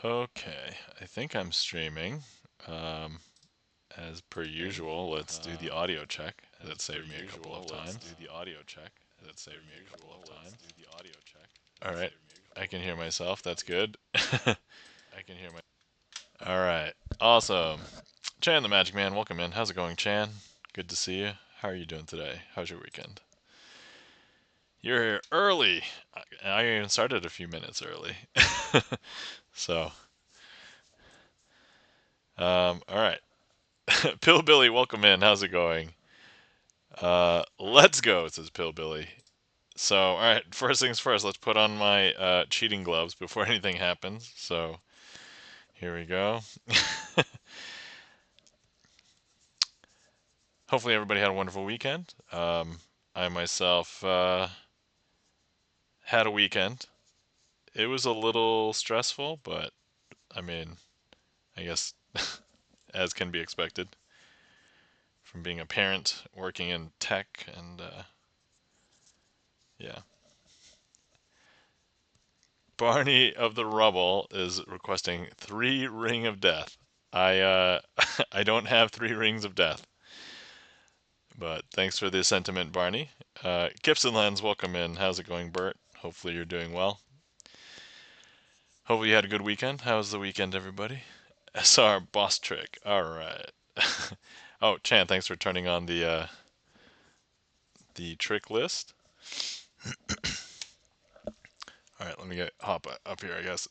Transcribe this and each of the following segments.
Okay, I think I'm streaming. As per usual, let's do the audio check. That saved me a couple of times. All right, I can hear myself. That's good. All right, awesome. Chan the Magic Man, welcome in. How's it going, Chan? Good to see you. How are you doing today? How's your weekend? You're here early. I even started a few minutes early. So, all right. Pillbilly, welcome in. How's it going? Let's go, says Pillbilly. So, all right, first things first, let's put on my cheating gloves before anything happens. So, here we go. Hopefully, everybody had a wonderful weekend. I myself had a weekend. It was a little stressful, but I mean, I guess as can be expected from being a parent working in tech and yeah. Barney of the Rubble is requesting 3 Ring of Death. I I don't have 3 Rings of Death, but thanks for the sentiment, Barney. Gibson Lens, welcome in. How's it going, Bert? Hopefully you're doing well. Hopefully you had a good weekend. How was the weekend, everybody? SR boss trick. All right. Oh, Chan, thanks for turning on the trick list. All right, let me get hop up here, I guess.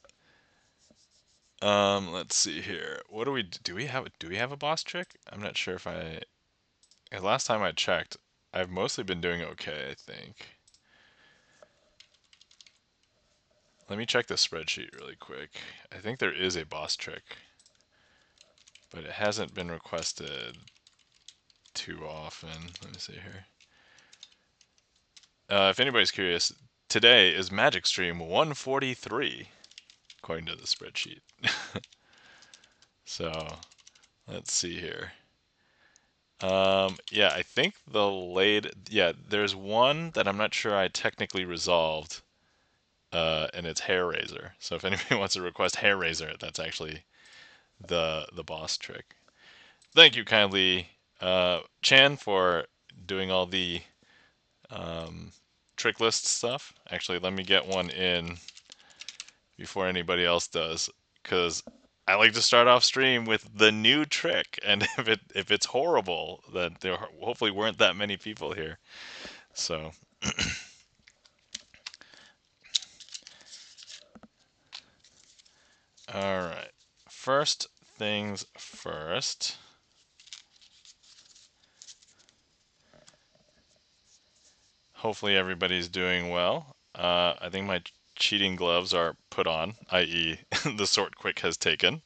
Let's see here. What do we have a boss trick? I'm not sure if I. Last time I checked, I've mostly been doing okay, I think. Let me check the spreadsheet really quick. I think there is a boss trick, but it hasn't been requested too often. Let me see here. If anybody's curious, today is Magic Stream 143, according to the spreadsheet. So, let's see here. Yeah, I think there's one that I'm not sure I technically resolved, and it's Hair Raiser. So if anybody wants to request Hair Raiser, that's actually the boss trick. Thank you kindly, Chan, for doing all the trick list stuff. Actually, let me get one in before anybody else does, because I like to start off stream with the new trick, and if it's horrible, then there hopefully weren't that many people here. So, all right. First things first. Hopefully everybody's doing well. I think my cheating gloves are put on, i.e., the sort quick has taken.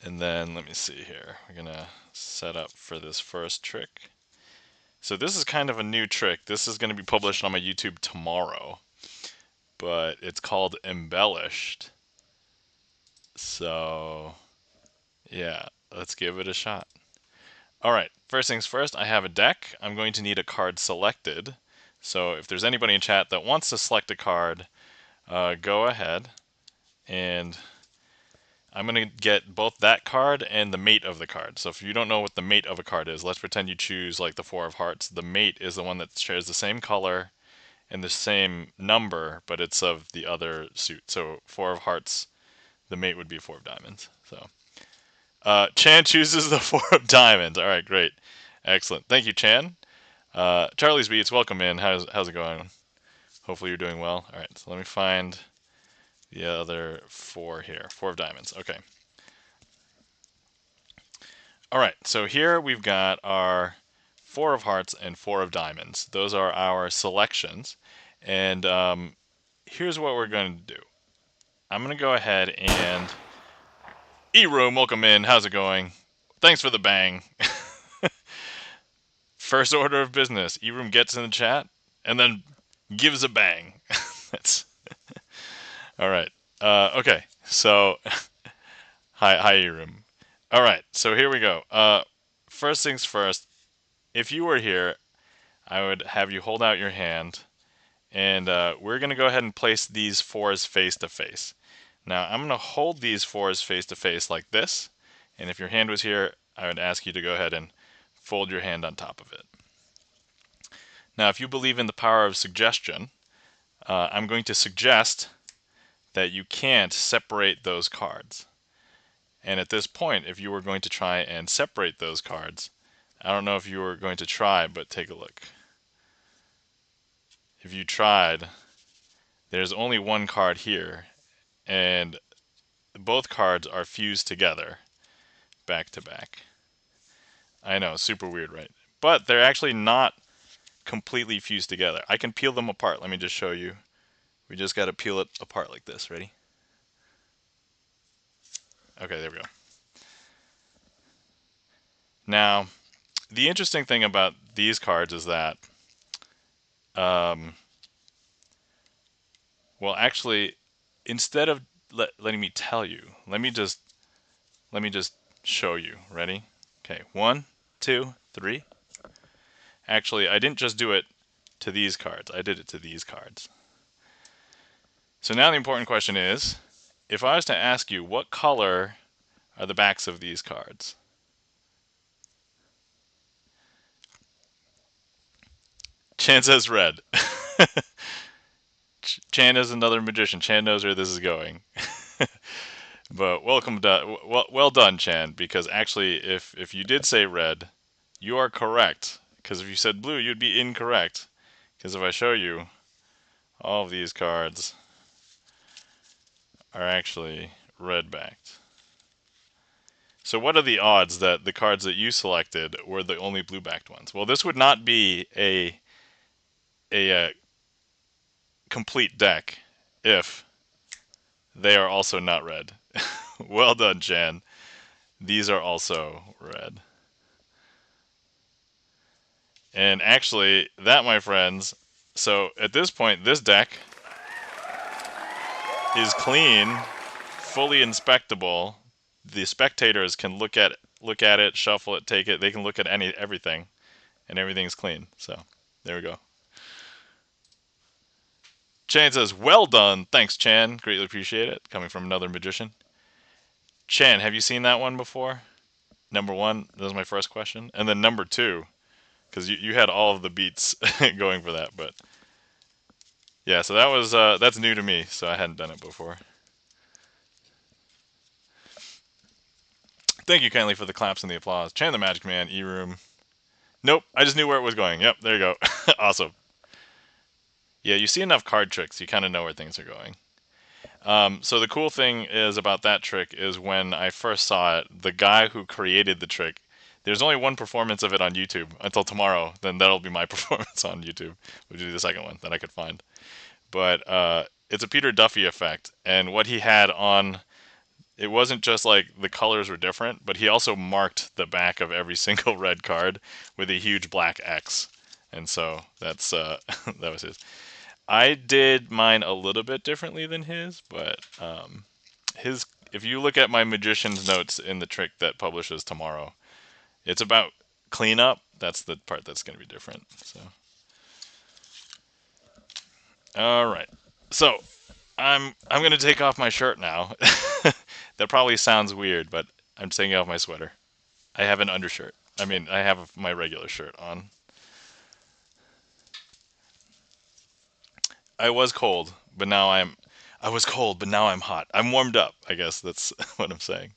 And then let me see here. We're gonna set up for this first trick. So this is kind of a new trick. This is going to be published on my YouTube tomorrow, but it's called Embellished. So yeah, let's give it a shot. All right, first things first, I have a deck. I'm going to need a card selected. So if there's anybody in chat that wants to select a card, go ahead. And I'm going to get both that card and the mate of the card. So if you don't know what the mate of a card is, let's pretend you choose like the Four of Hearts. The mate is the one that shares the same color and the same number, but it's of the other suit. So Four of Hearts, the mate would be Four of Diamonds. So Chan chooses the Four of Diamonds. All right, great. Excellent. Thank you, Chan. Charlie's Beats, welcome in. How's it going? Hopefully you're doing well. All right, so let me find the other four here. Four of Diamonds. Okay. All right, so here we've got our Four of Hearts and Four of Diamonds. Those are our selections. And here's what we're going to do. I'm going to go ahead and... E-Room, welcome in. How's it going? Thanks for the bang. First order of business. E-Room gets in the chat and then gives a bang. That's... All right. Okay, so... Hi, E-Room. All right, so here we go. First things first, if you were here, I would have you hold out your hand, and we're going to go ahead and place these fours face to face. Now I'm going to hold these fours face to face like this, and if your hand was here, I would ask you to go ahead and fold your hand on top of it. Now, if you believe in the power of suggestion, I'm going to suggest that you can't separate those cards. And at this point, if you were going to try and separate those cards, I don't know if you were going to try, but take a look. If you tried, there's only one card here, and both cards are fused together, back to back. I know, super weird, right? But they're actually not completely fused together. I can peel them apart. Let me just show you. We just got to peel it apart like this. Ready? Okay, there we go. Now, the interesting thing about these cards is that, well, actually, instead of letting me tell you, let me just show you. Ready? Okay, 1, 2, 3. Actually, I didn't just do it to these cards. I did it to these cards. So now the important question is, if I was to ask you what color are the backs of these cards? Chan says red. Chan is another magician. Chan knows where this is going. But well done, Chan, because actually if you did say red, you are correct. Because if you said blue, you'd be incorrect. Because if I show you, all of these cards are actually red backed. So what are the odds that the cards that you selected were the only blue backed ones? Well, this would not be a complete deck if they are also not red. Well done, Chan. These are also red. And actually, that, my friends, so at this point, this deck is clean, fully inspectable. The spectators can look at it, shuffle it, take it. They can look at everything, and everything's clean. So there we go. Chan says, well done. Thanks, Chan. Greatly appreciate it. Coming from another magician. Chan, have you seen that one before? Number one, that was my first question. And then number two, because you had all of the beats going for that. But yeah, so that was that's new to me, so I hadn't done it before. Thank you kindly for the claps and the applause. Chan the Magic Man, E-Room. Nope, I just knew where it was going. Yep, there you go. Awesome. Yeah, you see enough card tricks, you kind of know where things are going. So the cool thing is about that trick is when I first saw it, the guy who created the trick, there's only one performance of it on YouTube until tomorrow. Then that'll be my performance on YouTube. We'll do the second one that I could find. But it's a Peter Duffy effect, and what he had on, it wasn't just like the colors were different, but he also marked the back of every single red card with a huge black X. And so that's that was his. I did mine a little bit differently than his, but his, if you look at my magician's notes in the trick that publishes tomorrow, it's about cleanup. That's the part that's going to be different. So, all right. So I'm going to take off my shirt now. That probably sounds weird, but I'm taking off my sweater. I have an undershirt. I mean, I have my regular shirt on. I was cold, but now I was cold, but now I'm hot. I'm warmed up, I guess that's what I'm saying.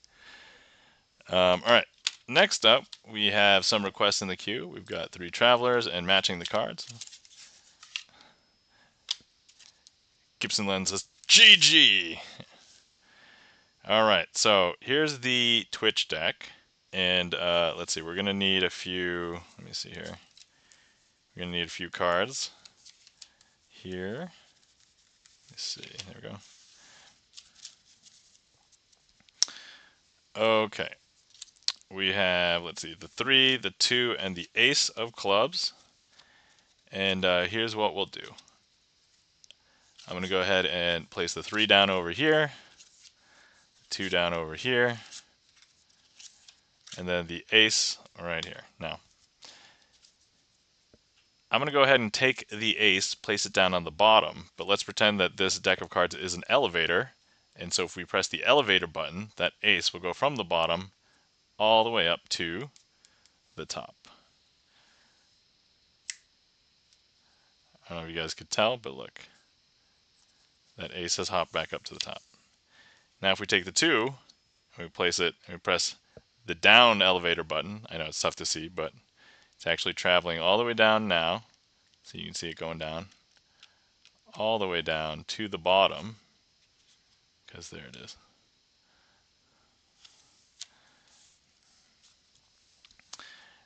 All right. Next up, we have some requests in the queue. We've got 3 travelers and matching the cards. Gibson Lens says, GG! All right, so here's the Twitch deck. And let's see, we're going to need a few, let me see here. We're going to need a few cards here. Let's see, there we go. Okay. We have, let's see, the 3, the 2, and the ace of clubs. And here's what we'll do. I'm going to go ahead and place the 3 down over here, 2 down over here, and then the ace right here. Now, I'm going to go ahead and take the ace, place it down on the bottom, but let's pretend that this deck of cards is an elevator, And so if we press the elevator button, that ace will go from the bottom all the way up to the top. I don't know if you guys could tell, but look. That ace has hopped back up to the top. Now if we take the 2, and we place it, and we press the down elevator button, I know it's tough to see, but it's actually traveling all the way down now. So you can see it going down all the way down to the bottom, because there it is.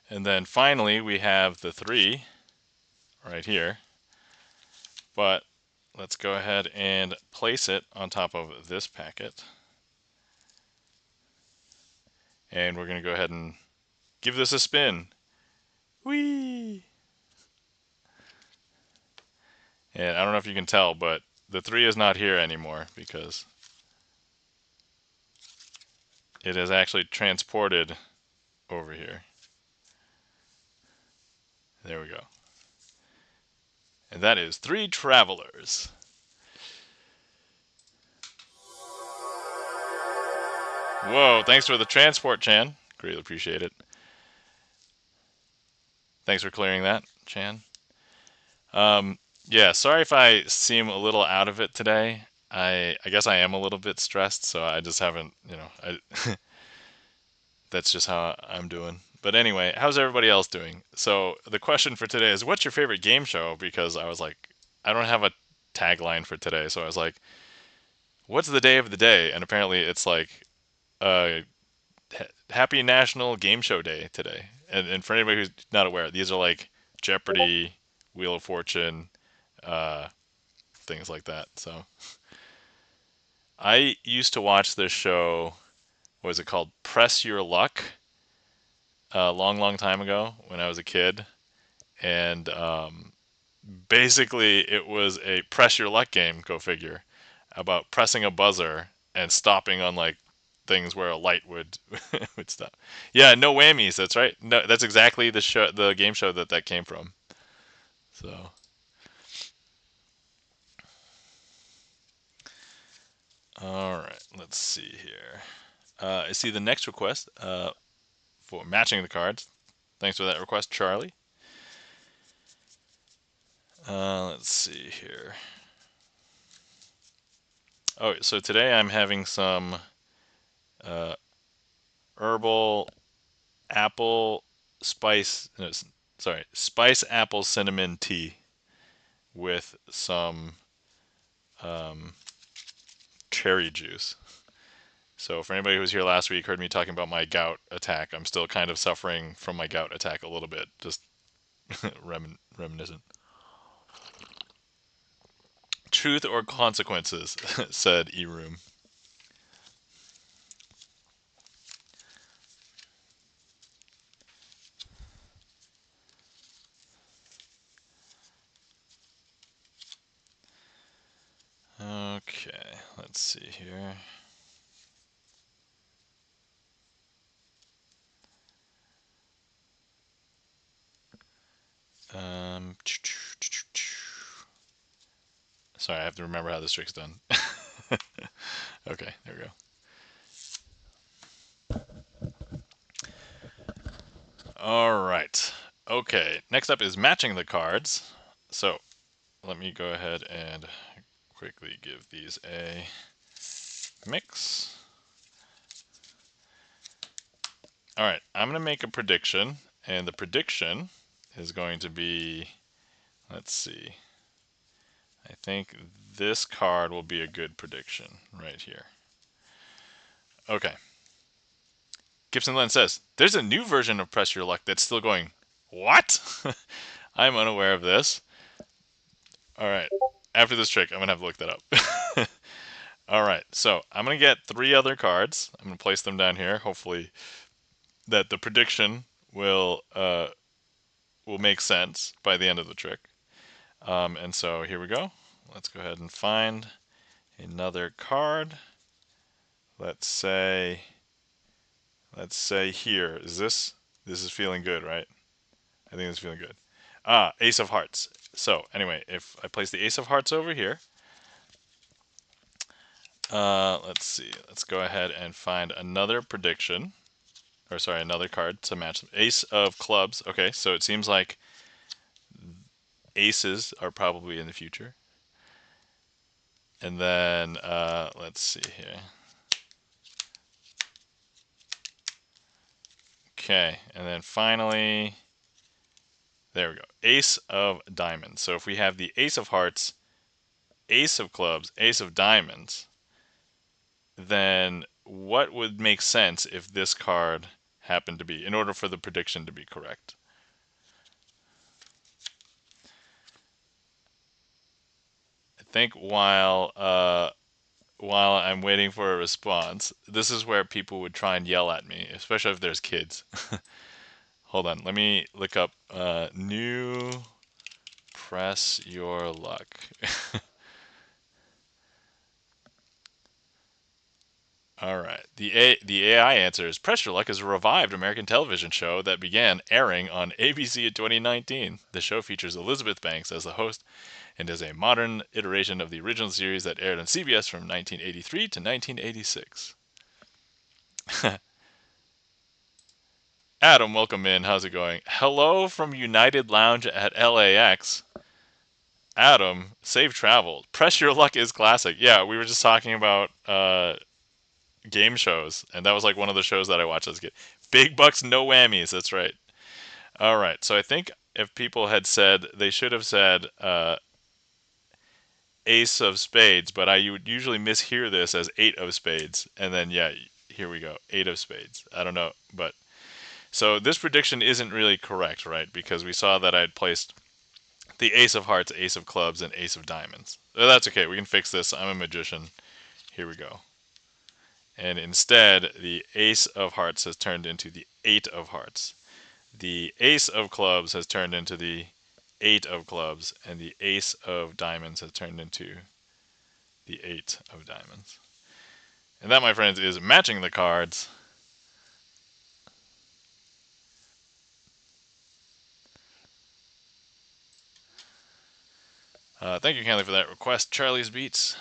And then finally we have the 3 right here. But let's go ahead and place it on top of this packet. And we're going to go ahead and give this a spin. Whee! And I don't know if you can tell, but the 3 is not here anymore because it is actually transported over here. There we go. And that is 3 travelers. Whoa, thanks for the transport, Chan. Greatly appreciate it. Thanks for clearing that, Chan. Yeah, sorry if I seem a little out of it today. I guess I am a little bit stressed, so I just haven't, that's just how I'm doing. But anyway, how's everybody else doing? So the question for today is, what's your favorite game show? Because I was like, I don't have a tagline for today, so I was like, what's the day of the day? And apparently it's like, Happy National Game Show Day today. And for anybody who's not aware, these are like Jeopardy, Wheel of Fortune, things like that. So I used to watch this show. What was it called? Press Your Luck. A long time ago when I was a kid, and basically it was a press your luck game. Go figure. About pressing a buzzer and stopping on like things where a light would would stop. Yeah, no whammies. That's right. No, that's exactly the show, the game show that came from. So. All right, let's see here. I see the next request for matching the cards. Thanks for that request, Charlie. Let's see here. Oh, so today I'm having some herbal apple spice, no, sorry, spice apple cinnamon tea with some cherry juice. So for anybody who was here last week, heard me talking about my gout attack. I'm still kind of suffering from my gout attack a little bit, just reminiscent. Truth or consequences, said E-Room. Okay, let's see here. Sorry, I have to remember how this trick's done. Okay, there we go. All right. Okay, next up is matching the cards. So let me go ahead and quickly give these a mix. All right, I'm going to make a prediction, and the prediction is going to be, let's see, I think this card will be a good prediction right here. Okay. Gibson Len says, there's a new version of Press Your Luck that's still going. What? I'm unaware of this. All right. After this trick, I'm going to have to look that up. All right. So I'm going to get 3 other cards. I'm going to place them down here. Hopefully that the prediction will make sense by the end of the trick. And so here we go. Let's go ahead and find another card. Let's say here. This is feeling good, right? I think it's feeling good. Ace of Hearts. So anyway, if I place the Ace of Hearts over here, Let's see. Let's go ahead and find another prediction. Or sorry, another card to match them. Ace of clubs. Okay, so it seems like aces are probably in the future. And then let's see here. Okay, and then finally, there we go. Ace of diamonds. So if we have the ace of hearts, ace of clubs, ace of diamonds, then what would make sense if this card happened to be, in order for the prediction to be correct? I think while I'm waiting for a response, this is where people would try and yell at me, especially if there's kids. Hold on, let me look up new press your luck. All right. The AI answer is Press Your Luck is a revived American television show that began airing on ABC in 2019. The show features Elizabeth Banks as the host and is a modern iteration of the original series that aired on CBS from 1983 to 1986. Adam, welcome in. How's it going? Hello from United Lounge at LAX. Adam, safe travel. Press Your Luck is classic. Yeah, we were just talking about game shows, and that was like one of the shows that I watched as a kid. Big bucks, no whammies. That's right. All right. So I think if people had said, they should have said ace of spades, but I would usually mishear this as eight of spades, and then yeah, here we go, eight of spades. I don't know, but so this prediction isn't really correct, right? Because we saw that I had placed the ace of hearts, ace of clubs, and ace of diamonds. That's okay. We can fix this. I'm a magician. Here we go. And instead, the ace of hearts has turned into the eight of hearts. The ace of clubs has turned into the eight of clubs, and the ace of diamonds has turned into the eight of diamonds. And that, my friends, is matching the cards. Thank you kindly for that request, Charlie's Beats.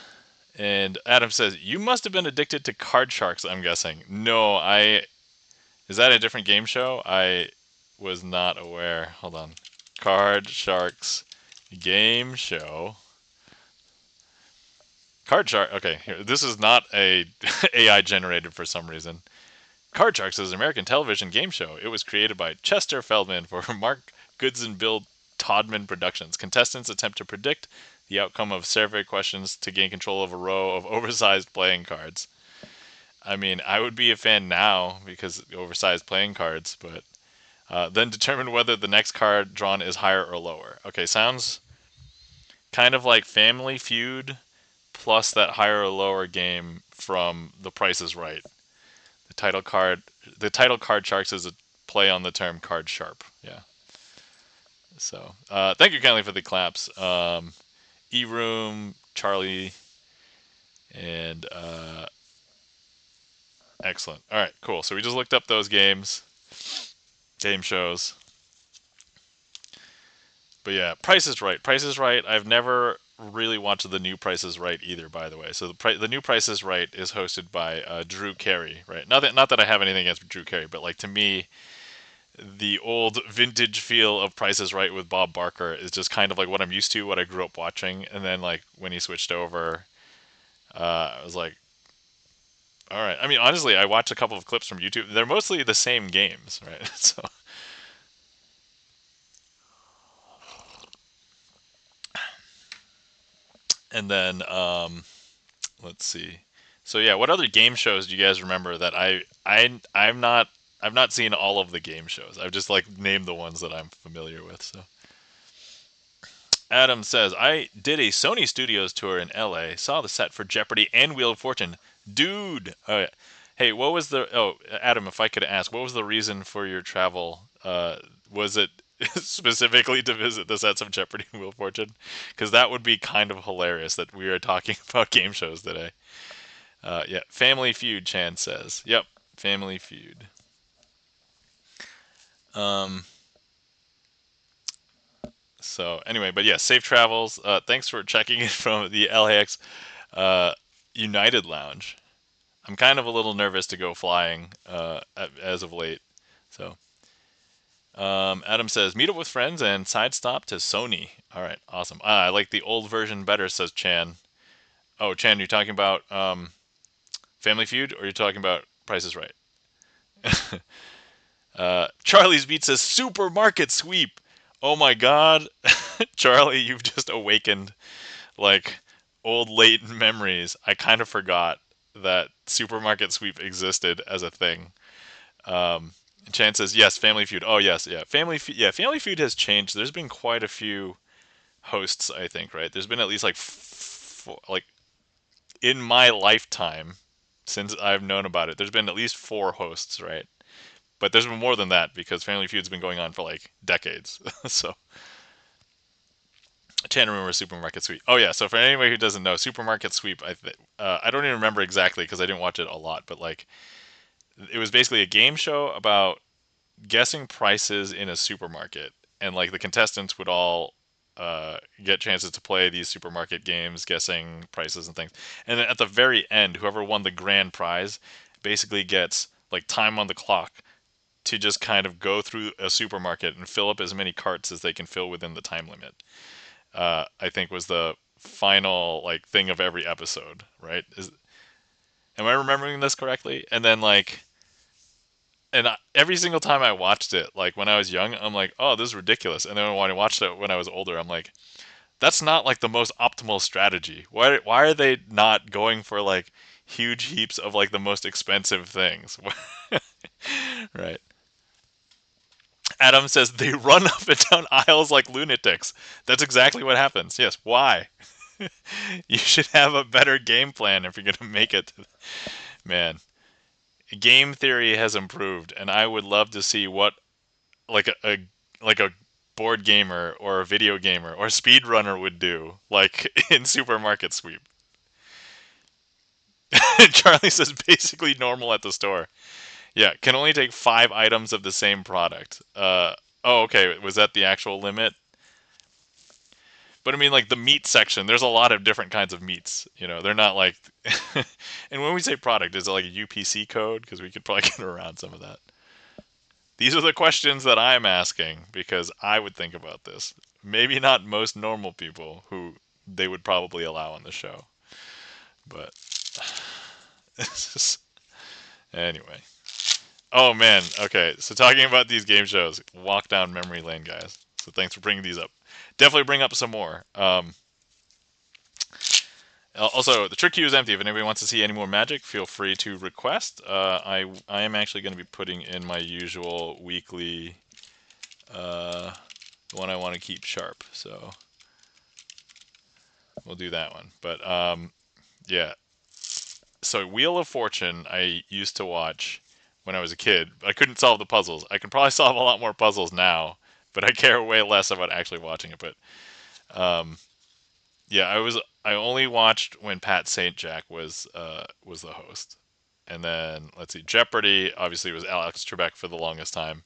And Adam says, you must have been addicted to Card Sharks, I'm guessing. No, is that a different game show? I was not aware. Hold on. Card Sharks game show. Card Shark. Okay, here. This is not a AI generated for some reason. Card Sharks is an American television game show. It was created by Chester Feldman for Mark Goods and Bill Todman Productions. Contestants attempt to predict the outcome of survey questions to gain control of a row of oversized playing cards. I mean, I would be a fan now because oversized playing cards, but then determine whether the next card drawn is higher or lower. Okay, sounds kind of like Family Feud plus that higher or lower game from The Price is Right. The title card, the title Card Sharks is a play on the term card sharp. Yeah. So thank you kindly for the claps. E-Room, Charlie, and excellent. All right, cool. So we just looked up those game shows. But yeah, Price is Right. Price is Right. I've never really watched the new Price is Right either, by the way. So the new Price is Right is hosted by Drew Carey, right? Not that I have anything against Drew Carey, but like to me, the old vintage feel of Price is Right with Bob Barker is just kind of like what I'm used to, what I grew up watching. And then like when he switched over, I was like, all right. I mean, honestly, I watched a couple of clips from YouTube. They're mostly the same games, right? So, and then let's see. So yeah, what other game shows do you guys remember that I've not seen all of the game shows. I've just like named the ones that I'm familiar with. So Adam says, I did a Sony Studios tour in LA, saw the set for Jeopardy and Wheel of Fortune. Dude! Hey, what was the. Oh, Adam, if I could ask, what was the reason for your travel? Was it specifically to visit the sets of Jeopardy and Wheel of Fortune? Because that would be kind of hilarious that we are talking about game shows today. Yeah, Family Feud, Chan says. Yep, Family Feud. Um, so anyway, but yeah, safe travels. Thanks for checking in from the LAX. Uh, United Lounge. I'm kind of a little nervous to go flying as of late. So, Adam says, meet up with friends and side stop to Sony. All right, awesome. I like the old version better, says Chan. Oh, Chan, you're talking about Family Feud, or you're talking about Price is Right? Charlie's Beat says, supermarket sweep. Oh my God, Charlie, you've just awakened like old latent memories. I kind of forgot that supermarket sweep existed as a thing. Um, Chan says yes, Family Feud. Oh yes, yeah, Family Feud. Yeah, Family Feud has changed. There's been quite a few hosts, I think. Right? There's been at least like like in my lifetime since I've known about it. There's been at least 4 hosts, right? But there's been more than that because Family Feud's been going on for like decades. So I can't remember Supermarket Sweep. Oh yeah, so for anybody who doesn't know, Supermarket Sweep, I don't even remember exactly because I didn't watch it a lot, but like it was basically a game show about guessing prices in a supermarket, and like the contestants would all get chances to play these supermarket games, guessing prices and things. And then at the very end, whoever won the grand prize basically gets like time on the clock to just kind of go through a supermarket and fill up as many carts as they can fill within the time limit. I think was the final like thing of every episode, right? Am I remembering this correctly? And then like every single time I watched it, like when I was young, I'm like, oh, this is ridiculous. And then when I watched it when I was older, I'm like, that's not like the most optimal strategy. Why are they not going for like huge heaps of like the most expensive things? Right. Adam says they run up and down aisles like lunatics. That's exactly what happens. Yes. Why? You should have a better game plan if you're going to make it. Man, game theory has improved, and I would love to see what like a board gamer or a video gamer or a speedrunner would do, like in Supermarket Sweep. Charlie says basically normal at the store. Yeah, can only take 5 items of the same product. Oh, okay. Was that the actual limit? But I mean, like the meat section, there's a lot of different kinds of meats. They're not like. And when we say product, is it like a UPC code? Because we could probably get around some of that. These are the questions that I'm asking because I would think about this. Maybe not most normal people who they would probably allow on the show. But anyway. Oh man. Okay. So talking about these game shows, walk down memory lane, guys. So thanks for bringing these up. Definitely bring up some more. Also, the trick queue is empty. If anybody wants to see any more magic, feel free to request. I am actually going to be putting in my usual weekly the one I want to keep sharp. So we'll do that one. But yeah. So Wheel of Fortune, I used to watch when I was a kid. I couldn't solve the puzzles. I can probably solve a lot more puzzles now, but I care way less about actually watching it. But yeah, I only watched when Pat St. Jack was the host. And then let's see, Jeopardy obviously was Alex Trebek for the longest time,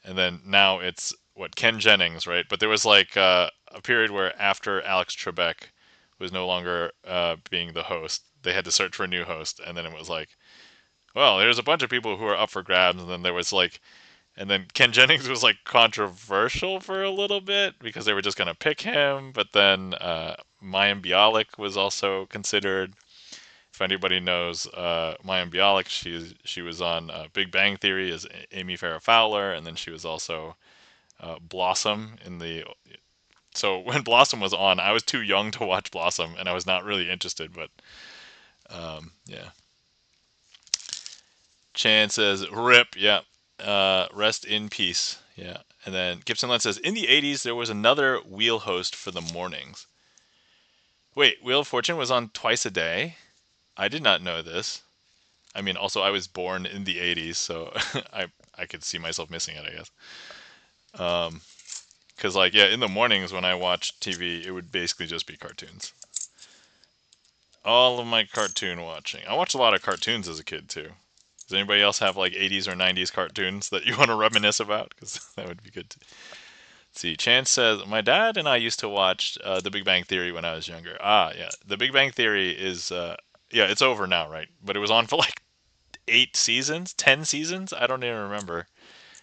and then now it's what Ken Jennings, right? But there was like a period where after Alex Trebek was no longer being the host, they had to search for a new host, and then it was like, well, there's a bunch of people who are up for grabs, and then there was like, and then Ken Jennings was like controversial for a little bit because they were just gonna pick him, but then Mayim Bialik was also considered. If anybody knows Mayim Bialik, she was on Big Bang Theory as Amy Farrah Fowler, and then she was also Blossom in the. So when Blossom was on, I was too young to watch Blossom, and I was not really interested. But yeah, Chan says rip. Yeah, rest in peace. Yeah, and then Gibson Lent says in the '80s there was another wheel host for the mornings. Wait, Wheel of Fortune was on twice a day? I did not know this. I mean, also I was born in the '80s, so I could see myself missing it, I guess. Because like yeah, in the mornings when I watched TV, it would basically just be cartoons. All of my cartoon watching. I watched a lot of cartoons as a kid too. Does anybody else have like '80s or '90s cartoons that you want to reminisce about? Because that would be good. See, Chance says my dad and I used to watch The Big Bang Theory when I was younger. Ah, yeah, The Big Bang Theory is Yeah, it's over now, right? But it was on for like 8 seasons, 10 seasons. I don't even remember.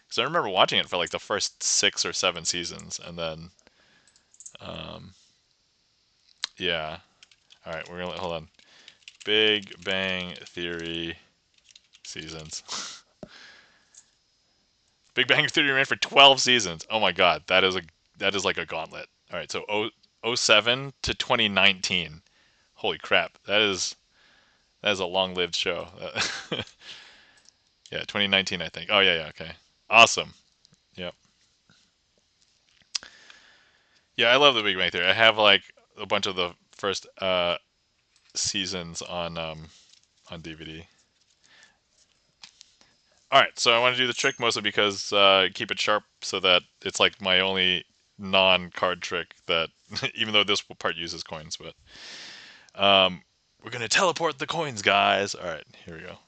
Because I remember watching it for like the first 6 or 7 seasons, and then yeah. All right, we're gonna hold on. Big Bang Theory seasons. Big Bang Theory ran for 12 seasons. Oh my god, that is like a gauntlet. All right, so 07 to 2019. Holy crap, that is a long-lived show. Yeah, 2019, I think. Oh yeah, yeah, okay, awesome. Yep. Yeah, I love the Big Bang Theory. I have like a bunch of the first seasons on DVD. All right, so I want to do the trick mostly because keep it sharp so that it's like my only non-card trick that, even though this part uses coins, but we're gonna teleport the coins, guys. All right, here we go.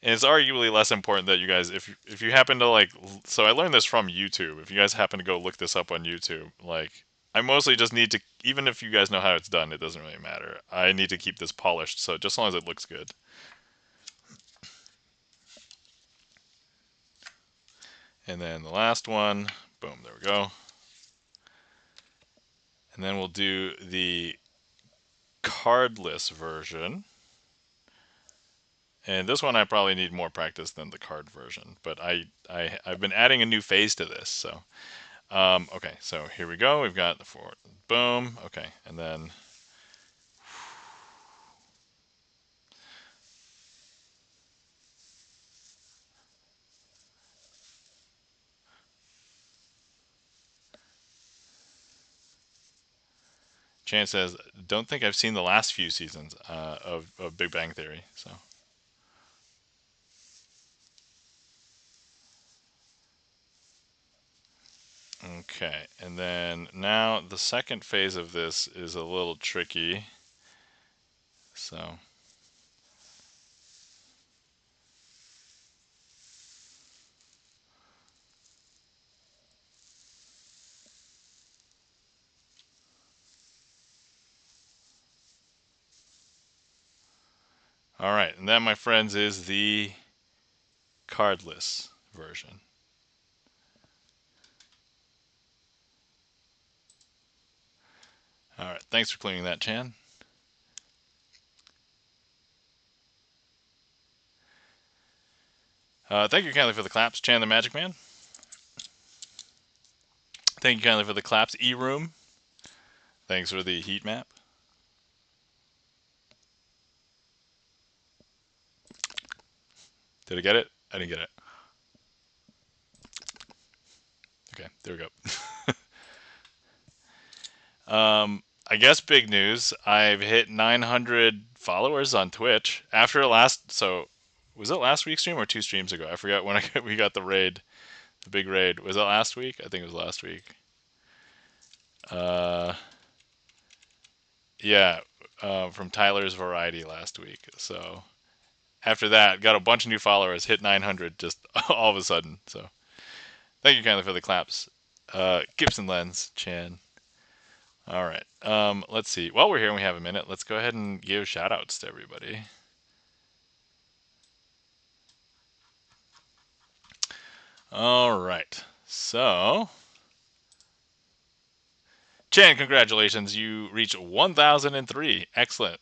And it's arguably less important that you guys, if you happen to like, so I learned this from YouTube. If you guys happen to go look this up on YouTube, like I mostly just need to, even if you guys know how it's done, it doesn't really matter. I need to keep this polished, so just as long as it looks good. And then the last one, boom, there we go. And then we'll do the cardless version. And this one I probably need more practice than the card version, but I've been adding a new phase to this, so okay, so here we go. We've got the forward, boom. Okay, and then Chan says, "Don't think I've seen the last few seasons of Big Bang Theory." So okay, and then now the second phase of this is a little tricky. So all right, and that, my friends, is the cardless version. All right, thanks for clearing that, Chan. Thank you kindly for the claps, Chan the Magic Man. Thank you kindly for the claps, E-Room. Thanks for the heat map. Did I get it? I didn't get it. Okay, there we go. I guess big news. I've hit 900 followers on Twitch after last. So, was it last week's stream or 2 streams ago? I forgot when we got the raid, the big raid. Was it last week? I think it was last week. Uh, yeah, from Tyler's Variety last week. So after that, got a bunch of new followers. Hit 900 just all of a sudden. So thank you kindly for the claps, Gibson Lens Chan. All right. Let's see. While we're here and we have a minute, let's go ahead and give shout outs to everybody. All right. So, Chan, congratulations. You reached 1,003. Excellent.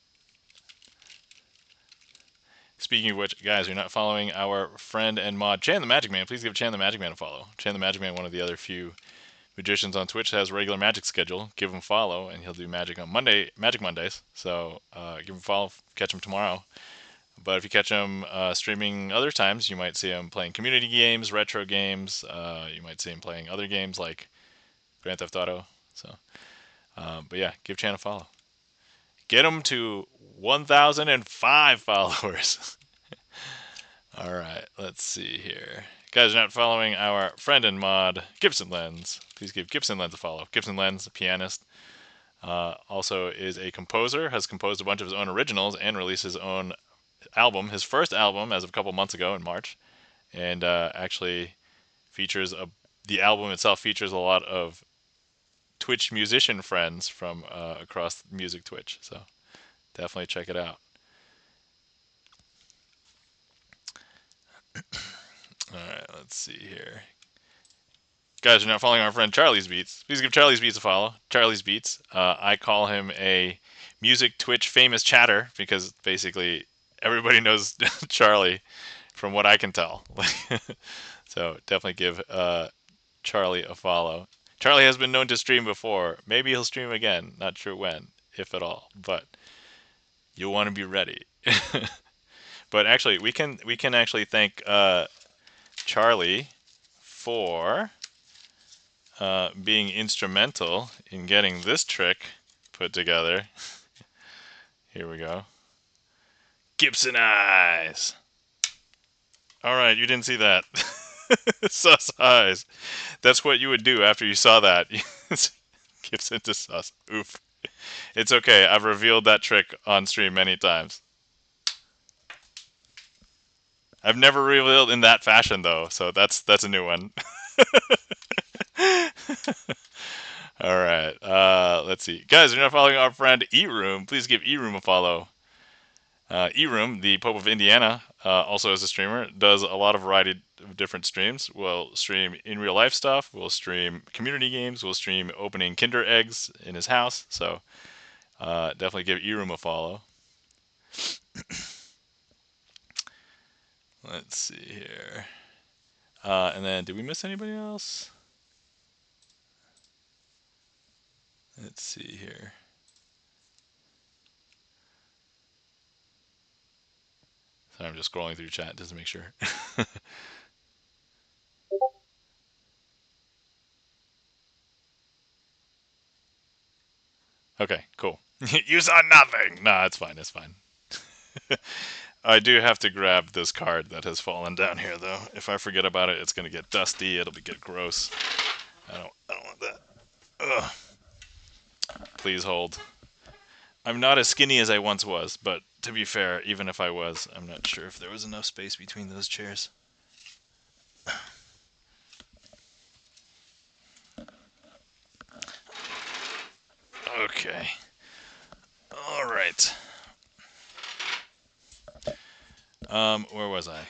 Speaking of which, guys, you're not following our friend and mod, Chan the Magic Man. Please give Chan the Magic Man a follow. Chan the Magic Man, one of the other few magicians on Twitch, has a regular magic schedule. Give him a follow, and he'll do magic on Magic Mondays. So give him a follow, catch him tomorrow. But if you catch him streaming other times, you might see him playing community games, retro games. You might see him playing other games like Grand Theft Auto. So, but yeah, give Chan a follow. Get him to 1,005 followers. All right, let's see here. Guys are not following our friend and mod, Gibson Lens. Please give Gibson Lens a follow. Gibson Lens, a pianist, also is a composer, has composed a bunch of his own originals, and released his own album, his first album, as of a couple months ago in March. And actually features the album itself features a lot of Twitch musician friends from across music Twitch. So definitely check it out. All right, let's see here. Guys, you're not following our friend Charlie's Beats. Please give Charlie's Beats a follow. Charlie's Beats. I call him a music Twitch famous chatter because basically everybody knows Charlie from what I can tell. So definitely give Charlie a follow. Charlie has been known to stream before. Maybe he'll stream again. Not sure when, if at all. But you'll want to be ready. But actually, we can actually thank Charlie for being instrumental in getting this trick put together. Here we go. Gibson eyes. All right, you didn't see that. Sus eyes. That's what you would do after you saw that. Gibson to sus. Oof. It's okay. I've revealed that trick on stream many times. I've never revealed in that fashion though, so that's a new one. All right. Let's see. Guys, if you're not following our friend E-Room, please give E-Room a follow. E-Room, the Pope of Indiana, also as a streamer, does a lot of variety of different streams. We'll stream in real life stuff. We'll stream community games. We'll stream opening Kinder eggs in his house. So definitely give E-Room a follow. Let's see here. And then, did we miss anybody else? Let's see here. Sorry, I'm just scrolling through chat just to make sure. Okay, cool. You saw nothing! No, it's fine, it's fine. I do have to grab this card that has fallen down here, though. If I forget about it, it's going to get dusty, it'll get gross. I don't want that. Ugh. Please hold. I'm not as skinny as I once was, but to be fair, even if I was, I'm not sure if there was enough space between those chairs. Okay. All right. Where was I?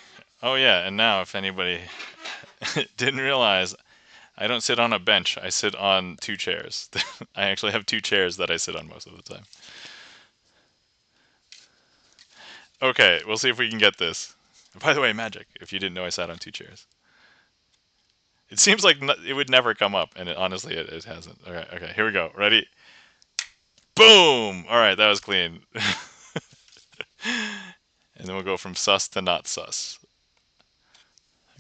Oh yeah, and now if anybody didn't realize, I don't sit on a bench. I sit on two chairs. I actually have two chairs that I sit on most of the time. Okay, we'll see if we can get this. By the way, magic, if you didn't know I sat on two chairs. It seems like it would never come up, and honestly, it hasn't. Okay, here we go. Ready? Boom! All right, that was clean. And then we'll go from sus to not sus.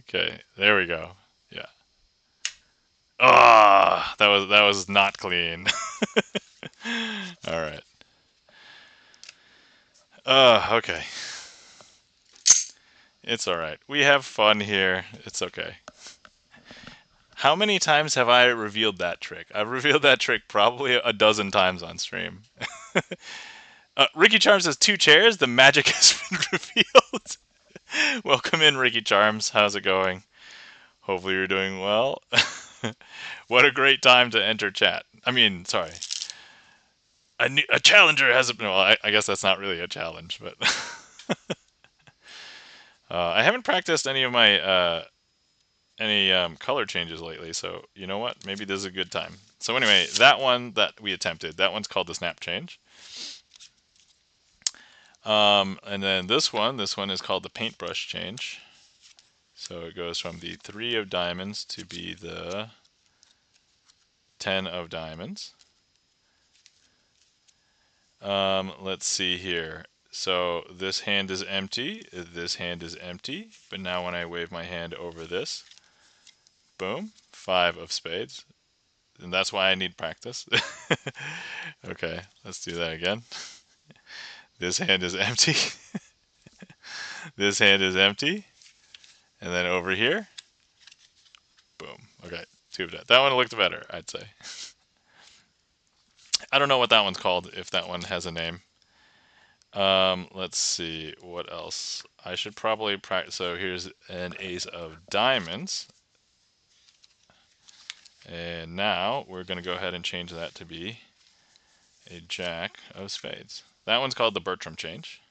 Okay, there we go. Yeah. Ah, that was not clean. All right. Okay. It's all right. We have fun here. It's okay. How many times have I revealed that trick? I've revealed that trick probably a dozen times on stream. Ricky Charms has two chairs. The magic has been revealed. Welcome in, Ricky Charms. How's it going? Hopefully you're doing well. What a great time to enter chat. I mean, sorry. A challenger hasn't been... Well, I guess that's not really a challenge, but... I haven't practiced any of my... color changes lately, so you know what? Maybe this is a good time. So anyway, that one that we attempted, that one's called the snap change. And then this one is called the paintbrush change. So it goes from the 3 of diamonds to be the 10 of diamonds. Let's see here. So this hand is empty, this hand is empty, but now when I wave my hand over this, boom, 5 of spades. And that's why I need practice. Okay, let's do that again. This hand is empty. This hand is empty. And then over here, boom. Okay, 2 of that. That one looked better, I'd say. I don't know what that one's called, if that one has a name. Let's see, what else? I should probably practice. So here's an ace of diamonds. And now we're going to go ahead and change that to be a jack of spades. That one's called the Bertram change.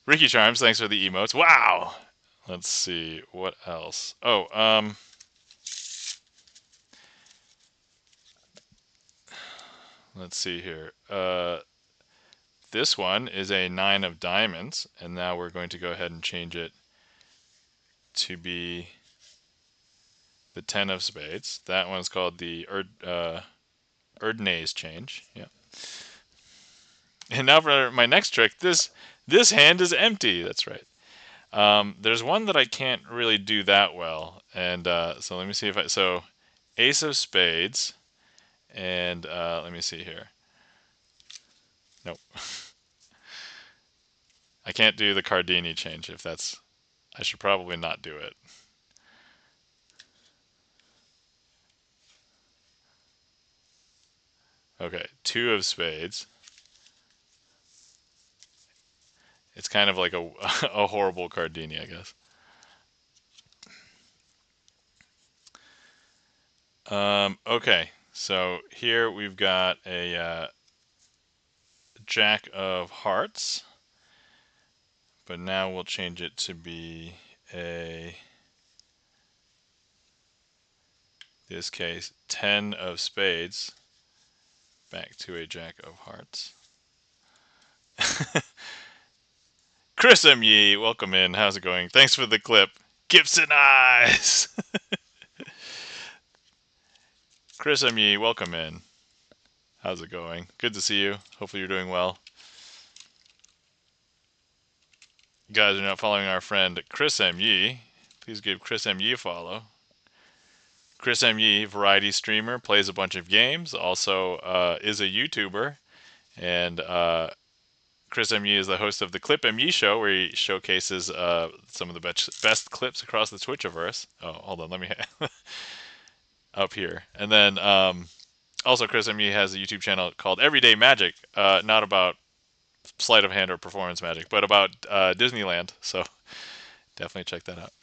Ricky Charms, thanks for the emotes. Wow! Let's see, what else? Oh, let's see here. This one is a 9 of diamonds, and now we're going to go ahead and change it to be the 10 of spades. That one's called the Erdnase change. Yeah. And now for my next trick, this hand is empty. That's right. There's one that I can't really do that well, and so let me see if I. So, Ace of Spades, and let me see here. Nope. I can't do the Cardini change if that's. I should probably not do it. Okay, 2 of Spades. It's kind of like a a horrible Cardini, I guess. Okay, so here we've got a Jack of Hearts, but now we'll change it to be a, this case, 10 of Spades, back to a Jack of Hearts. Chris M. Yee, welcome in. How's it going? Thanks for the clip. Gibson Eyes! Chris M. Yee, welcome in. How's it going? Good to see you. Hopefully you're doing well. You guys are not following our friend Chris M. Yee. Please give Chris M. Yee a follow. Chris M. Yee, variety streamer, plays a bunch of games, also is a YouTuber, and Chris M. Yee is the host of the Clip M. Yee Show, where he showcases some of the best clips across the Twitchiverse. Oh, hold on, let me up here. And then also Chris M. Yee has a YouTube channel called Everyday Magic, not about sleight of hand or performance magic, but about Disneyland. So definitely check that out.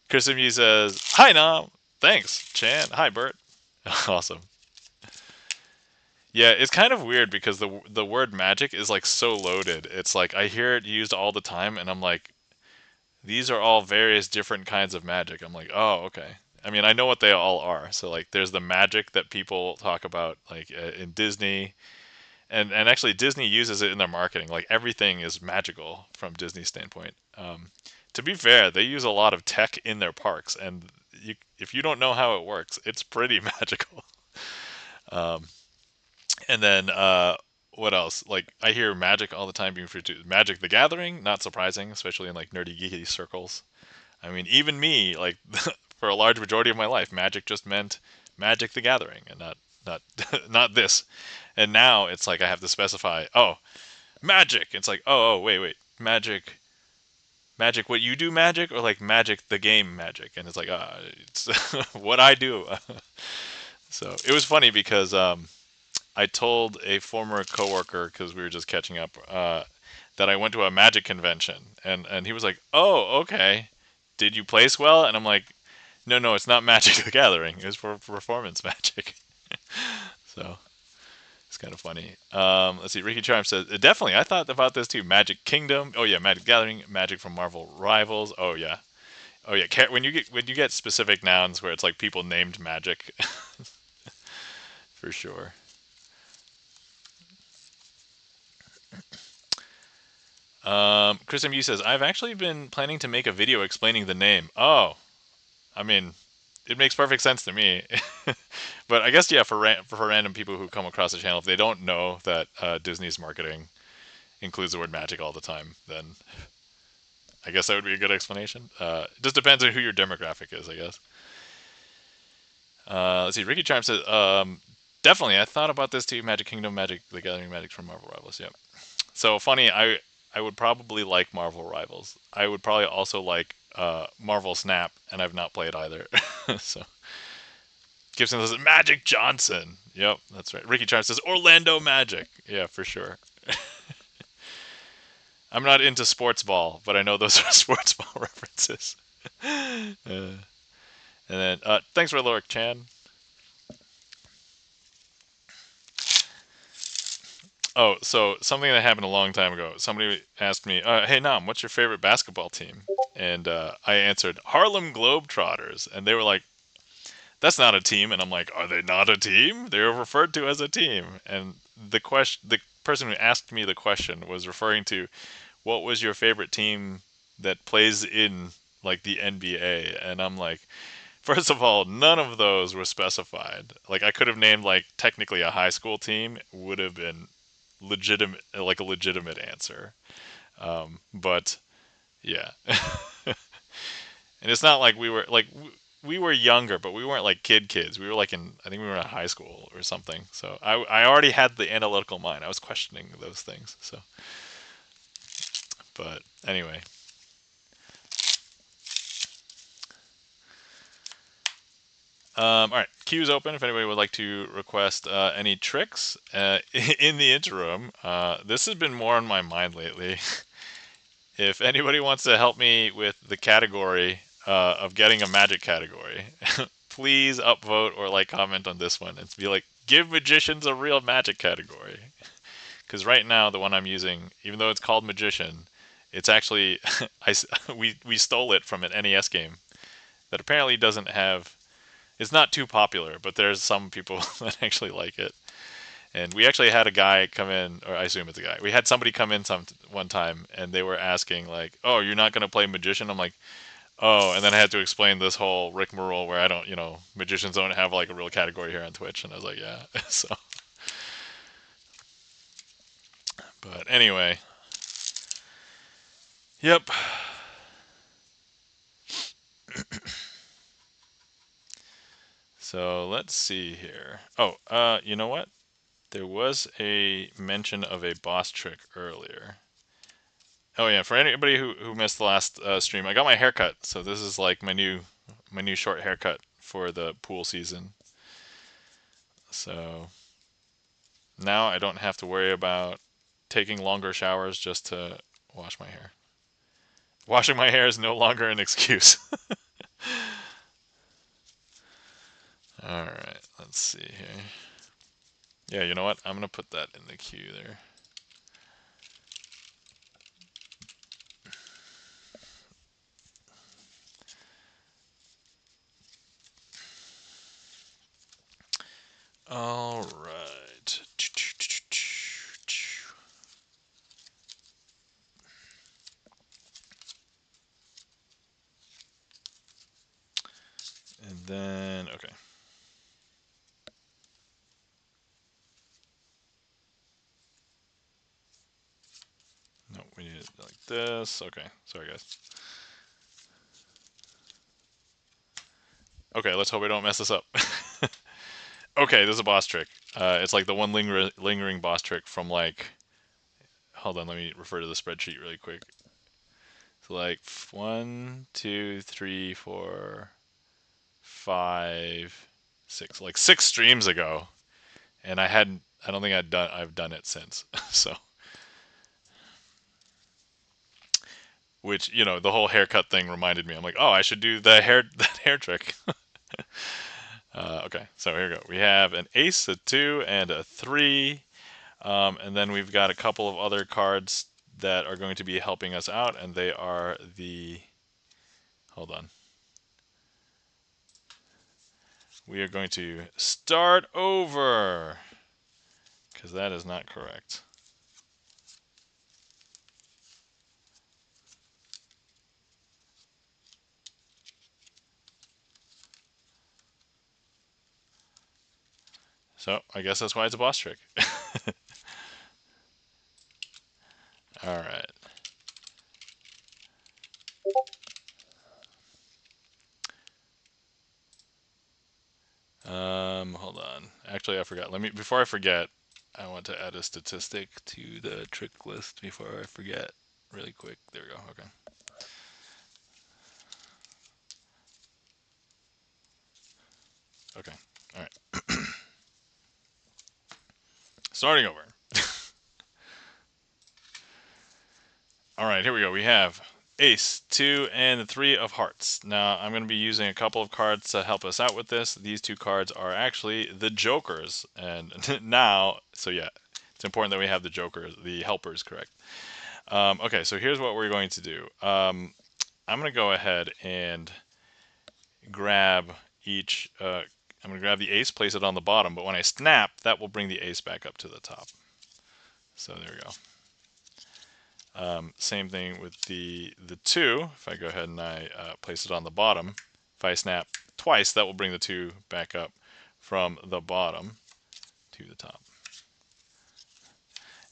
Chris M. Yee says, "Hi Nam, thanks Chan. Hi Bert." Awesome. Yeah, it's kind of weird because the word magic is like so loaded. It's like I hear it used all the time, and I'm like, these are all various different kinds of magic. I'm like, oh, okay. I mean, I know what they all are. So like, there's the magic that people talk about, like in Disney, and actually Disney uses it in their marketing. Like everything is magical from Disney's standpoint. To be fair, they use a lot of tech in their parks, and if you don't know how it works, it's pretty magical. Um, And then what else? Like I hear Magic all the time being referred to. Magic the Gathering, not surprising, especially in like nerdy geeky circles. I mean, even me, like for a large majority of my life, Magic just meant Magic the Gathering, and not not this. And now it's like I have to specify. Oh, Magic. It's like wait, Magic. What you do, Magic, or like Magic the game, Magic. And it's like it's what I do. So it was funny because I told a former coworker, because we were just catching up, that I went to a Magic convention, and he was like, "Oh, okay. Did you place well?" And I'm like, "No, it's not Magic the Gathering. It's for performance Magic." So it's kind of funny. Let's see. Ricky Charm says, "Definitely. I thought about this too. Magic Kingdom. Oh yeah, Magic Gathering. Magic from Marvel Rivals. Oh yeah." Oh yeah, when you get specific nouns where it's like people named Magic, for sure. Chris MU says, I've actually been planning to make a video explaining the name. Oh, I mean, it makes perfect sense to me. But I guess, yeah, for random people who come across the channel, if they don't know that Disney's marketing includes the word magic all the time, then I guess that would be a good explanation. It just depends on who your demographic is, I guess. Let's see. Ricky Charm says, definitely, I thought about this too. Magic Kingdom, Magic the Gathering, Magic from Marvel Rivals. Yep. So funny, I would probably like Marvel Rivals. I would probably also like Marvel Snap, and I've not played either. So Gibson says Magic Johnson. Yep, that's right. Ricky Charm says Orlando Magic. Yeah, for sure. I'm not into sports ball, but I know those are sports ball references. And then thanks for Loric Chan. Oh, so something that happened a long time ago. Somebody asked me, "Hey Nam, what's your favorite basketball team?" And I answered Harlem Globetrotters, and they were like, "That's not a team." And I'm like, "Are they not a team? They're referred to as a team." And the person who asked me the question was referring to what was your favorite team that plays in like the NBA, and I'm like, first of all, none of those were specified. Like I could have named like technically a high school team would have been legitimate, like a legitimate answer. But yeah, and it's not like we were younger, but we weren't like kids. We were like I think we were in high school or something. So I already had the analytical mind. I was questioning those things. So, but anyway, all right, queue's open. If anybody would like to request any tricks in the interim, this has been more on my mind lately. If anybody wants to help me with the category of getting a magic category, please upvote or like comment on this one and be like, give magicians a real magic category. Because right now the one I'm using, even though it's called magician, it's actually we stole it from an NES game that apparently doesn't have. It's not too popular, but there's some people that actually like it. And we actually had a guy come in, or I assume it's a guy. We had somebody come in one time, and they were asking like, "Oh, you're not going to play magician?" I'm like, "Oh," and then I had to explain this whole rigmarole where I don't, magicians don't have like a real category here on Twitch, and I was like, "Yeah." So, but anyway, yep. So let's see here. Oh, you know what? There was a mention of a boss trick earlier. Oh yeah, for anybody who missed the last stream, I got my haircut. So this is like my new short haircut for the pool season. So now I don't have to worry about taking longer showers just to wash my hair. Washing my hair is no longer an excuse. All right, let's see here. Yeah, you know what? I'm gonna put that in the queue there. All right. And then, okay. No, we need it like this. Okay, sorry guys. Okay, let's hope we don't mess this up. Okay, this is a boss trick. It's like the one lingering boss trick from like. Hold on, let me refer to the spreadsheet really quick. So like 1, 2, 3, 4, 5, 6, like 6 streams ago, and I hadn't. I don't think I've done it since. So, which the whole haircut thing reminded me. I'm like, oh, I should do the that hair trick. Okay, so here we go. We have an ace, a 2, and a 3. And then we've got a couple of other cards that are going to be helping us out, and they are the. Hold on. We are going to start over because that is not correct. So I guess that's why it's a boss trick. All right. Hold on. Actually, I forgot. Before I forget, I want to add a statistic to the trick list before I forget really quick. There we go. Okay. Okay. All right. Starting over. All right, here we go. We have ace, 2, and the 3 of hearts. Now, I'm going to be using a couple of cards to help us out with this. These two cards are actually the jokers. And now, so yeah, it's important that we have the jokers, the helpers, correct. Okay, so here's what we're going to do. I'm going to go ahead and grab each, I'm going to grab the ace, place it on the bottom, but when I snap, that will bring the ace back up to the top. So there we go. Same thing with the 2. If I go ahead and I place it on the bottom, if I snap twice, that will bring the 2 back up from the bottom to the top.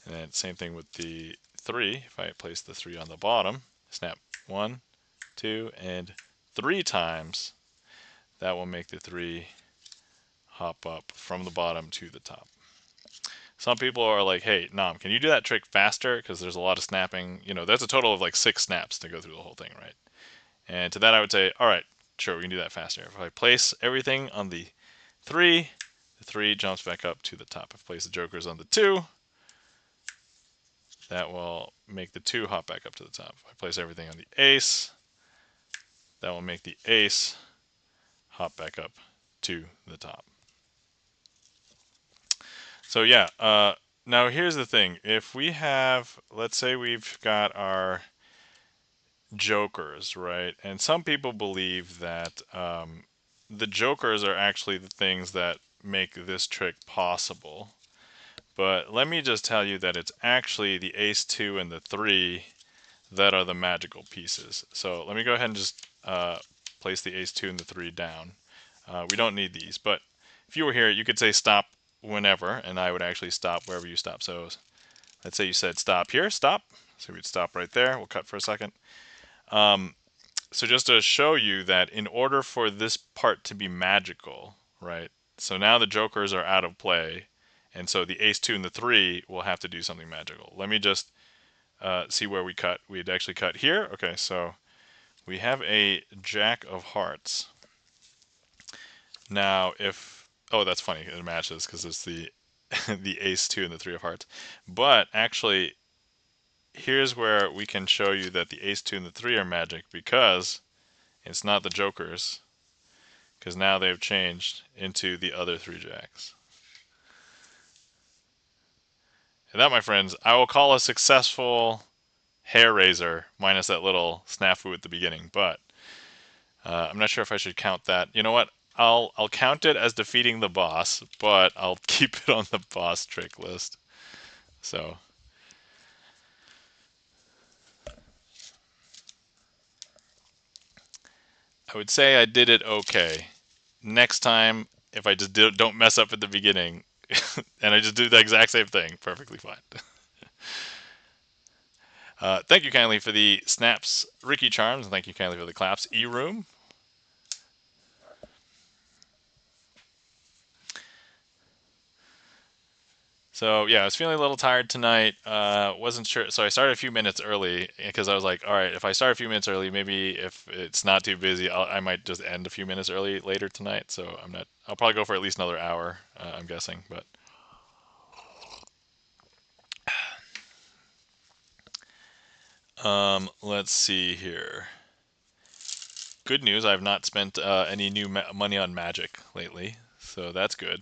And then same thing with the 3. If I place the 3 on the bottom, snap 1, 2, and 3 times, that will make the 3 hop up from the bottom to the top. Some people are like, hey, Nam, can you do that trick faster? Because there's a lot of snapping. You know, there's a total of like 6 snaps to go through the whole thing, right? And to that I would say, all right, sure, we can do that faster. If I place everything on the 3, the 3 jumps back up to the top. If I place the jokers on the 2, that will make the 2 hop back up to the top. If I place everything on the ace, that will make the ace hop back up to the top. So yeah, now here's the thing. If we have, let's say we've got our jokers, right? And some people believe that the jokers are actually the things that make this trick possible. But let me just tell you that it's actually the ace 2 and the 3 that are the magical pieces. So let me go ahead and just place the ace 2 and the 3 down. We don't need these, but if you were here, you could say stop whenever, and I would actually stop wherever you stop. So let's say you said stop here, stop. So we'd stop right there. We'll cut for a second. So just to show you that in order for this part to be magical, right? So now the jokers are out of play, and so the ace 2 and the 3 will have to do something magical. Let me just see where we cut. We'd actually cut here. Okay, so we have a jack of hearts. Now if, oh, that's funny, it matches because it's the the ace 2 and the 3 of hearts. But actually, here's where we can show you that the ace 2 and the 3 are magic, because it's not the jokers, because now they've changed into the other 3 jacks. And that, my friends, I will call a successful hair raiser, minus that little snafu at the beginning. But I'm not sure if I should count that. You know what? I'll count it as defeating the boss, but I'll keep it on the boss trick list. So I would say I did it okay. Next time, if I just don't mess up at the beginning, and I just do the exact same thing, perfectly fine. Thank you kindly for the snaps, Ricky Charms, and thank you kindly for the claps, E-Room. So yeah, I was feeling a little tired tonight. Wasn't sure, so I started a few minutes early because I was like, all right, if I start a few minutes early, maybe if it's not too busy, I might just end a few minutes early later tonight. So I'm not. I'll probably go for at least another hour. I'm guessing, but. Let's see here. Good news, I've not spent any new money on magic lately, so that's good.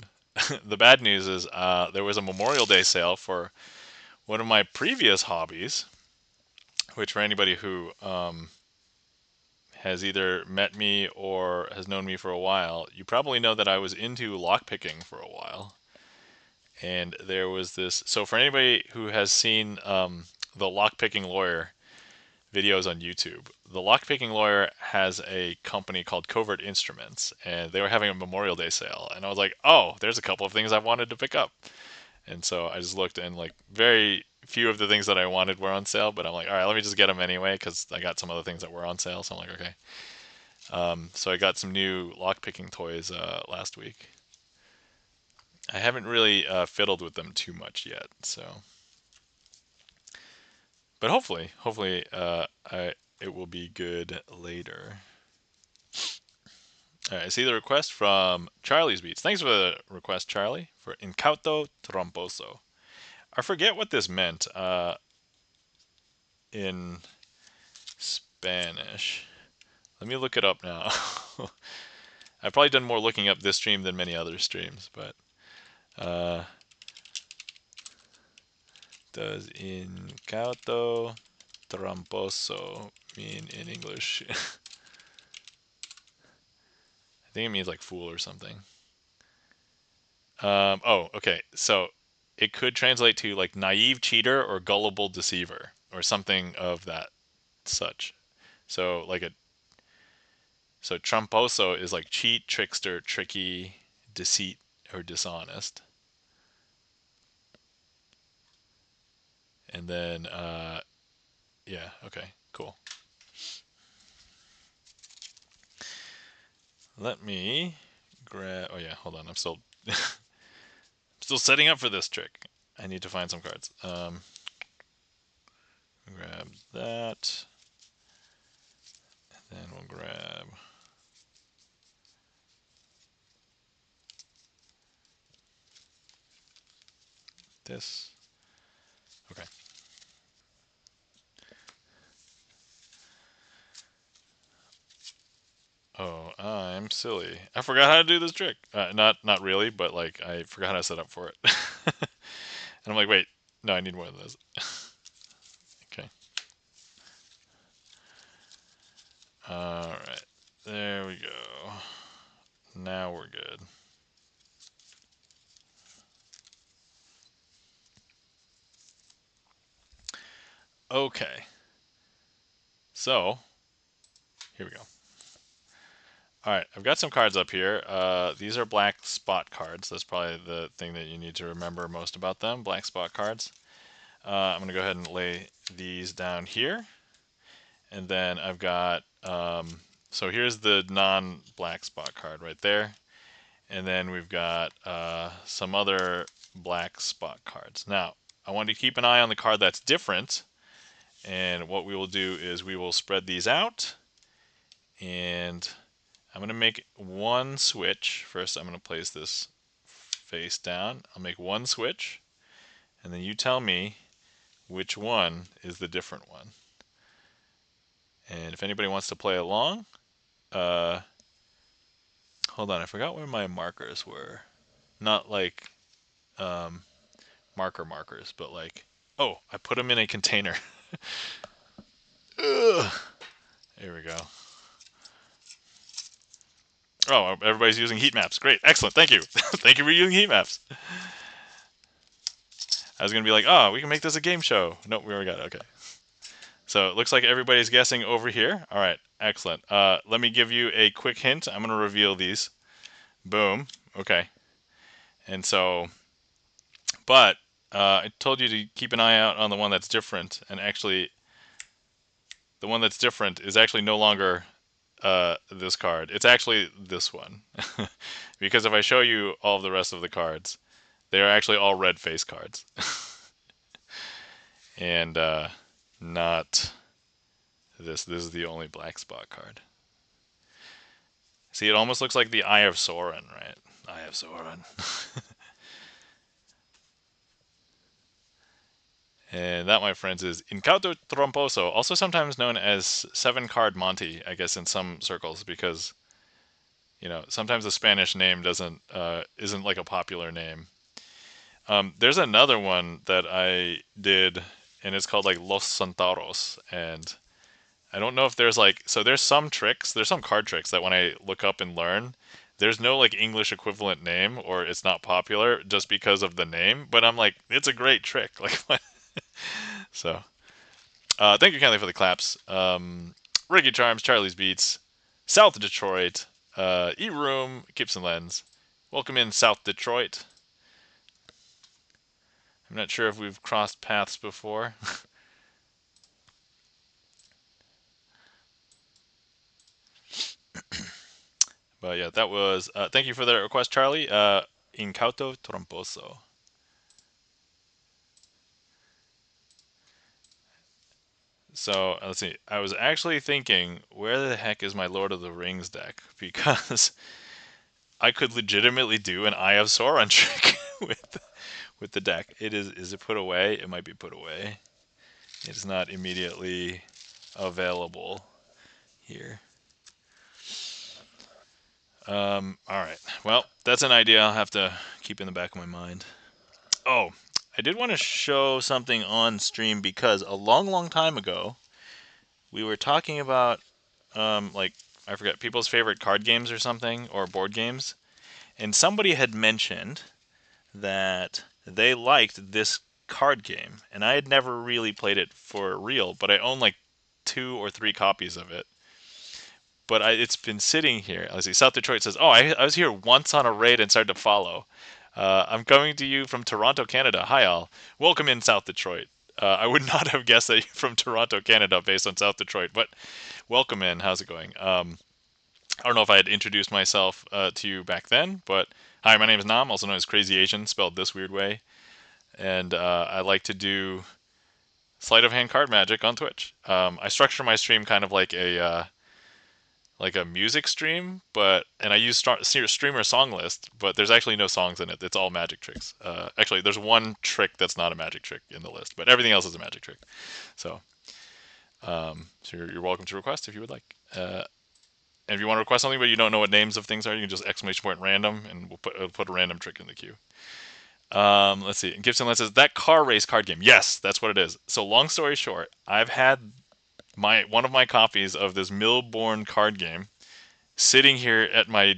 The bad news is there was a Memorial Day sale for one of my previous hobbies, which for anybody who has either met me or has known me for a while, you probably know that I was into lockpicking for a while. And there was this, so for anybody who has seen the lockpicking lawyer videos on YouTube, the lockpicking lawyer has a company called Covert Instruments, and they were having a Memorial Day sale. And I was like, oh, there's a couple of things I wanted to pick up. And so I just looked, and like very few of the things that I wanted were on sale, but I'm like, all right, let me just get them anyway, because I got some other things that were on sale. So I'm like, okay. So I got some new lockpicking toys last week. I haven't really fiddled with them too much yet, so. But hopefully, it will be good later. All right, I see the request from Charlie's Beats. Thanks for the request, Charlie, for Incauto Tromposo. I forget what this meant in Spanish. Let me look it up now. I've probably done more looking up this stream than many other streams, but does incauto tramposo mean in English? I think it means like fool or something. Oh, okay. So it could translate to like naive cheater or gullible deceiver or something of that such. So like so tramposo is like cheat, trickster, tricky, deceit, or dishonest. And then yeah, okay, cool. Let me grab. Oh yeah, hold on. I'm still still setting up for this trick. I need to find some cards. Grab that. And then we'll grab this. Okay. Oh, I'm silly. I forgot how to do this trick. Not really, but like I forgot how to set up for it. And I'm like, wait, no, I need more of those. Okay. All right. There we go. Now we're good. Okay. So, here we go. All right, I've got some cards up here. These are black spot cards. That's probably the thing that you need to remember most about them, black spot cards. I'm going to go ahead and lay these down here. And then I've got, so here's the non-black spot card right there. And then we've got some other black spot cards. Now, I want to keep an eye on the card that's different. And what we will do is we will spread these out. And I'm going to make one switch. First, I'm going to place this face down. I'll make one switch. And then you tell me which one is the different one. And if anybody wants to play along, hold on, I forgot where my markers were. Not like markers, but like, oh, I put them in a container. Ugh. There we go. Oh, everybody's using heat maps. Great, excellent, thank you. Thank you for using heat maps. I was going to be like, oh, we can make this a game show. Nope, we already got it, okay. So it looks like everybody's guessing over here. All right, excellent. Let me give you a quick hint. I'm going to reveal these. Boom. Okay. And so, but I told you to keep an eye out on the one that's different. And actually, the one that's different is actually no longer this card. It's actually this one. Because if I show you all of the rest of the cards, they are actually all red face cards. And not this. This is the only black spot card. See, it almost looks like the Eye of Sauron, right? Eye of Sauron. And that, my friends, is Incauto Tromposo, also sometimes known as seven-card Monty, I guess, in some circles, because, you know, sometimes the Spanish name isn't like a popular name. There's another one that I did, and it's called like Los Centauros, and I don't know if there's like, so there's some card tricks that when I look up and learn, there's no like English equivalent name, or it's not popular just because of the name, but I'm like, it's a great trick. Like, what? So, thank you kindly for the claps. Ricky Charms, Charlie's Beats, South Detroit, E-Room, Gibson Lens. Welcome in, South Detroit. I'm not sure if we've crossed paths before. But yeah, that was, thank you for that request, Charlie. Incauto Tromposo. So let's see. I was actually thinking, where the heck is my Lord of the Rings deck? Because I could legitimately do an Eye of Sauron trick with the deck. Is it put away? It might be put away. It is not immediately available here. All right. Well, that's an idea I'll have to keep in the back of my mind. Oh, I did want to show something on stream because a long, long time ago, we were talking about, like, I forget, people's favorite card games or something, or board games. And somebody had mentioned that they liked this card game. And I had never really played it for real, but I own like 2 or 3 copies of it. But it's been sitting here. Let's see. South Detroit says, "Oh, I was here once on a raid and started to follow. I'm coming to you from Toronto, Canada. Hi, all. Welcome in South Detroit. I would not have guessed that you're from Toronto, Canada, based on South Detroit, but welcome in. How's it going? I don't know if I had introduced myself to you back then, but hi, my name is Nam, also known as Crazy Asian, spelled this weird way, and I like to do sleight of hand card magic on Twitch. I structure my stream kind of like a music stream, and I use StreamerSonglist, but there's actually no songs in it. It's all magic tricks. Actually, there's one trick that's not a magic trick in the list, but everything else is a magic trick. So, so you're welcome to request if you would like. And if you want to request something but you don't know what names of things are, you can just exclamation point random, and we'll put a random trick in the queue. Let's see. Gibson says that car race card game. Yes, that's what it is. So long story short, I've had one of my copies of this Millborn card game sitting here at my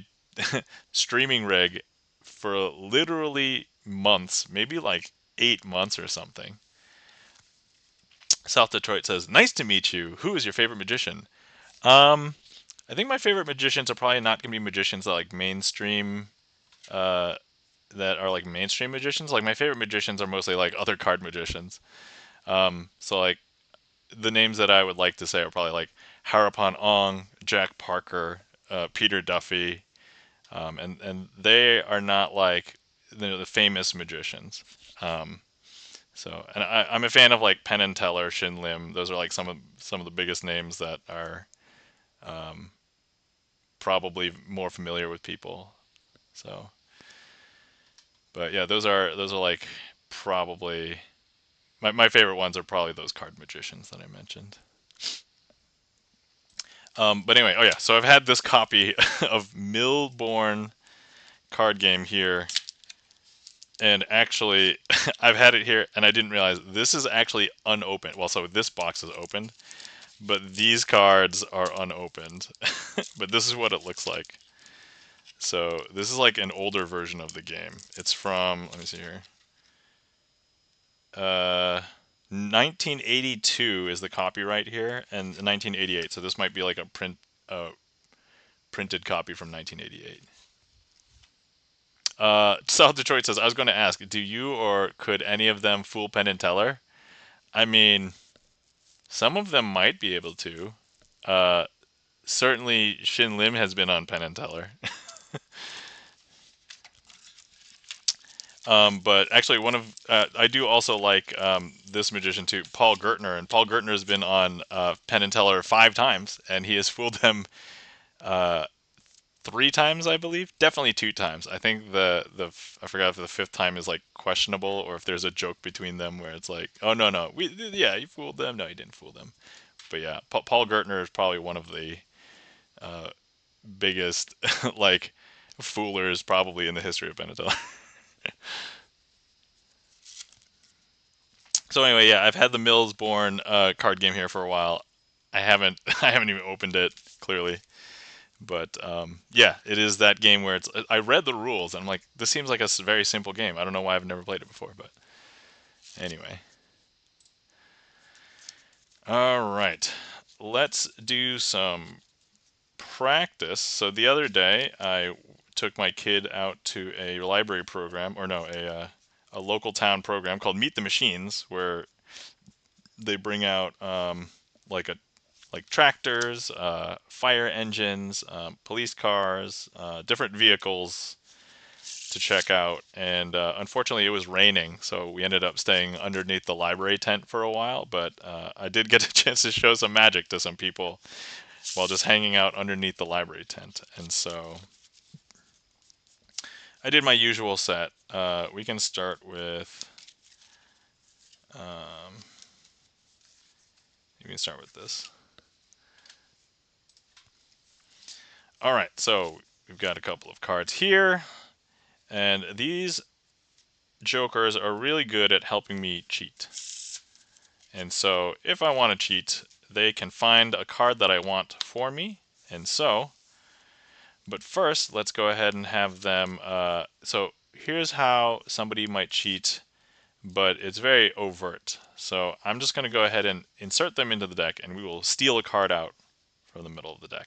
streaming rig for literally months, maybe like 8 months or something. South Detroit says, "Nice to meet you. Who is your favorite magician?" Um, I think my favorite magicians are probably not gonna be magicians that like mainstream, uh, that are like mainstream magicians. Like my favorite magicians are mostly like other card magicians. So like the names that I would like to say are probably like Harapan Ong, Jack Parker, Peter Duffy, and they are not like the famous magicians. Um, and I'm a fan of like Penn and Teller, Shin Lim. Those are like some of the biggest names that are um, probably more familiar with people. So, but yeah, those are like probably my favorite ones are probably those card magicians that I mentioned. But anyway, oh yeah, so I've had this copy of Millborn card game here, and actually I've had it here and I didn't realize this is actually unopened. Well, so this box is opened, but these cards are unopened. But this is what it looks like. So this is like an older version of the game. It's from, let me see here. 1982 is the copyright here, and 1988. So this might be like a printed copy from 1988. South Detroit says, I was going to ask, do you or could any of them fool Penn and Teller? I mean, some of them might be able to. Uh, Certainly, Shin Lim has been on Penn and Teller. But actually, I do also like this magician too, Paul Gertner, and Paul Gertner has been on Penn and Teller 5 times, and he has fooled them uh, 3 times, I believe. Definitely 2 times. I think I forgot if the 5th time is like questionable, or if there's a joke between them where it's like, oh no, yeah, you fooled them. No, you didn't fool them. But yeah, Paul Gertner is probably one of the uh, biggest like foolers probably in the history of Penn and Teller. So anyway, yeah, I've had the Millsborn card game here for a while. I haven't even opened it clearly, but yeah, it is that game where I read the rules and I'm like, this seems like a very simple game. I don't know why I've never played it before, but anyway. All right, let's do some practice. So the other day, I took my kid out to a library program, or no, a local town program called Meet the Machines, where they bring out like a like tractors, fire engines, police cars, different vehicles to check out. And unfortunately, it was raining, so we ended up staying underneath the library tent for a while. But I did get a chance to show some magic to some people while just hanging out underneath the library tent. And so I did my usual set. We can start with. Um, you can start with this. All right, so we've got a couple of cards here, and these jokers are really good at helping me cheat. And so if I want to cheat, they can find a card that I want for me. And so, but first, let's go ahead and have them. So here's how somebody might cheat, but it's very overt. So I'm just going to go ahead and insert them into the deck, and we will steal a card out from the middle of the deck.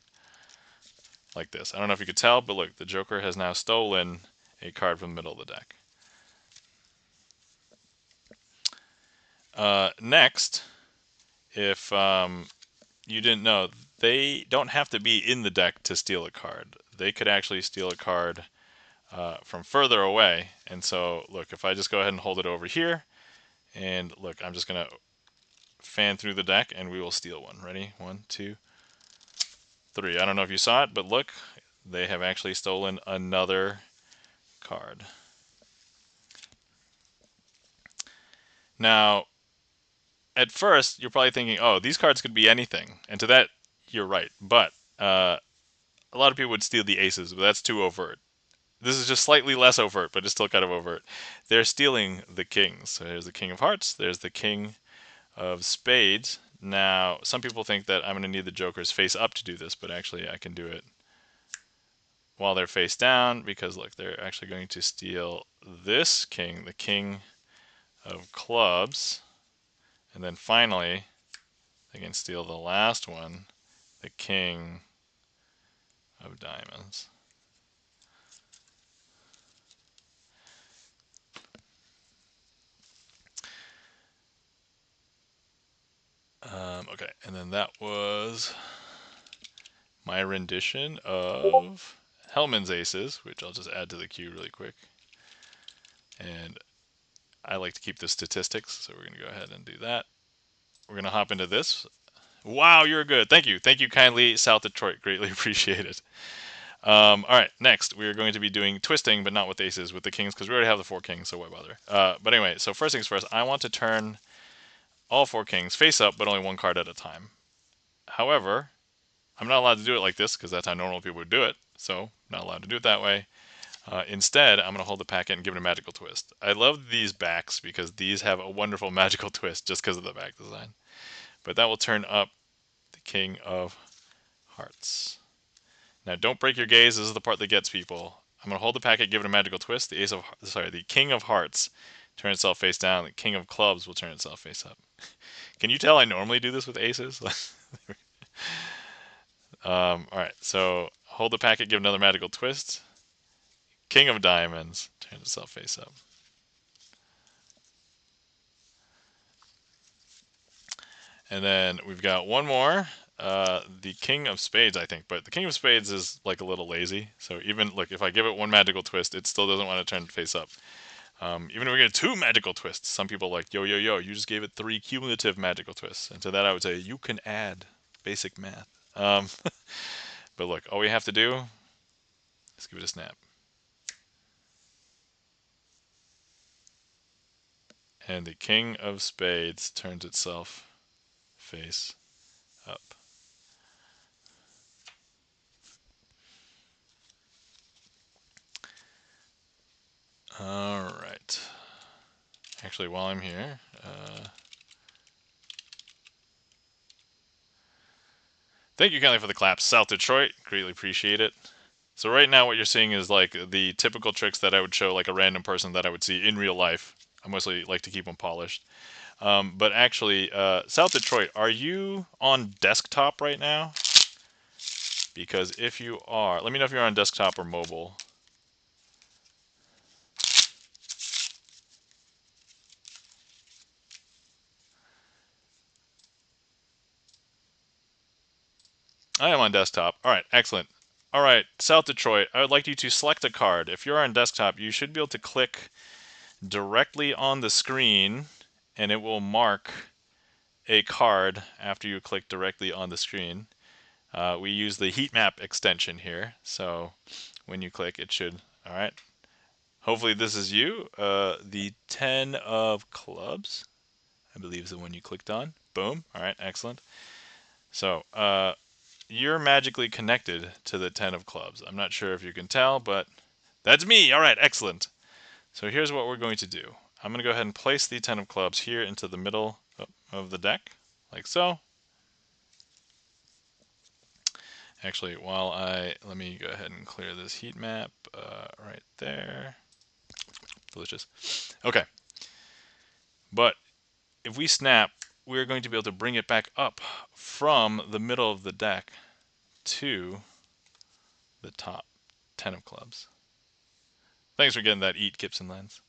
Like this. I don't know if you could tell, but look, the Joker has now stolen a card from the middle of the deck. Next, if you didn't know, they don't have to be in the deck to steal a card. They could actually steal a card from further away. And so, look, if I just go ahead and hold it over here, and look, I'm just going to fan through the deck, and we will steal one. Ready? 1, 2, 3. I don't know if you saw it, but look, they have actually stolen another card. Now, at first, you're probably thinking, oh, these cards could be anything. And to that, you're right. But a lot of people would steal the aces, but that's too overt. This is just slightly less overt, but it's still kind of overt. They're stealing the kings. So there's the king of hearts. There's the king of spades. Now, some people think that I'm going to need the jokers face up to do this, but actually I can do it while they're face down, because look, they're actually going to steal this king, the king of clubs. And then finally, they can steal the last one, the king of diamonds. Okay, and then that was my rendition of Hellman's Aces, which I'll just add to the queue really quick. And I like to keep the statistics, so we're going to go ahead and do that. We're going to hop into this. Wow, you're good. Thank you. Thank you kindly, South Detroit. Greatly appreciate it. All right, next we are going to be doing twisting, but not with aces, with the kings, because we already have the 4 kings, so why bother? But anyway, so first things first, I want to turn all 4 kings face up, but only 1 card at a time. However, I'm not allowed to do it like this, because that's how normal people would do it, so I'm not allowed to do it that way. Instead, I'm going to hold the packet and give it a magical twist. I love these backs because these have a wonderful magical twist just because of the back design. But that will turn up the king of hearts. Now, don't break your gaze. This is the part that gets people. I'm going to hold the packet, give it a magical twist. The king of hearts turn itself face down. The king of clubs will turn itself face up. Can you tell I normally do this with aces? All right, so hold the packet, give another magical twist. King of diamonds turns itself face up. And then we've got one more, the king of spades, I think. But the king of spades is like a little lazy. So even, look, if I give it 1 magical twist, it still doesn't want to turn face up. Even if we get 2 magical twists, some people are like, yo, yo, yo, you just gave it 3 cumulative magical twists. And to that I would say, you can add basic math. But look, all we have to do is give it a snap. And the king of spades turns itself face up. All right. Actually, while I'm here, thank you kindly for the claps, South Detroit. Greatly appreciate it. So right now what you're seeing is like the typical tricks that I would show like a random person that I would see in real life. I mostly like to keep them polished. But actually, South Detroit, are you on desktop right now? Because if you are, let me know if you're on desktop or mobile. I am on desktop. All right, excellent. All right, South Detroit, I would like you to select a card. If you're on desktop, you should be able to click directly on the screen, and it will mark a card after you click directly on the screen. We use the heat map extension here, so when you click, it should, all right. Hopefully this is you. The 10 of clubs, I believe is the one you clicked on. Boom. All right, excellent. So you're magically connected to the 10 of clubs. I'm not sure if you can tell, but that's me. All right, excellent. So here's what we're going to do. I'm going to go ahead and place the 10 of clubs here into the middle of the deck, like so. Actually, let me go ahead and clear this heat map right there. Delicious. Okay. But if we snap, we're going to be able to bring it back up from the middle of the deck to the top 10 of clubs. Thanks for getting that Eat Gibson lens.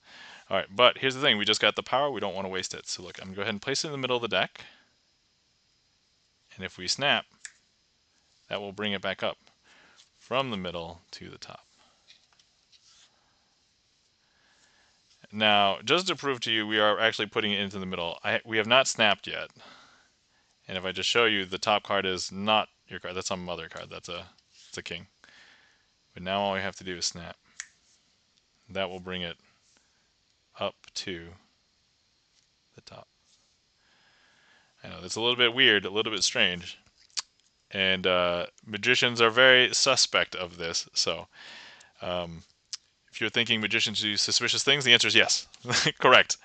All right, but here's the thing. We just got the power. We don't want to waste it. So look, I'm going to go ahead and place it in the middle of the deck. And if we snap, that will bring it back up from the middle to the top. Now, just to prove to you, we are actually putting it into the middle. We have not snapped yet. And if I just show you, the top card is not your card. That's some other card. It's a king. But now all we have to do is snap. That will bring it up to the top. I know that's a little bit weird, a little bit strange. And magicians are very suspect of this. So if you're thinking magicians do suspicious things, the answer is yes. Correct.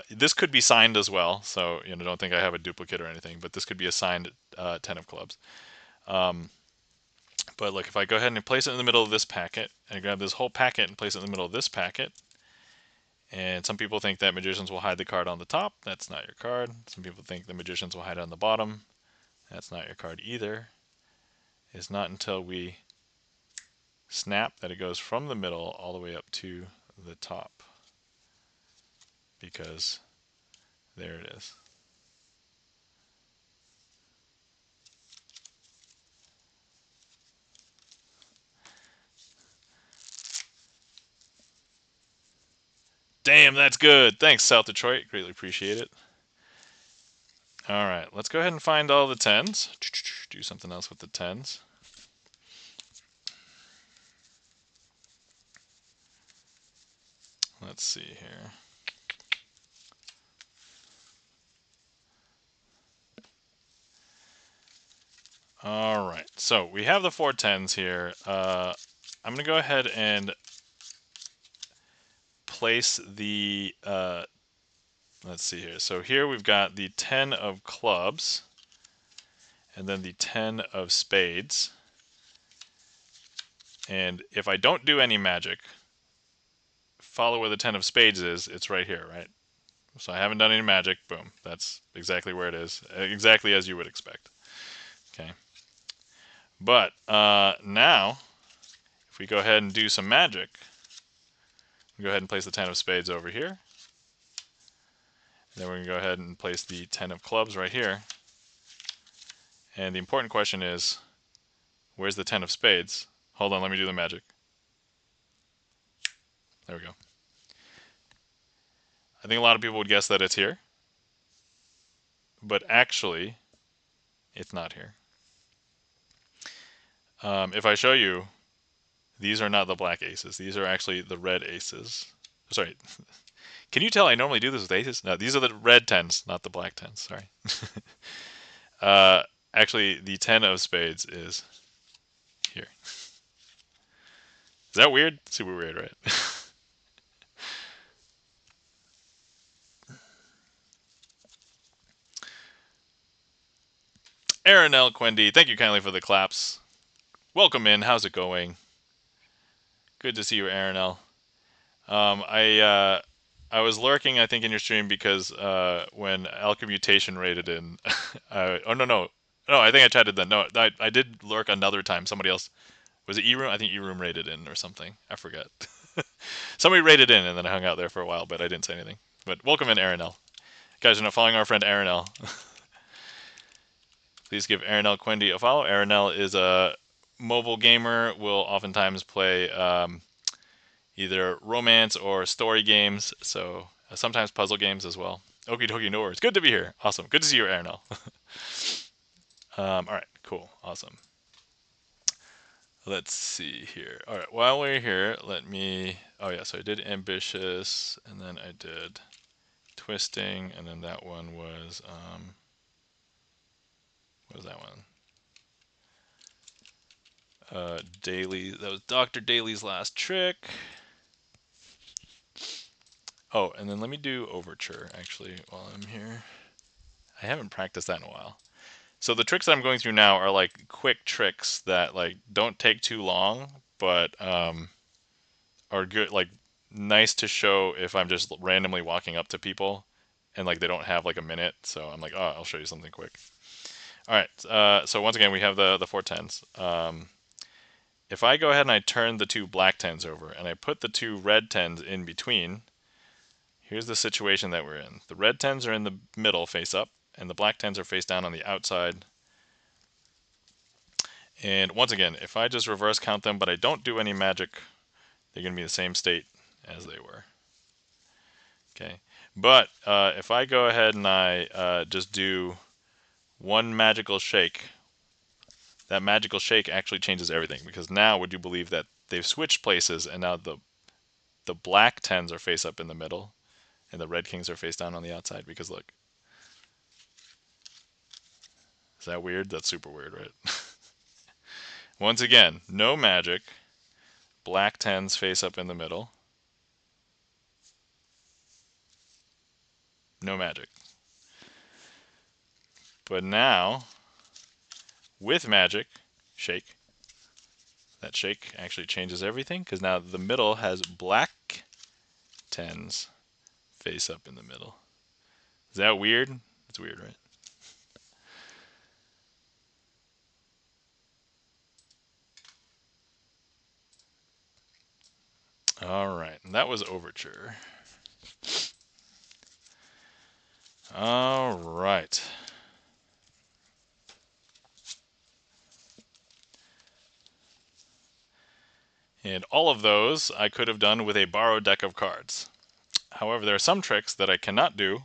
This could be signed as well, so don't think I have a duplicate or anything, but this could be a signed 10 of clubs. But look, if I go ahead and place it in the middle of this packet, and grab this whole packet and place it in the middle of this packet, and some people think that magicians will hide the card on the top. That's not your card. Some people think the magicians will hide it on the bottom. That's not your card either. It's not until we snap that it goes from the middle all the way up to the top, because there it is. Damn, that's good. Thanks, South Detroit. Greatly appreciate it. All right, let's go ahead and find all the 10s. Do something else with the 10s. Let's see here. All right, so we have the 4 10s here. I'm going to go ahead and place the, let's see here. So here we've got the 10 of clubs, and then the 10 of spades. And if I don't do any magic, follow where the 10 of spades is. It's right here, right? So I haven't done any magic. Boom. That's exactly where it is. Exactly as you would expect. Okay. But now, if we go ahead and do some magic, we go ahead and place the 10 of spades over here. Then we're going to go ahead and place the 10 of clubs right here. And the important question is, where's the 10 of spades? Hold on, let me do the magic. There we go. I think a lot of people would guess that it's here. But actually, it's not here. If I show you, these are not the black aces. These are actually the red aces. Sorry. Can you tell I normally do this with aces? No, these are the red 10s, not the black 10s. Sorry. Actually, the 10 of spades is here. Is that weird? Super weird, right? Aaron L. Quendy, thank you kindly for the claps. Welcome in. How's it going? Good to see you, Aaron L. I was lurking, I think, in your stream because when Alchemmutation raided in, oh no, I think I chatted then. No, I did lurk another time. Somebody else, was it E-Room? I think E-Room raided in or something. I forget. Somebody raided in and then I hung out there for a while, but I didn't say anything. But welcome in, Aaron L. You guys are not following our friend Aaron L. Please give Aaron L. Quendy a follow. Aaron L. is a mobile gamer, will oftentimes play either romance or story games, so sometimes puzzle games as well. Okie dokie, no worries. Good to be here. Awesome. Good to see you, Aaron L. All right, cool. Awesome. Let's see here. All right, while we're here, let me... Oh, yeah, so I did Ambitious, and then I did Twisting, and then that one was... what was that one? Daly. That was Dr. Daly's last trick. Oh, and then let me do Overture, actually, while I'm here. I haven't practiced that in a while. So the tricks that I'm going through now are like quick tricks that like don't take too long, but are good, like nice to show if I'm just randomly walking up to people and like they don't have like a minute. So I'm like, oh, I'll show you something quick. All right. So once again, we have the four tens. If I go ahead and I turn the two black tens over and I put the two red tens in between, here's the situation that we're in. The red tens are in the middle face up, and the black tens are face down on the outside. And once again, if I just reverse count them, but I don't do any magic, they're going to be the same state as they were. Okay. But if I go ahead and I just do one magical shake, that magical shake actually changes everything, because now would you believe that they've switched places and now the black tens are face up in the middle and the red kings are face down on the outside, because look. Is that weird? That's super weird, right? Once again, no magic. Black tens face up in the middle. No magic. But now, with magic, shake. That shake actually changes everything, because now the middle has black tens face up in the middle. Is that weird? It's weird, right? All right, and that was Overture. All right. And all of those I could have done with a borrowed deck of cards. However, there are some tricks that I cannot do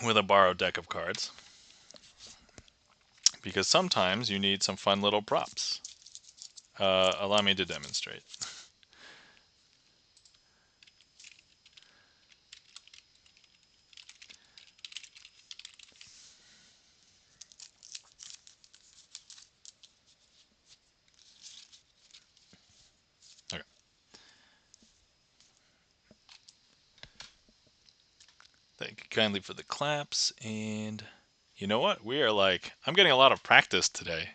with a borrowed deck of cards, because sometimes you need some fun little props. Allow me to demonstrate. Okay. Thank you kindly for the claps. And you know what? We are like, I'm getting a lot of practice today.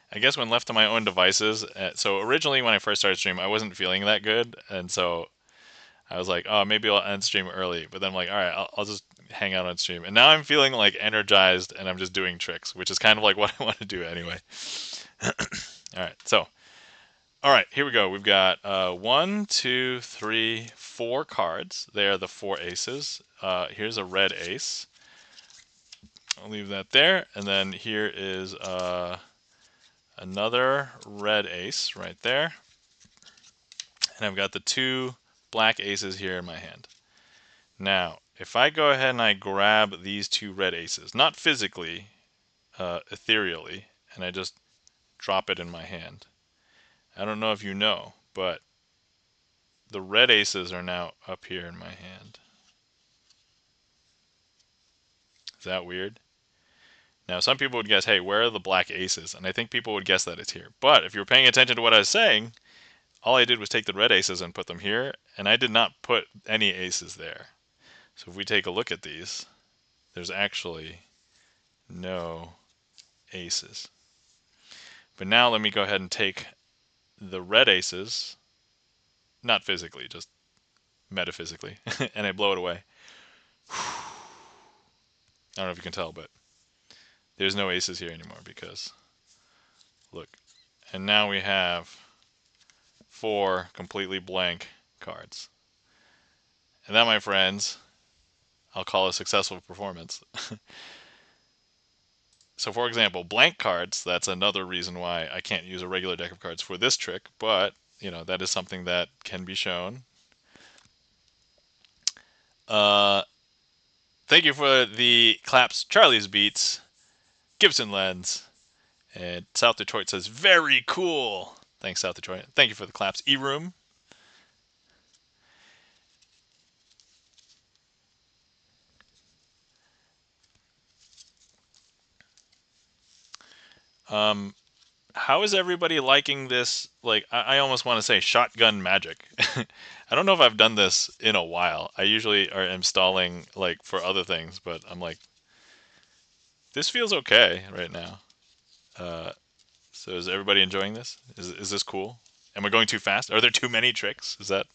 I guess when left to my own devices. So originally when I first started stream, I wasn't feeling that good. And so I was like, oh, maybe I'll end stream early. But then I'm like, all right, I'll just hang out on stream. And now I'm feeling like energized and I'm just doing tricks, which is kind of like what I want to do anyway. All right, so, all right, here we go. We've got 1, 2, 3, 4 cards. They are the 4 aces. Here's a red ace. I'll leave that there. And then here is another red ace right there. And I've got the 2 black aces here in my hand. Now, if I go ahead and I grab these 2 red aces, not physically, ethereally, and I just drop it in my hand. I don't know if you know, but the red aces are now up here in my hand. Is that weird? Now, some people would guess, hey, where are the black aces? And I think people would guess that it's here. But if you were paying attention to what I was saying, all I did was take the red aces and put them here, and I did not put any aces there. So if we take a look at these, there's actually no aces. But now let me go ahead and take the red aces, not physically, just metaphysically, and I blow it away. I don't know if you can tell, but there's no aces here anymore because, look. And now we have 4 completely blank cards. And that, my friends, I'll call a successful performance. So for example, blank cards, that's another reason why I can't use a regular deck of cards for this trick, but, you know, that is something that can be shown. Thank you for the claps, Charlie's Beats, Gibson Lens, and South Detroit says, very cool. Thanks, South Detroit. Thank you for the claps, E-Room. How is everybody liking this? Like, I almost want to say shotgun magic. I don't know if I've done this in a while. I usually am stalling like for other things, but I'm like, this feels okay right now. Uh, so is everybody enjoying this? Is this cool? Am I going too fast? Are there too many tricks? Is that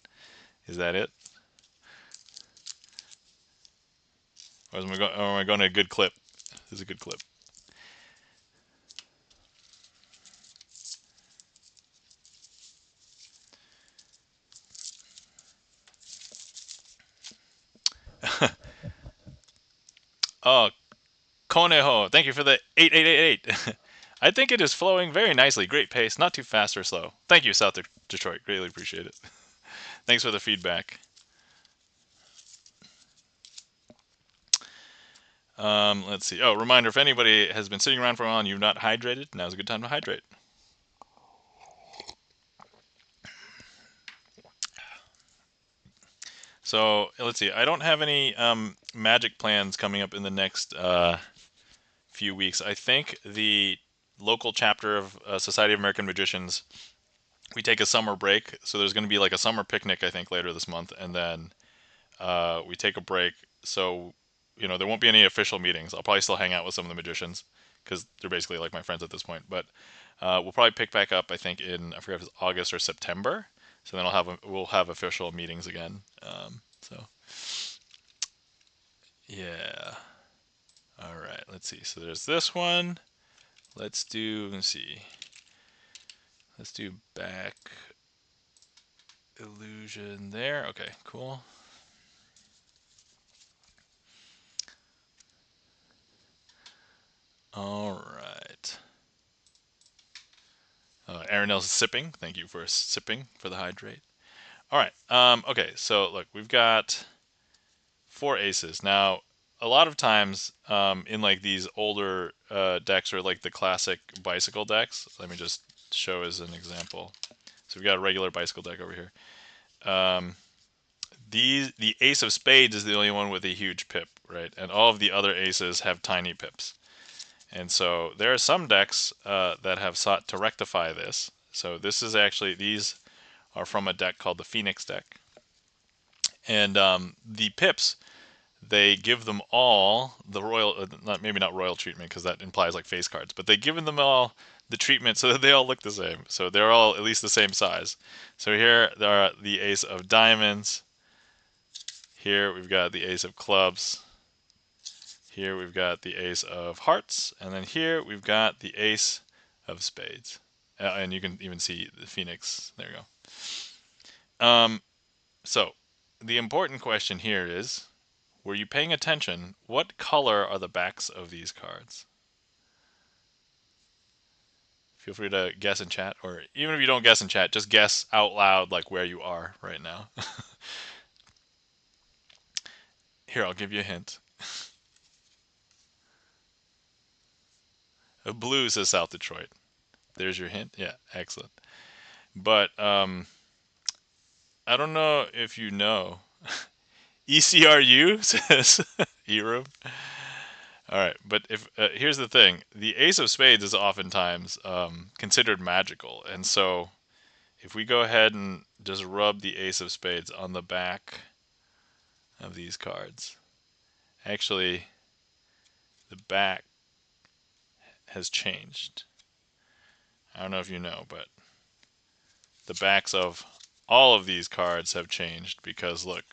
it? Or am I going to a good clip? This is a good clip. Oh, Koneho, thank you for the 8888. I think it is flowing very nicely. Great pace, not too fast or slow. Thank you, South Detroit. Greatly appreciate it. Thanks for the feedback. Let's see. Oh, reminder, if anybody has been sitting around for a while and you've not hydrated, now's a good time to hydrate. So let's see. I don't have any magic plans coming up in the next few weeks. I think the local chapter of Society of American Magicians, we take a summer break. So there's going to be like a summer picnic, I think, later this month. And then we take a break. So, there won't be any official meetings. I'll probably still hang out with some of the magicians because they're basically like my friends at this point. But we'll probably pick back up, I think, I forget if it's August or September. So then we'll have official meetings again. So, yeah. All right. Let's see. So there's this one. Let's see. Let's do back illusion there. Okay, cool. All right. Aaron sipping. Thank you for sipping for the hydrate. All right. Okay. So look, we've got 4 aces now. A lot of times, in like these older decks or like the classic bicycle decks. Let me just show as an example. So we've got a regular bicycle deck over here. Um, the ace of spades is the only one with a huge pip, right? And all of the other aces have tiny pips. And so there are some decks that have sought to rectify this. So this is actually, these are from a deck called the Phoenix deck. And the pips, they give them all the royal, maybe not royal treatment because that implies like face cards, but they've given them all the treatment so that they all look the same. So they're all at least the same size. So here there are the ace of diamonds. Here we've got the ace of clubs. Here we've got the ace of hearts. And then here we've got the ace of spades. And you can even see the phoenix. There you go. So the important question here is, were you paying attention? What color are the backs of these cards? Feel free to guess in chat, or even if you don't guess in chat, just guess out loud like where you are right now. Here, I'll give you a hint. Blue says South Detroit. There's your hint. Yeah, excellent. But I don't know if you know. ECRU says Erum. All right, but if here's the thing: the Ace of Spades is oftentimes considered magical, and so if we go ahead and just rub the Ace of Spades on the back of these cards, actually, the back has changed. I don't know if you know, but the backs of all of these cards have changed because look,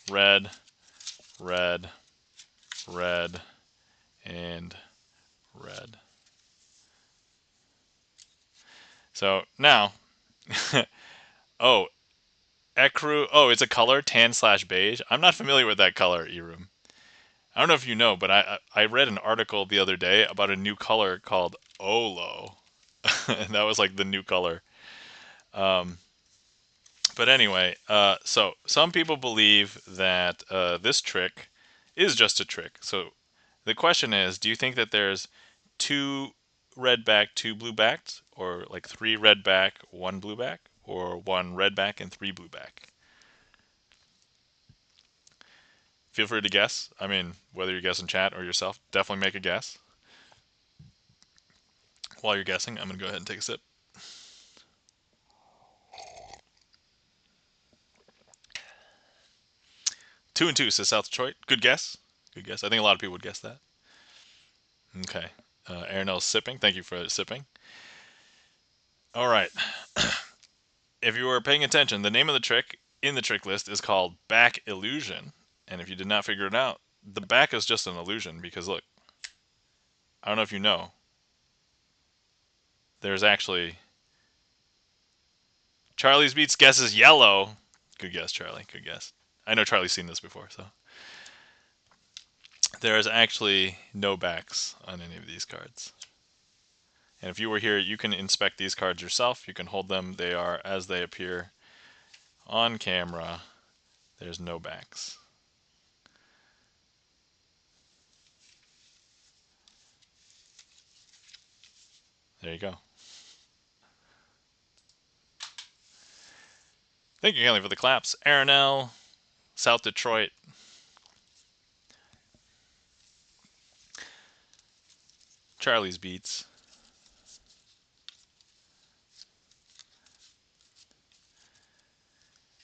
red, red, red, and red. So now, oh, ecru. Oh, it's a color, tan/beige. I'm not familiar with that color, Erum. I don't know if you know, but I read an article the other day about a new color called Olo, and that was like the new color. Um, but anyway, so some people believe that this trick is just a trick. So the question is, do you think that there's 2 red back, 2 blue backed, or like 3 red back, 1 blue back, or 1 red back and 3 blue back? Feel free to guess. I mean, whether you guess in chat or yourself, definitely make a guess. While you're guessing, I'm going to go ahead and take a sip. Two and two says South Detroit. Good guess. Good guess. I think a lot of people would guess that. Okay. Aaronel's sipping. Thank you for sipping. All right. If you were paying attention, the name of the trick in the trick list is called back illusion. And if you did not figure it out, the back is just an illusion because look, I don't know if you know, there's actually Charlie's Beats guesses yellow. Good guess, Charlie. Good guess. I know Charlie's seen this before, so there is actually no backs on any of these cards. And if you were here, you can inspect these cards yourself. You can hold them. They are as they appear on camera. There's no backs. There you go. Thank you, Kelly, for the claps. Aronell, South Detroit. Charlie's Beats.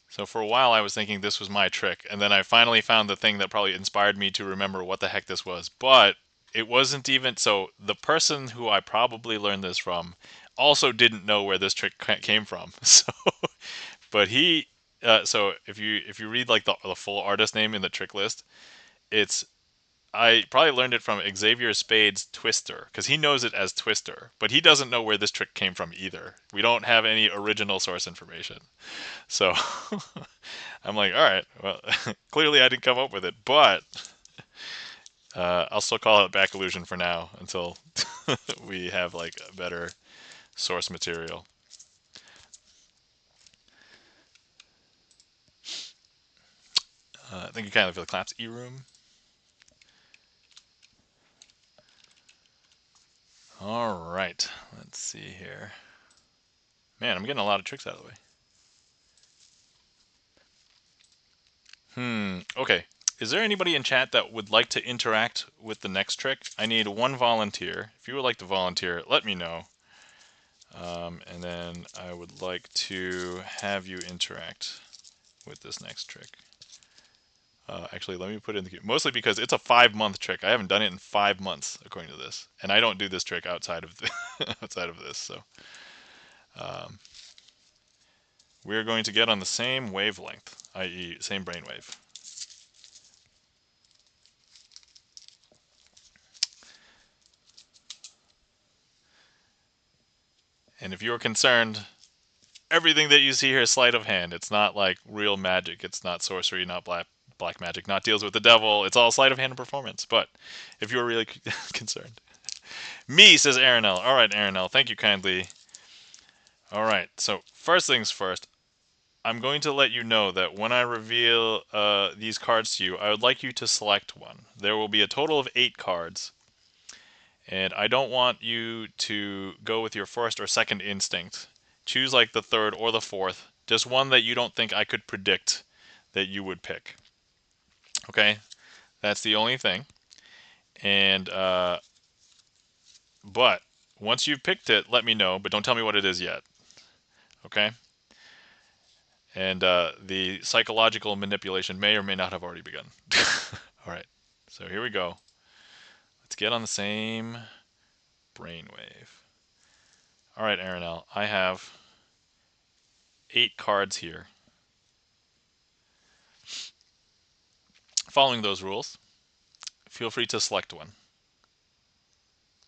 So for a while I was thinking this was my trick, and then I finally found the thing that probably inspired me to remember what the heck this was. But it wasn't even so the person who I probably learned this from also didn't know where this trick came from. So but he so if you read like the full artist name in the trick list, it's I probably learned it from Xavier Spade's Twister because he knows it as Twister, but he doesn't know where this trick came from either. We don't have any original source information. So I'm like, all right, well, clearly I didn't come up with it, but I'll still call it back illusion for now until we have like a better source material. Thank you kindly for the claps, E-Room. All right, let's see here. Man, I'm getting a lot of tricks out of the way. Okay. Is there anybody in chat that would like to interact with the next trick? I need one volunteer. If you would like to volunteer, let me know. And then I would like to have you interact with this next trick. Actually, let me put it in the queue. Mostly because it's a 5-month trick. I haven't done it in 5 months, according to this, and I don't do this trick outside of outside of this. So we're going to get on the same wavelength, i.e., same brainwave. And if you're concerned, everything that you see here is sleight of hand. It's not like real magic. It's not sorcery, not black magic, not deals with the devil. It's all sleight of hand and performance. But if you're really concerned. Me, says Aronell. All right, Aronell. Thank you kindly. All right. So first things first, I'm going to let you know that when I reveal these cards to you, I would like you to select one. There will be a total of 8 cards. And I don't want you to go with your first or second instinct. Choose like the third or the fourth. Just one that you don't think I could predict that you would pick. Okay? That's the only thing. And, but once you've picked it, let me know, but don't tell me what it is yet. Okay? And the psychological manipulation may or may not have already begun. All right. So here we go. Let's get on the same brainwave. All right, Aronell. I have 8 cards here. Following those rules, feel free to select one.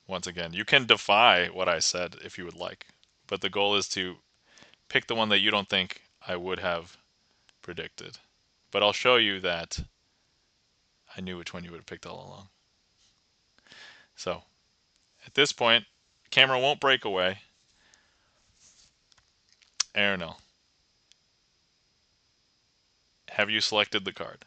Once again, you can defy what I said if you would like, but the goal is to pick the one that you don't think I would have predicted. But I'll show you that I knew which one you would have picked all along. So, at this point, camera won't break away. Aronell, have you selected the card?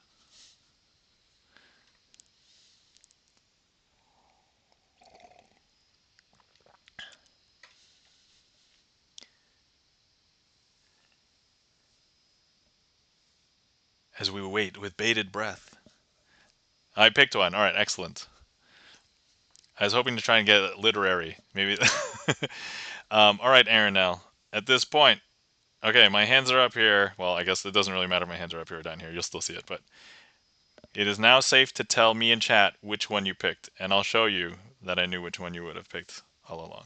As we wait with bated breath. I picked one. All right, excellent. I was hoping to try and get literary. Maybe. All right, Aaron. Now, at this point, okay, my hands are up here. Well, I guess it doesn't really matter if my hands are up here or down here. You'll still see it, but it is now safe to tell me in chat which one you picked, and I'll show you that I knew which one you would have picked all along.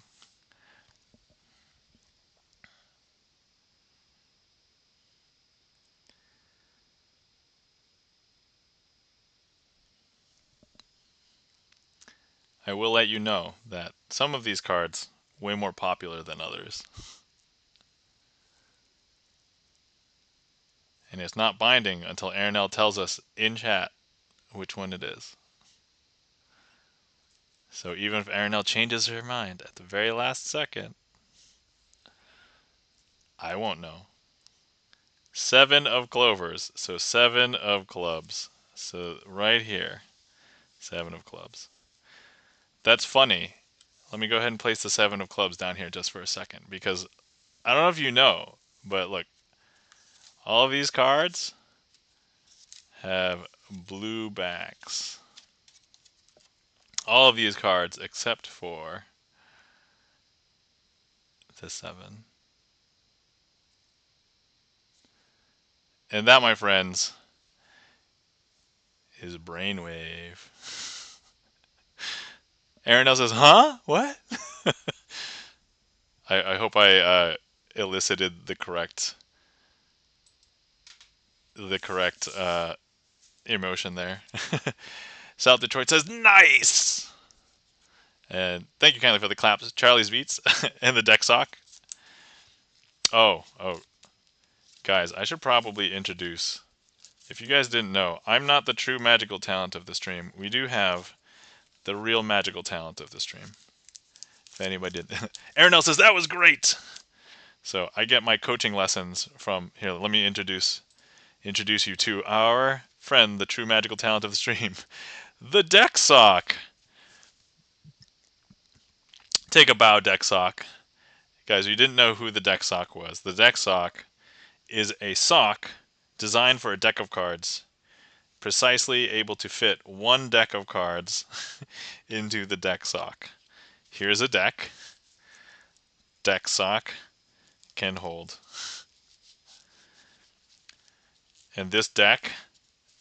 I will let you know that some of these cards way more popular than others. And it's not binding until Aaronell tells us in chat which one it is. So even if Aaronell changes her mind at the very last second, I won't know. 7 of clovers, so 7 of clubs. So right here, 7 of clubs. That's funny. Let me go ahead and place the 7 of clubs down here just for a second, because I don't know if you know, but look, all of these cards have blue backs. All of these cards except for the 7. And that, my friends, is Brainwave. Aaron says, huh? What? I hope I elicited the correct emotion there. South Detroit says, nice! And thank you kindly for the claps. Charlie's Beats and the deck sock. Oh, guys, I should probably introduce, if you guys didn't know, I'm not the true magical talent of the stream. We do have the real magical talent of the stream. If anybody did. Aaron says, that was great! So I get my coaching lessons from, here, let me introduce you to our friend, the true magical talent of the stream, the deck sock. Take a bow, deck sock. Guys, you didn't know who the deck sock was. The deck sock is a sock designed for a deck of cards, precisely able to fit one deck of cards into the deck sock. Here's a deck. Deck sock can hold. And this deck,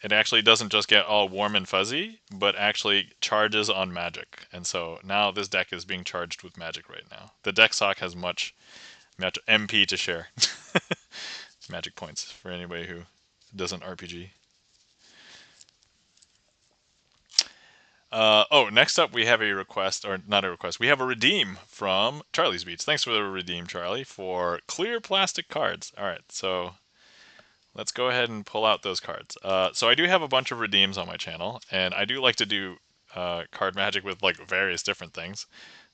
it actually doesn't just get all warm and fuzzy, but actually charges on magic. And so now this deck is being charged with magic right now. The deck sock has much MP to share. Magic points for anybody who doesn't RPG. Next up we have a request, or not a request, we have a redeem from Charlie's Beats. Thanks for the redeem, Charlie, for clear plastic cards. All right, so let's go ahead and pull out those cards. So I do have a bunch of redeems on my channel, and I do like to do card magic with like various different things.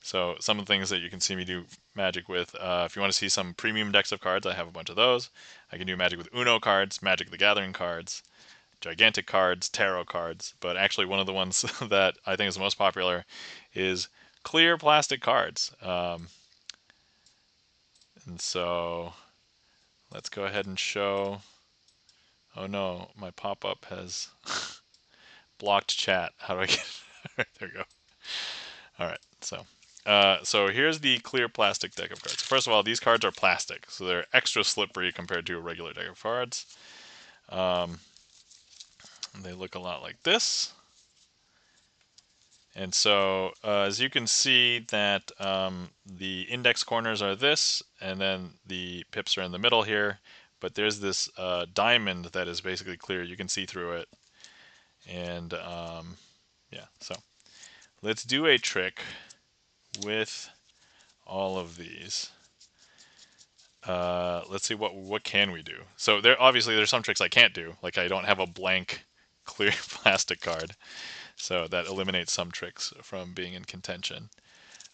So some of the things that you can see me do magic with, if you want to see some premium decks of cards, I have a bunch of those. I can do magic with Uno cards, Magic the Gathering cards, gigantic cards, tarot cards, but actually one of the ones that I think is the most popular is clear plastic cards. And so let's go ahead and show. Oh no, my pop-up has blocked chat. How do I get it? There we go. All right, so here's the clear plastic deck of cards. First of all, these cards are plastic, so they're extra slippery compared to a regular deck of cards. They look a lot like this. And so as you can see that the index corners are this, and then the pips are in the middle here, but there's this diamond that is basically clear. You can see through it. And yeah, so let's do a trick with all of these. Let's see what can we do. So obviously there's some tricks I can't do, like I don't have a blank clear plastic card, so that eliminates some tricks from being in contention.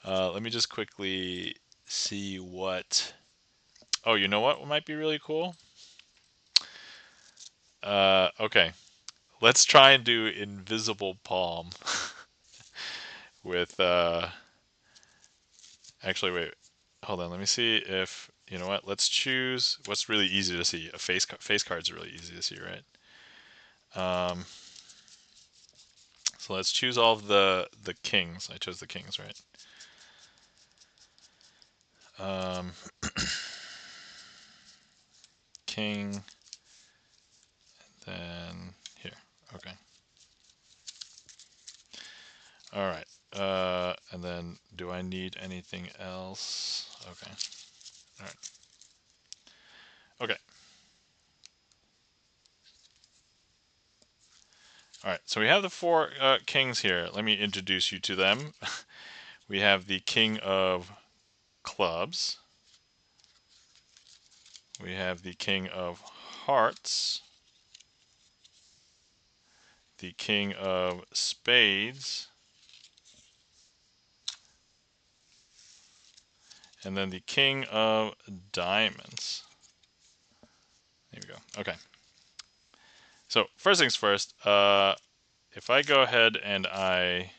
Let me just quickly see what. Oh, you know what might be really cool? Okay, let's try and do invisible palm with. Actually, wait. Hold on. Let me see if you know what. Let's choose what's really easy to see. A face card's really easy to see, right? So So let's choose all of the kings. I chose the kings, right? King, then here. Okay. All right. And then do I need anything else? Okay. All right. Okay. All right. So we have the four kings here. Let me introduce you to them. We have the king of clubs. We have the king of hearts. The king of spades. And then the king of diamonds. There we go. Okay. So first things first, if I go ahead and I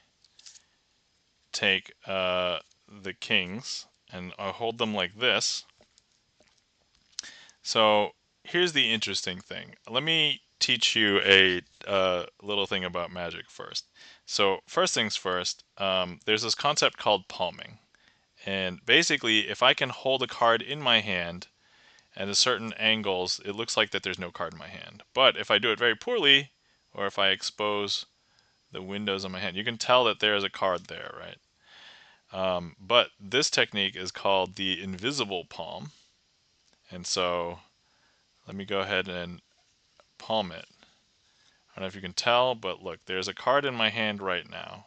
take the kings and I hold them like this. So here's the interesting thing. Let me teach you a little thing about magic first. So first things first, there's this concept called palming. And basically, if I can hold a card in my hand at a certain angles, it looks like that there's no card in my hand. But if I do it very poorly, or if I expose the windows on my hand, you can tell that there is a card there, right? But this technique is called the invisible palm. And so let me go ahead and palm it. I don't know if you can tell, but look, there's a card in my hand right now.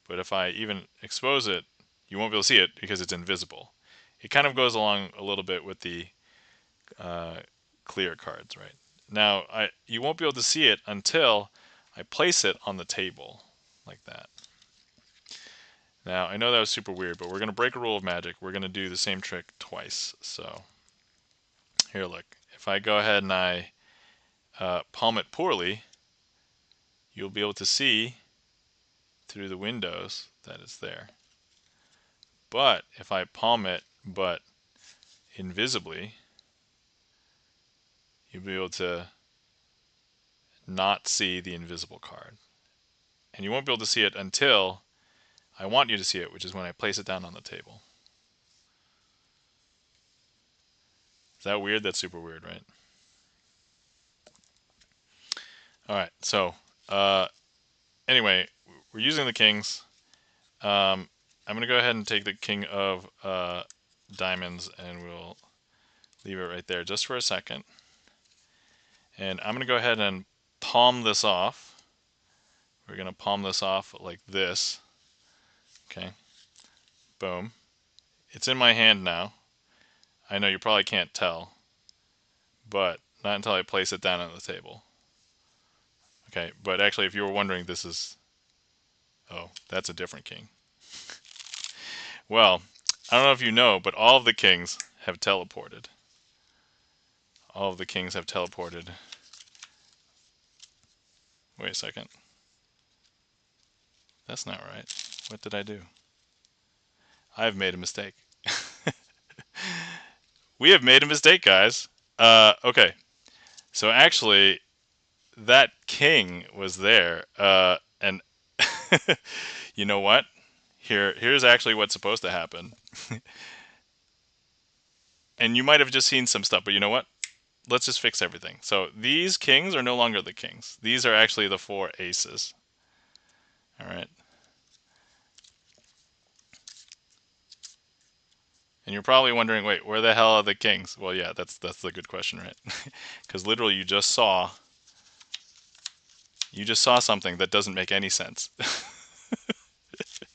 But if I even expose it, you won't be able to see it because it's invisible. It kind of goes along a little bit with the clear cards, right? Now, you won't be able to see it until I place it on the table like that. Now, I know that was super weird, but we're going to break a rule of magic. We're going to do the same trick twice. So here, look. If I go ahead and I palm it poorly, you'll be able to see through the windows that it's there. But if I palm it but invisibly, you'll be able to not see the invisible card. And you won't be able to see it until I want you to see it, which is when I place it down on the table. Is that weird? That's super weird, right? All right, so anyway, we're using the kings. I'm going to go ahead and take the king of diamonds and we'll leave it right there just for a second. And I'm going to go ahead and palm this off. We're going to palm this off like this. Okay. Boom. It's in my hand now. I know you probably can't tell, but not until I place it down on the table. Okay, but actually if you were wondering, this is... Oh, that's a different king. Well, I don't know if you know, but all of the kings have teleported. All of the kings have teleported. Wait a second. That's not right. What did I do? I've made a mistake. We have made a mistake, guys. Okay. So actually, that king was there. And you know what? Here's actually what's supposed to happen. And you might have just seen some stuff, but you know what? Let's just fix everything. So these kings are no longer the kings. These are actually the four aces. All right. And you're probably wondering, wait, where the hell are the kings? Well, yeah, that's the good question, right? Because literally you just saw something that doesn't make any sense.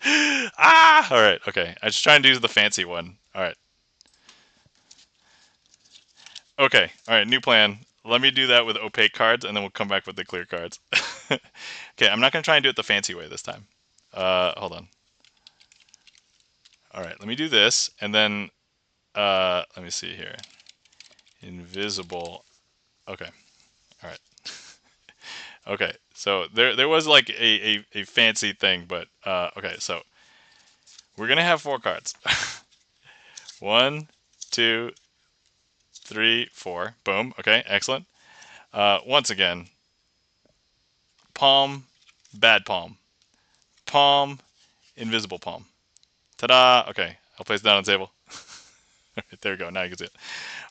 Ah! All right, okay. I just try and do the fancy one. All right. Okay, all right, new plan. Let me do that with opaque cards, and then we'll come back with the clear cards. Okay, I'm not going to try and do it the fancy way this time. Hold on. All right, let me do this, and then let me see here. Invisible. Okay. All right. Okay. So there was like a fancy thing, but okay. So we're gonna have four cards. 1, 2, 3, 4. Boom. Okay. Excellent. Once again, palm, bad palm. palm, invisible palm. Ta-da! Okay, I'll place it down on the table. There we go. Now you can see it.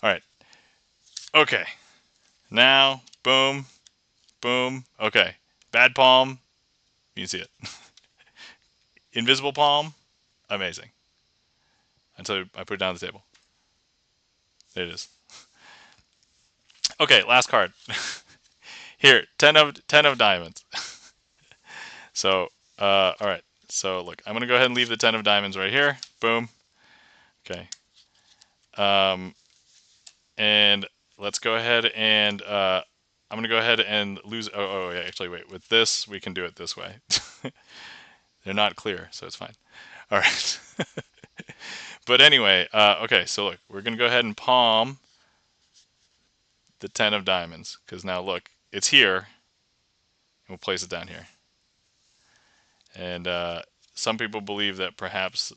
All right. Okay. Now, boom, boom. Okay. Bad palm. You can see it. Invisible palm. Amazing. Until I put it down on the table. There it is. Okay, last card. Here, 10 of diamonds. So, all right. So look, I'm gonna go ahead and leave the 10 of diamonds right here. Boom. Okay. And let's go ahead and I'm gonna go ahead and lose. Oh yeah. Actually, wait. With this, we can do it this way. They're not clear, so it's fine. All right. But anyway, okay. So look, we're gonna go ahead and palm the 10 of diamonds because now look, it's here. And we'll place it down here. And some people believe that perhaps,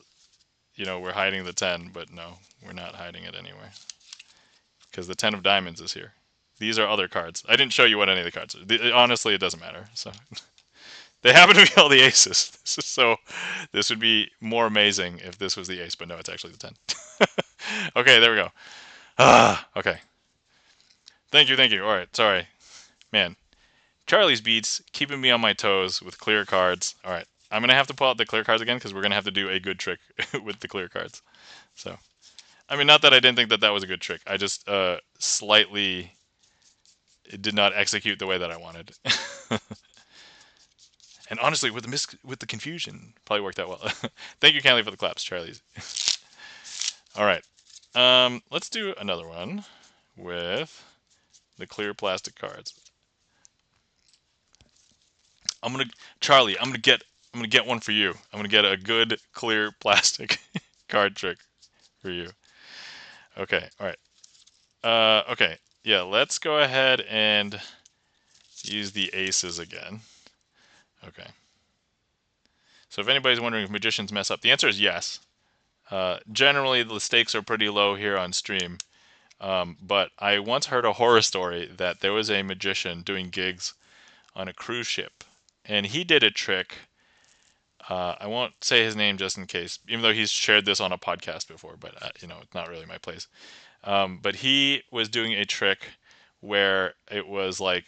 we're hiding the 10, but no, we're not hiding it anywhere. Because the 10 of diamonds is here. These are other cards. I didn't show you what any of the cards are. Honestly, it doesn't matter. So they happen to be all the aces. So this would be more amazing if this was the ace, but no, it's actually the 10. Okay, there we go. Okay. Thank you. All right, sorry. Man, Charlie's Beats keeping me on my toes with clear cards. All right, I'm going to have to pull out the clear cards again because we're going to have to do a good trick with the clear cards. So, I mean, not that I didn't think that that was a good trick. I just slightly did not execute the way that I wanted. And honestly, with the confusion, probably worked out well. Thank you, Canley, for the claps, Charlie's. All right, let's do another one with the clear plastic cards. Charlie, I'm gonna get one for you. I'm gonna get a good clear plastic card trick for you. Okay, all right. Okay, yeah, let's go ahead and use the aces again. Okay. So if anybody's wondering if magicians mess up, the answer is yes. Generally, the stakes are pretty low here on stream. But I once heard a horror story that there was a magician doing gigs on a cruise ship, and he did a trick. I won't say his name just in case, even though he's shared this on a podcast before, but it's not really my place. But he was doing a trick where it was like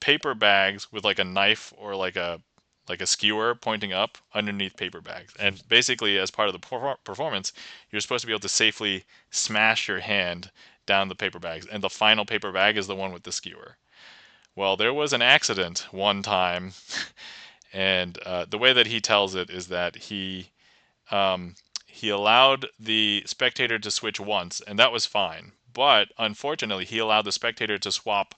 paper bags with like a knife or like a skewer pointing up underneath paper bags. And basically, as part of the performance, you're supposed to be able to safely smash your hand down the paper bags, and the final paper bag is the one with the skewer. Well, there was an accident one time, and the way that he tells it is that he allowed the spectator to switch once, and that was fine. But unfortunately, he allowed the spectator to swap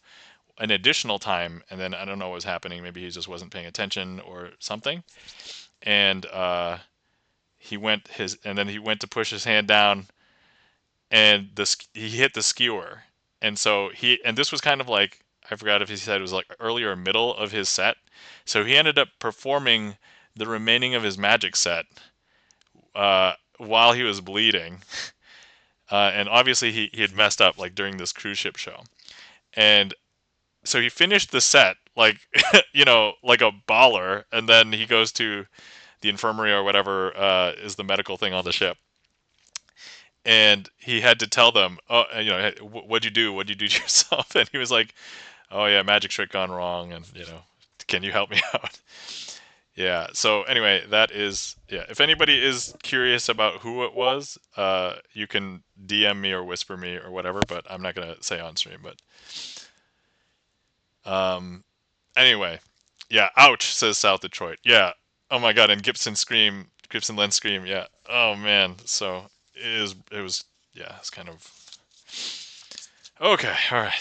an additional time, and then I don't know what was happening. Maybe he just wasn't paying attention or something. And he went to push his hand down, and he hit the skewer. And so and this was kind of like, I forgot if he said it was like early or middle of his set. So he ended up performing the remaining of his magic set while he was bleeding. And obviously he had messed up like during this cruise ship show. And so he finished the set like like a baller, and then he goes to the infirmary or whatever is the medical thing on the ship, and he had to tell them, oh, hey, what'd you do to yourself? And he was like, oh yeah, magic trick gone wrong, and can you help me out? Yeah, so anyway, that is, yeah, if anybody is curious about who it was, you can DM me or whisper me or whatever, but I'm not gonna say on stream. But anyway, yeah, ouch, says South Detroit. Yeah, oh my god, and Gibson Lens scream, yeah. Oh man, so it was, yeah, it's kind of, okay, all right.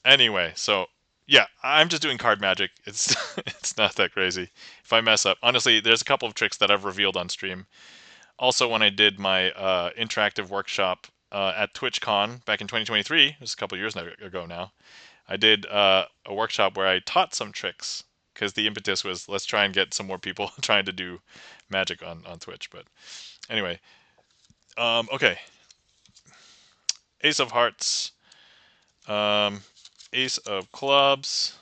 Anyway, so yeah, I'm just doing card magic. It's it's not that crazy. If I mess up, honestly, there's a couple of tricks that I've revealed on stream. Also, when I did my interactive workshop at TwitchCon back in 2023, it was a couple of years ago now, I did a workshop where I taught some tricks because the impetus was, let's try and get some more people trying to do magic on Twitch. But anyway, okay. Ace of Hearts, Ace of Clubs,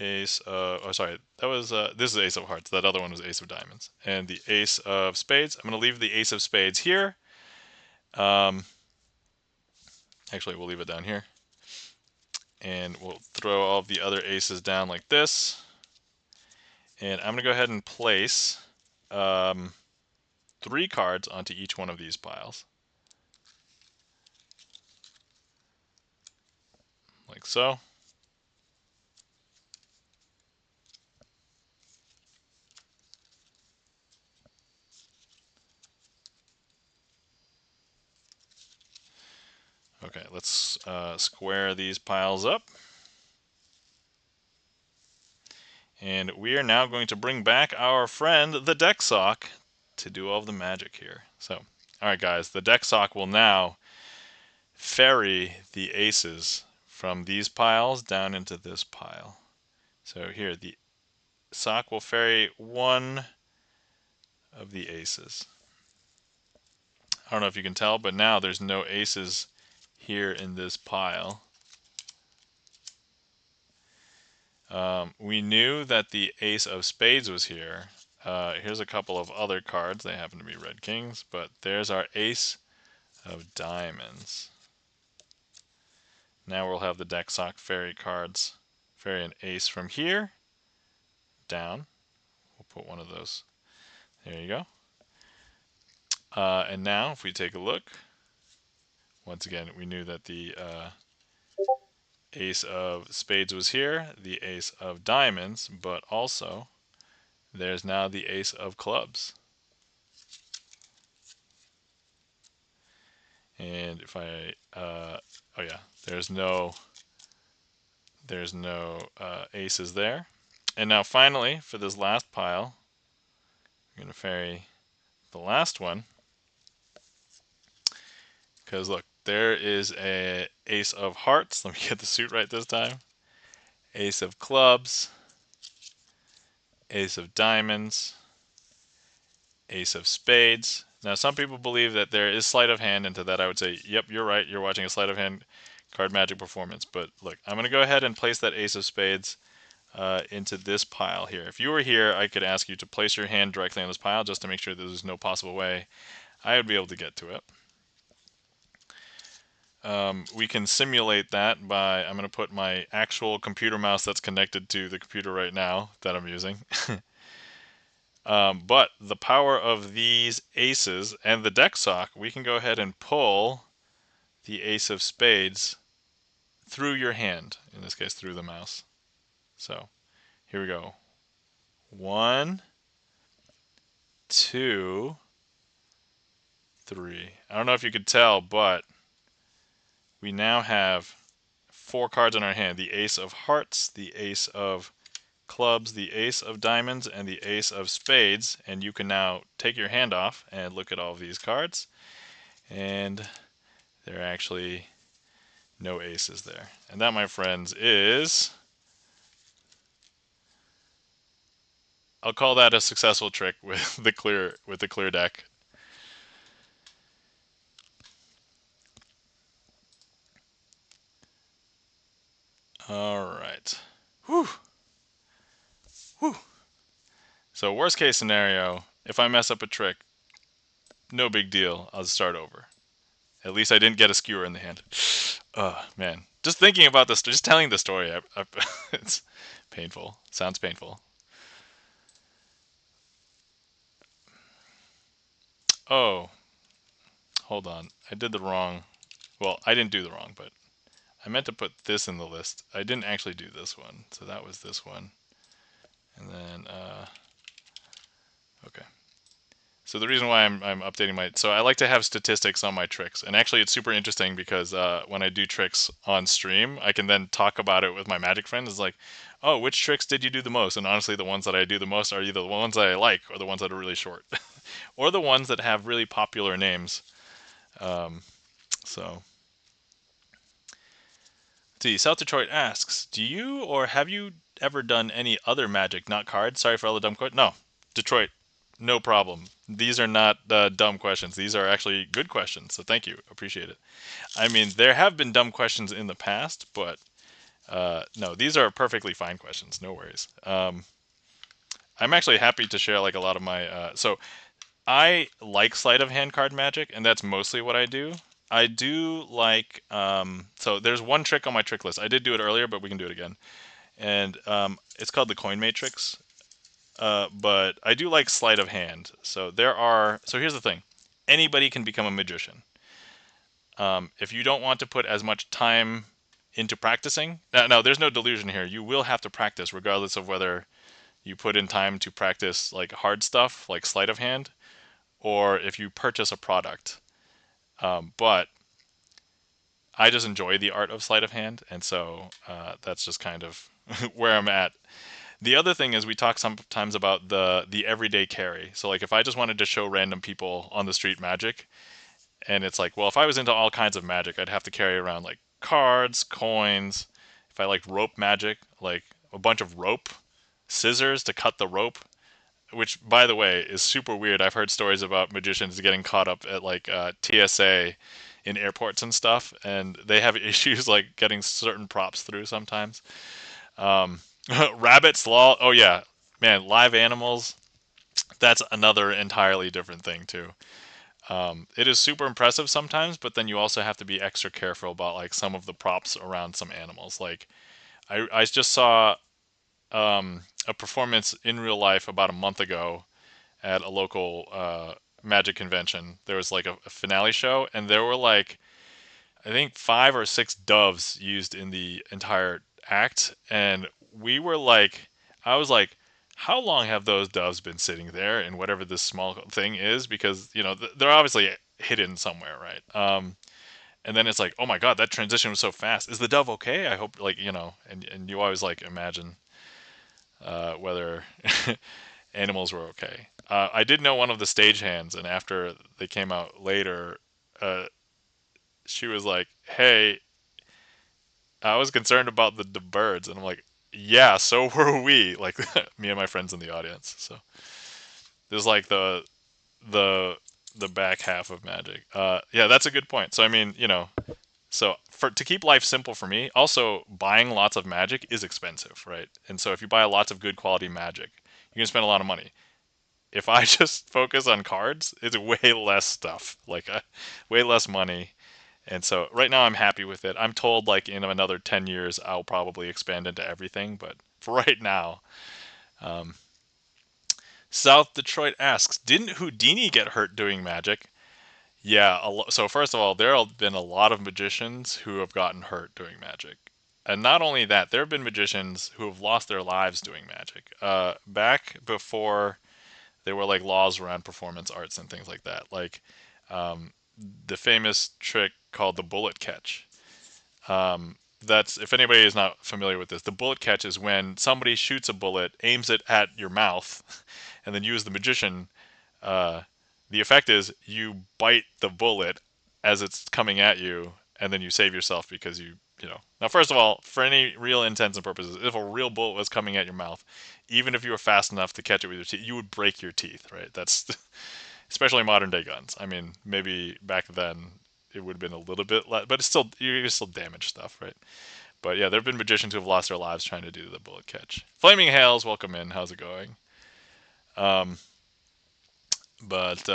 ace of, oh sorry, that was, this is ace of hearts, that other one was ace of diamonds. And the ace of spades, I'm going to leave the ace of spades here. Actually, we'll leave it down here. And we'll throw all of the other aces down like this. And I'm going to go ahead and place 3 cards onto each one of these piles. Like so. Okay, let's square these piles up. And we are now going to bring back our friend, the deck sock, to do all of the magic here. So, alright guys, the deck sock will now ferry the aces from these piles down into this pile. So here, the sock will ferry one of the aces. I don't know if you can tell, but now there's no aces here in this pile. We knew that the ace of spades was here. Here's a couple of other cards. They happen to be red kings, but there's our ace of diamonds. Now we'll have the deck sock ferry cards. Ferry an ace from here down. We'll put one of those. There you go. And now if we take a look, once again, we knew that the ace of spades was here, the ace of diamonds, but also there's now the ace of clubs. And if I, oh yeah, there's no aces there. And now finally, for this last pile, I'm going to ferry the last one. Because look, there is a ace of hearts. Let me get the suit right this time. Ace of clubs, ace of diamonds, ace of spades. Now some people believe that there is sleight of hand, and to that I would say, yep, you're right, you're watching a sleight of hand card magic performance. But look, I'm going to go ahead and place that ace of spades into this pile here. If you were here, I could ask you to place your hand directly on this pile just to make sure there's no possible way I would be able to get to it. We can simulate that by, I'm going to put my actual computer mouse that's connected to the computer right now that I'm using. But the power of these aces and the deck sock, we can go ahead and pull the ace of spades through your hand, in this case through the mouse. So here we go. 1, 2, 3. I don't know if you could tell, but we now have 4 cards in our hand. The ace of hearts, the ace of clubs, the ace of diamonds, and the ace of spades. And you can now take your hand off and look at all of these cards. And there are actually no aces there. And that, my friends, is... I'll call that a successful trick with the clear deck. All right. Whew. Whew. So worst case scenario, if I mess up a trick, no big deal. I'll start over. At least I didn't get a skewer in the hand. Oh, man. Just thinking about this, just telling the story, it's painful. Sounds painful. Oh, hold on. I did the wrong... Well, I didn't do the wrong, but I meant to put this in the list. I didn't actually do this one, so that was this one. And then, okay. So the reason why I'm updating my... So I like to have statistics on my tricks. And actually it's super interesting because when I do tricks on stream, I can then talk about it with my magic friends. It's like, oh, which tricks did you do the most? And honestly, the ones that I do the most are either the ones that I like or the ones that are really short. Or the ones that have really popular names. So... See, South Detroit asks, do you or have you ever done any other magic, not cards? Sorry for all the dumb questions. No, Detroit, no problem. These are not dumb questions. These are actually good questions, so thank you. Appreciate it. I mean, there have been dumb questions in the past, but No, these are perfectly fine questions. No worries. I'm actually happy to share like a lot of my. So I like sleight of hand card magic, and that's mostly what I do. I do like. So there's one trick on my trick list. I did do it earlier, but we can do it again. And it's called the coin matrix. But I do like sleight of hand. So there are. So here's the thing. Anybody can become a magician. If you don't want to put as much time into practicing, no, there's no delusion here. You will have to practice regardless of whether you put in time to practice like hard stuff like sleight of hand or if you purchase a product. But I just enjoy the art of sleight of hand, and so that's just kind of where I'm at. The other thing is we talk sometimes about the everyday carry. So like if I just wanted to show random people on the street magic, and it's like, well, if I was into all kinds of magic, I'd have to carry around like cards, coins. If I like rope magic, like a bunch of rope, scissors to cut the rope, which by the way is super weird. I've heard stories about magicians getting caught up at like TSA in airports and stuff, and they have issues like getting certain props through sometimes. Um, rabbits, law. Oh yeah, man, live animals. That's another entirely different thing too. It is super impressive sometimes, but then you also have to be extra careful about like some of the props around some animals. Like I just saw a performance in real life about a month ago at a local magic convention. There was like a finale show, and there were like I think 5 or 6 doves used in the entire act, and we were like, I was like, how long have those doves been sitting there in whatever this small thing is? Because they're obviously hidden somewhere, right? And then it's like, oh my god, that transition was so fast. Is the dove okay? I hope, like and you always like imagine whether animals were okay. I did know one of the stagehands, and after they came out later, uh, she was like, "Hey, I was concerned about the birds," and I'm like, "Yeah, so were we." Like me and my friends in the audience. So there's like the the back half of magic. Yeah, that's a good point. So I mean, so for to keep life simple for me, also buying lots of magic is expensive, right? And so if you buy lots of good quality magic, you can spend a lot of money. If I just focus on cards, it's way less stuff, like way less money. And so right now I'm happy with it. I'm told like in another 10 years I'll probably expand into everything, but for right now, um, South Detroit asks, didn't Houdini get hurt doing magic? Yeah, so first of all, there have been a lot of magicians who have gotten hurt doing magic. And not only that, there have been magicians who have lost their lives doing magic. Back before there were like laws around performance arts and things like that, like um, the famous trick called the bullet catch. That's if anybody is not familiar with this, the bullet catch is when somebody shoots a bullet, aims it at your mouth, and then you as the magician, uh, the effect is you bite the bullet as it's coming at you, and then you save yourself because you. Now, first of all, for any real intents and purposes, if a real bullet was coming at your mouth, even if you were fast enough to catch it with your teeth, you would break your teeth, right? That's especially modern day guns. I mean, maybe back then it would have been a little bit less, but it's still you can still damage stuff, right? But yeah, there have been magicians who have lost their lives trying to do the bullet catch. Flaming Hails, welcome in. How's it going? Um, but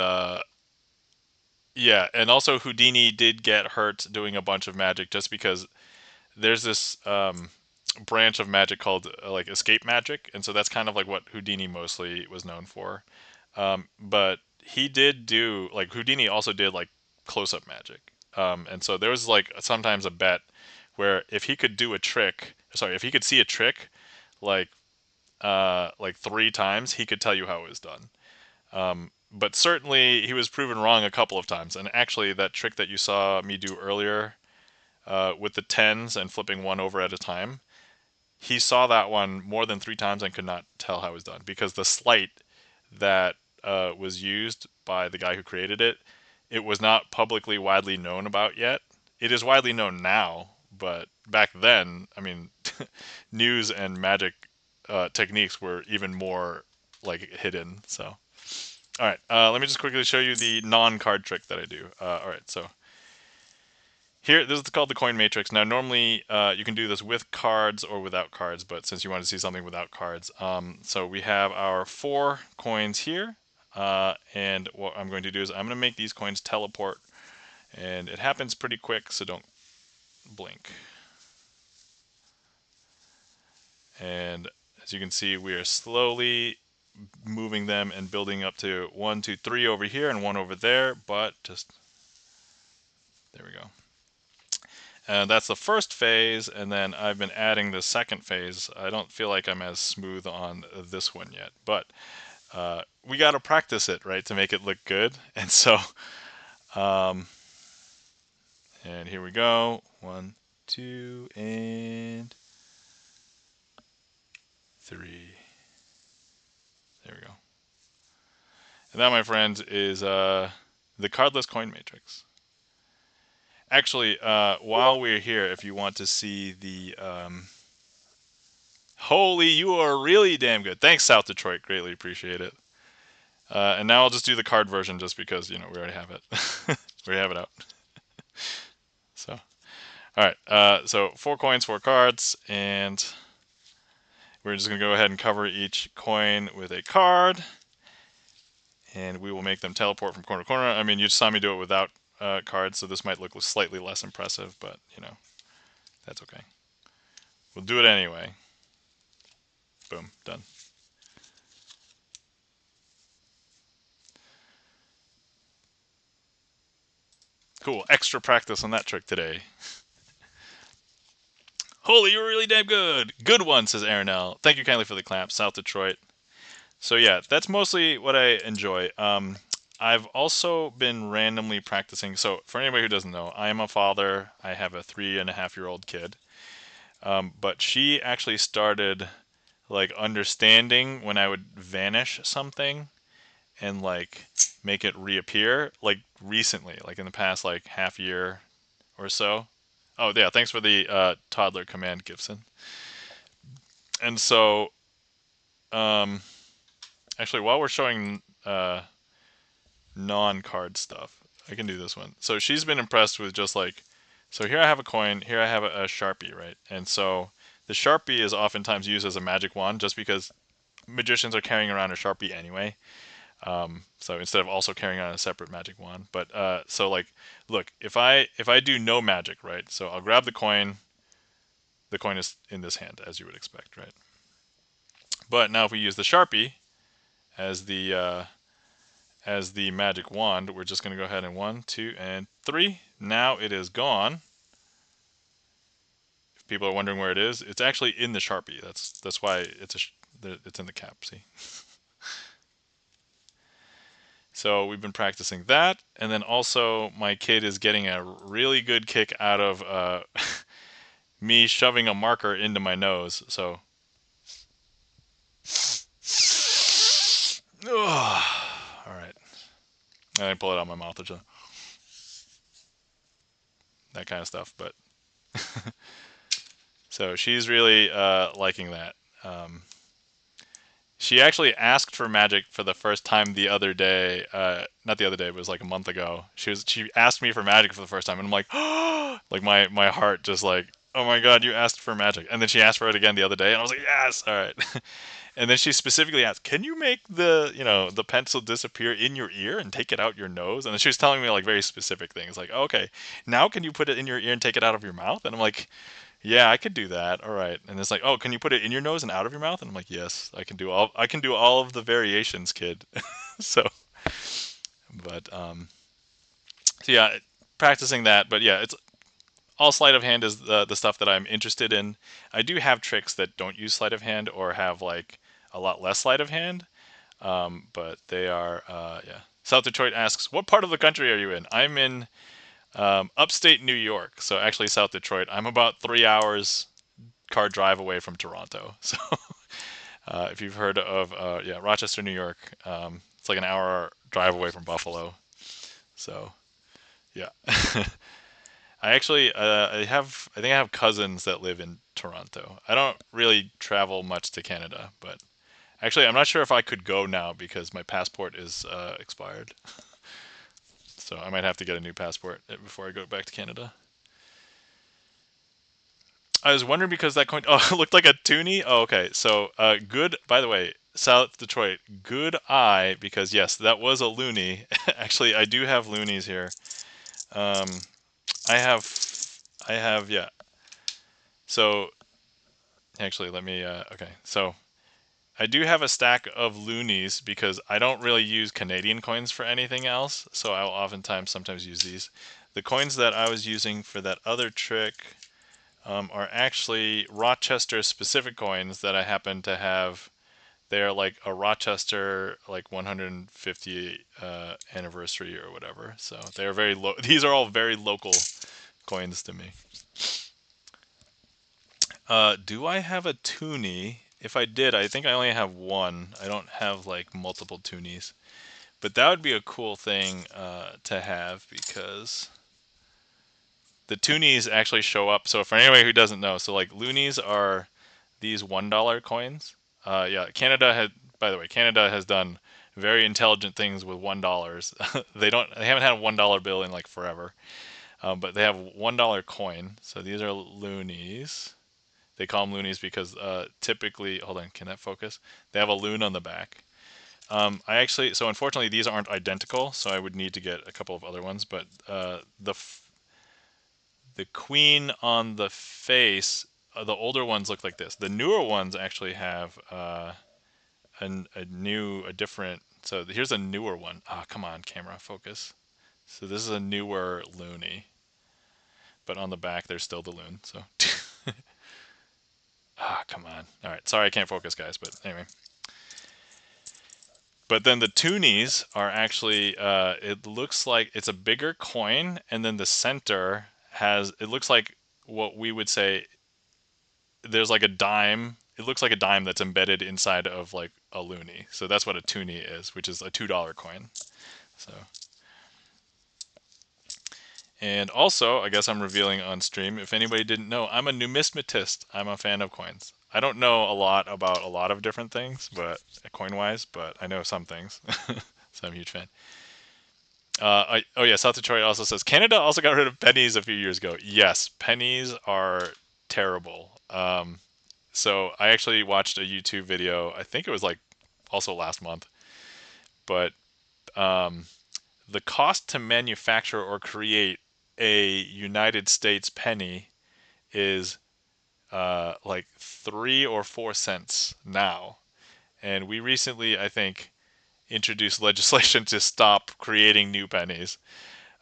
yeah, and also Houdini did get hurt doing a bunch of magic just because there's this branch of magic called like escape magic, and so that's kind of like what Houdini mostly was known for. But he did do like Houdini also did like close up magic, and so there was like sometimes a bet where if he could do a trick, sorry, if he could see a trick like 3 times, he could tell you how it was done. But certainly he was proven wrong a couple of times, and actually that trick that you saw me do earlier with the tens and flipping one over at a time, he saw that one more than 3 times and could not tell how it was done because the sleight that was used by the guy who created it, it was not publicly widely known about yet. It is widely known now, but back then, I mean, news and magic techniques were even more like hidden. So, all right, let me just quickly show you the non-card trick that I do. All right, so Here, this is called the coin matrix. Now, normally you can do this with cards or without cards, but since you want to see something without cards, so we have our 4 coins here, and what I'm going to do is I'm going to make these coins teleport, and it happens pretty quick, so don't blink. And as you can see, we are slowly moving them and building up to 1, 2, 3 over here and 1 over there, but just there we go. And that's the first phase, and then I've been adding the second phase. I don't feel like I'm as smooth on this one yet, but we got to practice it, right, to make it look good. And so, and here we go. 1, 2, and 3. There we go. And that, my friends, is the cardless coin matrix. Actually, while we're here, if you want to see the holy, you are really damn good. Thanks, South Detroit. Greatly appreciate it. And now I'll just do the card version just because, we already have it. We have it out. So, all right. So 4 coins, 4 cards, and we're just going to go ahead and cover each coin with a card. And we will make them teleport from corner to corner. I mean, you saw me do it without cards, so this might look slightly less impressive, but, that's okay. We'll do it anyway. Boom, done. Cool, extra practice on that trick today. Holy, you're really damn good. Good one, says Aaron L. Thank you kindly for the clap, South Detroit. So yeah, that's mostly what I enjoy. I've also been randomly practicing. So for anybody who doesn't know, I am a father. I have a 3.5-year-old kid. But she actually started like understanding when I would vanish something and like make it reappear like recently, like in the past like half year or so. Oh yeah, thanks for the toddler command, Gibson. And so, actually, while we're showing non-card stuff, I can do this one. So she's been impressed with just like, so here I have a coin, here I have a Sharpie, right? And so the Sharpie is oftentimes used as a magic wand just because magicians are carrying around a Sharpie anyway. So instead of also carrying on a separate magic wand, but so like, look, if I do no magic, right? So I'll grab the coin. The coin is in this hand, as you would expect, right? But now if we use the Sharpie as the magic wand, we're just going to go ahead and 1, 2, and 3. Now it is gone. If people are wondering where it is, it's actually in the Sharpie. That's why it's in the cap. See. So we've been practicing that, and then also my kid is getting a really good kick out of me shoving a marker into my nose. So, all right, and I pull it out of my mouth, or that kind of stuff. But so she's really liking that. She actually asked for magic for the first time the other day. Not the other day, but it was like a month ago. She asked me for magic for the first time, and I'm like, oh, like my heart just like, oh my god, you asked for magic. And then she asked for it again the other day, and I was like, yes, all right. And then she specifically asked, can you make the pencil disappear in your ear and take it out your nose? And then she was telling me like very specific things, like, okay, now can you put it in your ear and take it out of your mouth? And I'm like, yeah, I could do that. All right. And it's like, oh, can you put it in your nose and out of your mouth? And I'm like, yes, I can do all of the variations, kid. So, but so yeah, practicing that. But yeah, it's all sleight of hand is the stuff that I'm interested in. I do have tricks that don't use sleight of hand or have like a lot less sleight of hand. But they are yeah. South Detroit asks, what part of the country are you in? I'm in upstate New York. So actually South Detroit. I'm about 3 hours car drive away from Toronto. So if you've heard of yeah, Rochester, New York, it's like an hour drive away from Buffalo. So yeah. I actually I think I have cousins that live in Toronto. I don't really travel much to Canada, but actually I'm not sure if I could go now because my passport is expired. So I might have to get a new passport before I go back to Canada. I was wondering because that coin, oh, it looked like a toonie. Oh, okay. So, good. By the way, South Detroit, good eye because yes, that was a loonie. Actually, I do have loonies here. Um, I have, yeah. So, actually, let me. Okay, so I do have a stack of loonies because I don't really use Canadian coins for anything else. So I'll oftentimes sometimes use these. The coins that I was using for that other trick are actually Rochester specific coins that I happen to have. They're like a Rochester like 150 anniversary or whatever. So they're very low. These are all very local coins to me. Do I have a toonie? If I did, I think I only have one. I don't have like multiple toonies. But that would be a cool thing to have because the toonies actually show up. So for anybody who doesn't know, so like loonies are these $1 coins. Yeah, Canada had. By the way, Canada has done very intelligent things with $1. They haven't had a $1 bill in like forever, but they have $1 coin. So these are loonies. They call them loonies because typically, hold on, can that focus? They have a loon on the back. So unfortunately, these aren't identical, so I would need to get a couple of other ones. But the queen on the face, the older ones look like this. The newer ones actually have a different. So here's a newer one. Ah, come on, camera, focus. So this is a newer loony, but on the back there's still the loon. So ah, come on. All right, sorry I can't focus, guys. But anyway. But then the toonies are actually, it looks like it's a bigger coin, and then the center it looks like what we would say, there's like a dime. It looks like a dime that's embedded inside of like a loonie. So that's what a toonie is, which is a $2 coin. So, and also, I guess I'm revealing on stream, if anybody didn't know, I'm a numismatist. I'm a fan of coins. I don't know a lot about a lot of different things, but coin-wise, but I know some things. So I'm a huge fan. Oh yeah, South Detroit also says Canada also got rid of pennies a few years ago. Yes, pennies are terrible. So I actually watched a YouTube video. I think it was like also last month, but um, the cost to manufacture or create a United States penny is like 3 or 4 cents now, and we recently, I think, introduced legislation to stop creating new pennies.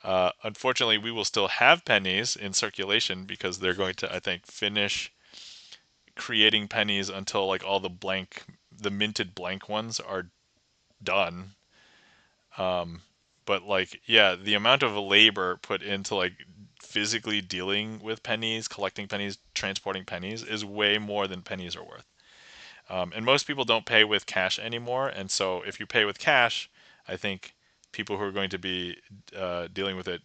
Unfortunately, we will still have pennies in circulation because they're going to, I think, finish creating pennies until like all the minted blank ones are done. But like, yeah, the amount of labor put into like physically dealing with pennies, collecting pennies, transporting pennies is way more than pennies are worth. And most people don't pay with cash anymore. And so if you pay with cash, I think people who are going to be dealing with it,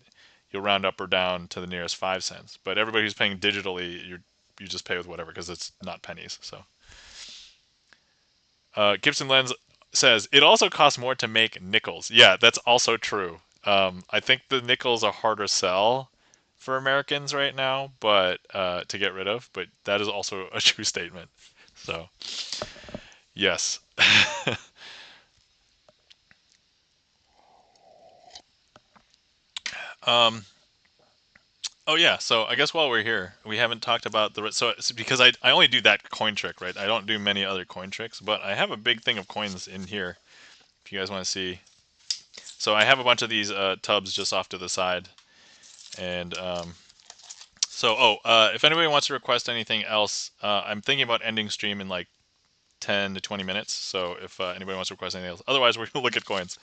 you'll round up or down to the nearest 5 cents. But everybody who's paying digitally, you just pay with whatever because it's not pennies. So Gibson Lens says it also costs more to make nickels. Yeah, that's also true. I think the nickels are harder sell for Americans right now, but to get rid of. But that is also a true statement. So yes. um, Oh yeah, so I guess while we're here, we haven't talked about so it's because I only do that coin trick, right? I don't do many other coin tricks, but I have a big thing of coins in here if you guys want to see. So I have a bunch of these tubs just off to the side, and if anybody wants to request anything else, I'm thinking about ending stream in like 10 to 20 minutes. So if anybody wants to request anything else, otherwise we're gonna look at coins.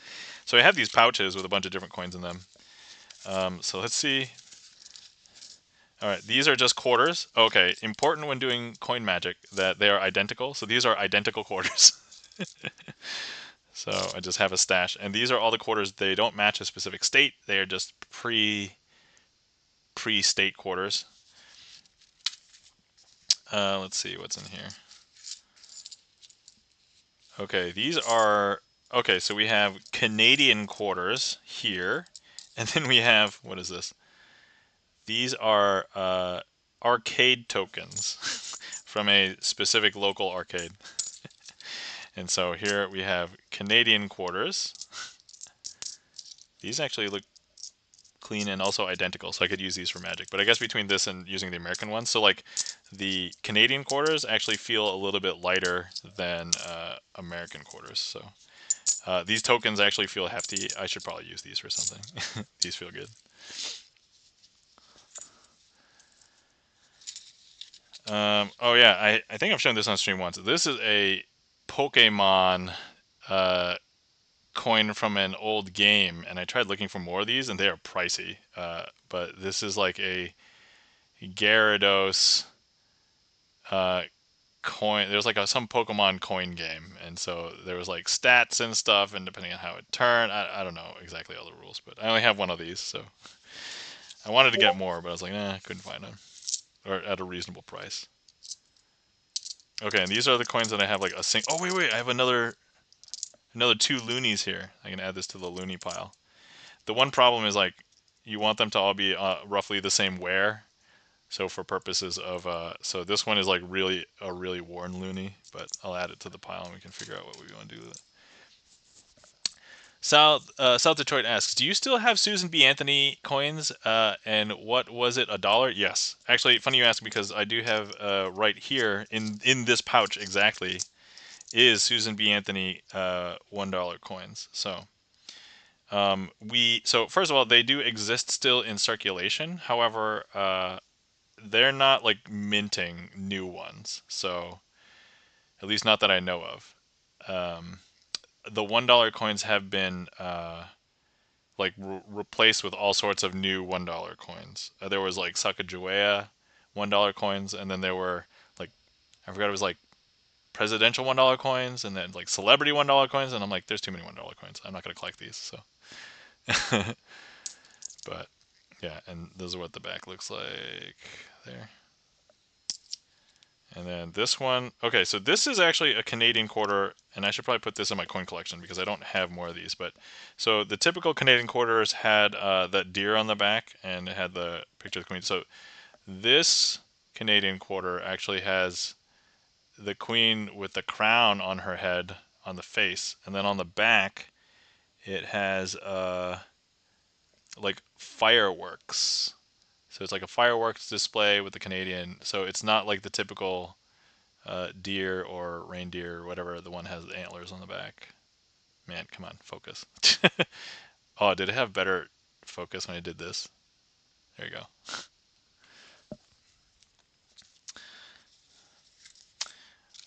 So I have these pouches with a bunch of different coins in them. So let's see. All right, these are just quarters. Okay, important when doing coin magic that they are identical. So these are identical quarters. So I just have a stash, and these are all the quarters. They don't match a specific state. They are just pre-state quarters. Let's see what's in here. Okay, these are okay. So we have Canadian quarters here, and then we have what is this? These are arcade tokens from a specific local arcade. And so here we have Canadian quarters. These actually look clean and also identical, so I could use these for Magic. But I guess between this and using the American ones, so like the Canadian quarters actually feel a little bit lighter than American quarters. So these tokens actually feel hefty. I should probably use these for something. These feel good. Oh yeah, I think I've shown this on stream once. This is a Pokemon coin from an old game, and I tried looking for more of these, and they are pricey. But this is like a Gyarados coin. There's like some Pokemon coin game, and so there was like stats and stuff, and depending on how it turned, I don't know exactly all the rules, but I only have one of these, so I wanted to get more, but I was like, I couldn't find them, or at a reasonable price. Okay, and these are the coins that I have like a sing. Oh wait, I have another two loonies here. I can add this to the loony pile. The one problem is like you want them to all be roughly the same wear. So for purposes of so this one is like really a really worn loony, but I'll add it to the pile and we can figure out what we want to do with it. South Detroit asks, do you still have Susan B. Anthony coins? And what was it, $1? Yes. Actually, funny you ask because I do have right here in this pouch exactly is Susan B. Anthony $1 coins. So so first of all, they do exist still in circulation. However, they're not like minting new ones. So at least not that I know of. The $1 coins have been like replaced with all sorts of new $1 coins. There was like Sacagawea $1 coins, and then there were like I forgot it was like presidential $1 coins, and then like celebrity $1 coins, and I'm like, there's too many $1 coins. I'm not gonna collect these. So, but yeah, and those are what the back looks like there. And then this one, okay, so this is actually a Canadian quarter, and I should probably put this in my coin collection because I don't have more of these. But so the typical Canadian quarters had that deer on the back, and it had the picture of the queen. So this Canadian quarter actually has the queen with the crown on her head on the face, and then on the back it has like fireworks. So it's like a fireworks display with the Canadian. So it's not like the typical deer or reindeer or whatever. The one has the antlers on the back. Man, come on, focus. Oh, did it have better focus when I did this? There you go.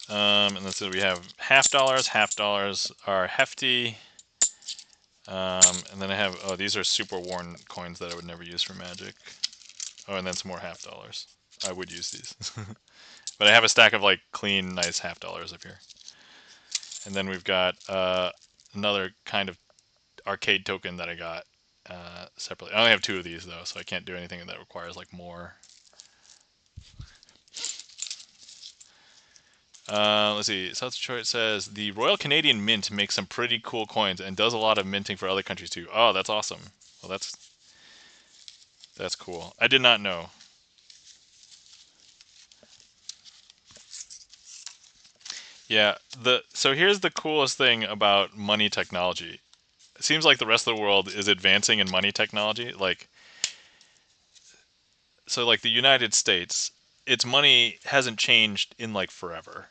And then so we have half dollars. Half dollars are hefty. And then I have, oh, these are super worn coins that I would never use for Magic. Oh, and then some more half dollars. I would use these. But I have a stack of like clean, nice half dollars up here. And then we've got another kind of arcade token that I got separately. I only have two of these though, so I can't do anything that requires like more. Let's see. South Detroit says the Royal Canadian Mint makes some pretty cool coins and does a lot of minting for other countries too. Oh, that's awesome. Well, that's cool. I did not know. Yeah. So here's the coolest thing about money technology. It seems like the rest of the world is advancing in money technology. Like the United States, its money hasn't changed in like forever.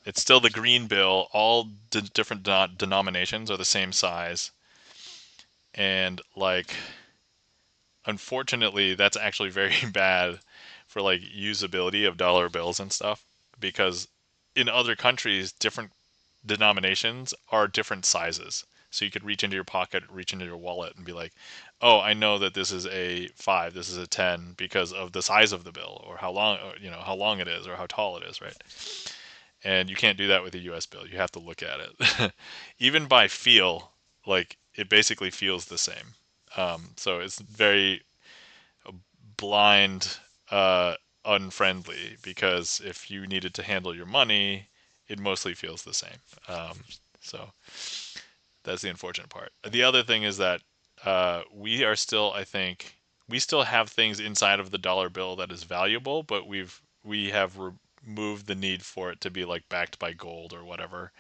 It's still the green bill. All different denominations are the same size, and like unfortunately, that's actually very bad for like usability of dollar bills and stuff because in other countries, different denominations are different sizes. So you could reach into your pocket, reach into your wallet, and be like, "Oh, I know that this is a 5, this is a 10 because of the size of the bill, or how long, or, how long it is, or how tall it is, right?" And you can't do that with a U.S. bill. You have to look at it, even by feel. Like it basically feels the same. So it's very blind, unfriendly because if you needed to handle your money, it mostly feels the same. So that's the unfortunate part. The other thing is that we are still, I think, we still have things inside of the dollar bill that is valuable, but we have removed the need for it to be like backed by gold or whatever.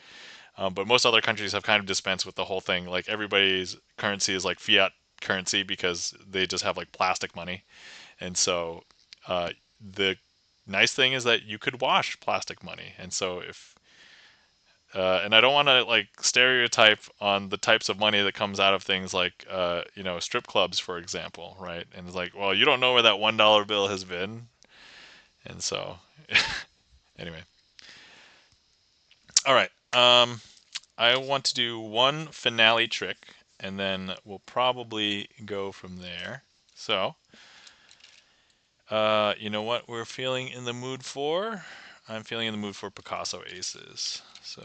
But most other countries have kind of dispensed with the whole thing. Like everybody's currency is like fiat currency because they just have like plastic money. And so the nice thing is that you could wash plastic money. And so if and I don't want to like stereotype on the types of money that comes out of things like strip clubs, for example, right? And it's like, well, you don't know where that $1 bill has been, and so anyway, all right. I want to do one finale trick, and then we'll probably go from there. So, you know what we're feeling in the mood for? I'm feeling in the mood for Picasso aces. So.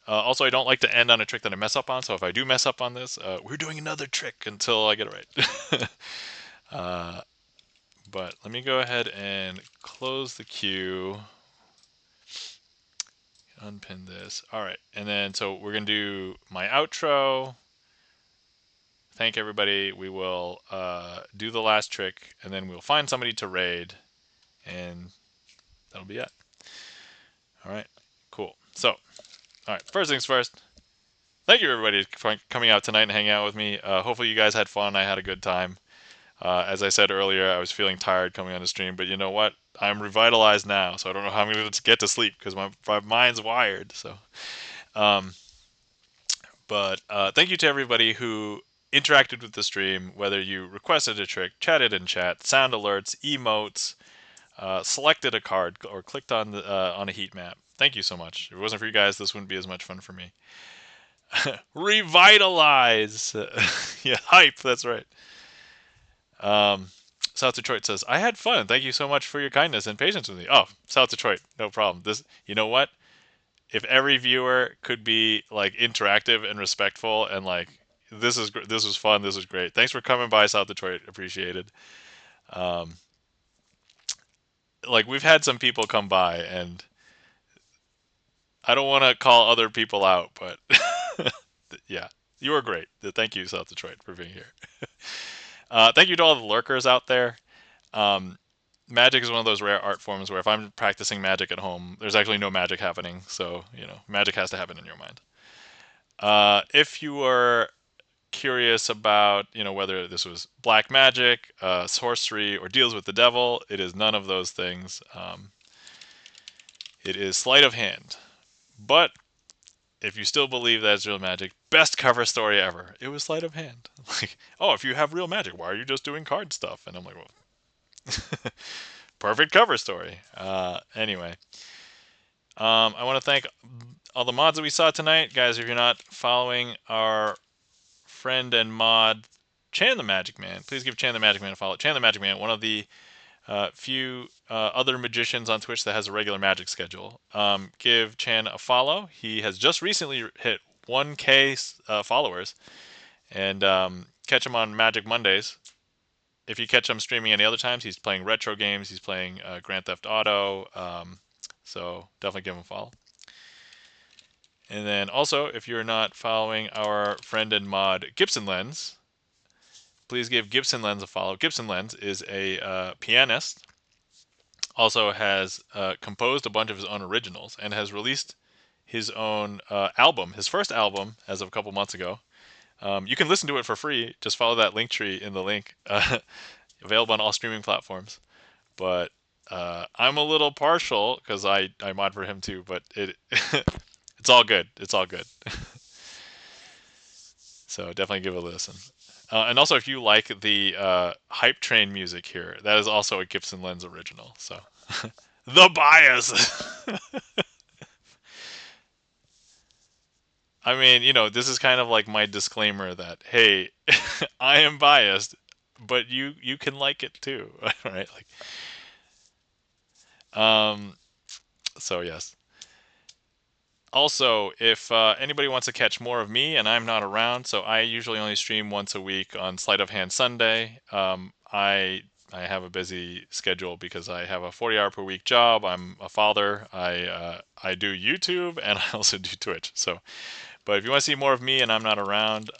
Also, I don't like to end on a trick that I mess up on, so if I do mess up on this, we're doing another trick until I get it right. But let me go ahead and close the queue. Unpin this. All right, and then so we're going to do my outro. Thank everybody. We will do the last trick, and then we'll find somebody to raid, and that'll be it. All right, cool. So, all right, first things first. Thank you, everybody, for coming out tonight and hanging out with me. Hopefully you guys had fun. I had a good time. As I said earlier, I was feeling tired coming on the stream, but you know what? I'm revitalized now, so I don't know how I'm going to get to sleep because my mind's wired. So, um, but thank you to everybody who interacted with the stream, whether you requested a trick, chatted in chat, sound alerts, emotes, selected a card, or clicked on a heat map. Thank you so much. If it wasn't for you guys, this wouldn't be as much fun for me. Revitalize. Yeah, hype. That's right. South Detroit says, I had fun. Thank you so much for your kindness and patience with me. Oh, South Detroit, no problem. You know what? If every viewer could be like interactive and respectful and like, this was fun. This was great. Thanks for coming by, South Detroit. Appreciated. Um, like we've had some people come by, and I don't want to call other people out, but yeah, you were great. Thank you, South Detroit, for being here. Thank you to all the lurkers out there. Magic is one of those rare art forms where if I'm practicing magic at home, there's actually no magic happening. So, magic has to happen in your mind. If you were curious about, whether this was black magic, sorcery, or deals with the devil, it is none of those things. It is sleight of hand. But if you still believe that's real magic, best cover story ever. It was sleight of hand. Like, oh, if you have real magic, why are you just doing card stuff? And I'm like, well, perfect cover story. Anyway, I want to thank all the mods that we saw tonight. Guys, if you're not following our friend and mod, Chan the Magic Man, please give Chan the Magic Man a follow. Chan the Magic Man, one of the few other magicians on Twitch that has a regular magic schedule. Give Chan a follow. He has just recently hit 1K followers. And catch him on Magic Mondays. If you catch him streaming any other times, he's playing retro games. He's playing Grand Theft Auto. So definitely give him a follow. And then also, if you're not following our friend and mod Gibson Lens, please give Gibson Lens a follow. Gibson Lens is a pianist. Also has composed a bunch of his own originals and has released his own album, his first album, as of a couple months ago. You can listen to it for free. Just follow that link tree in the link. Available on all streaming platforms. But I'm a little partial because I mod for him too. But it's all good. It's all good. So definitely give it a listen. And also, if you like the hype train music here, that is also a Gibson Lens original. So the bias. I mean, this is kind of like my disclaimer that, hey, I am biased, but you can like it too, right? So yes. Also, if anybody wants to catch more of me and I'm not around, so I usually only stream once a week on Sleight of Hand Sunday. I have a busy schedule because I have a 40-hour per week job. I'm a father. I do YouTube and I also do Twitch. So. But if you want to see more of me and I'm not around,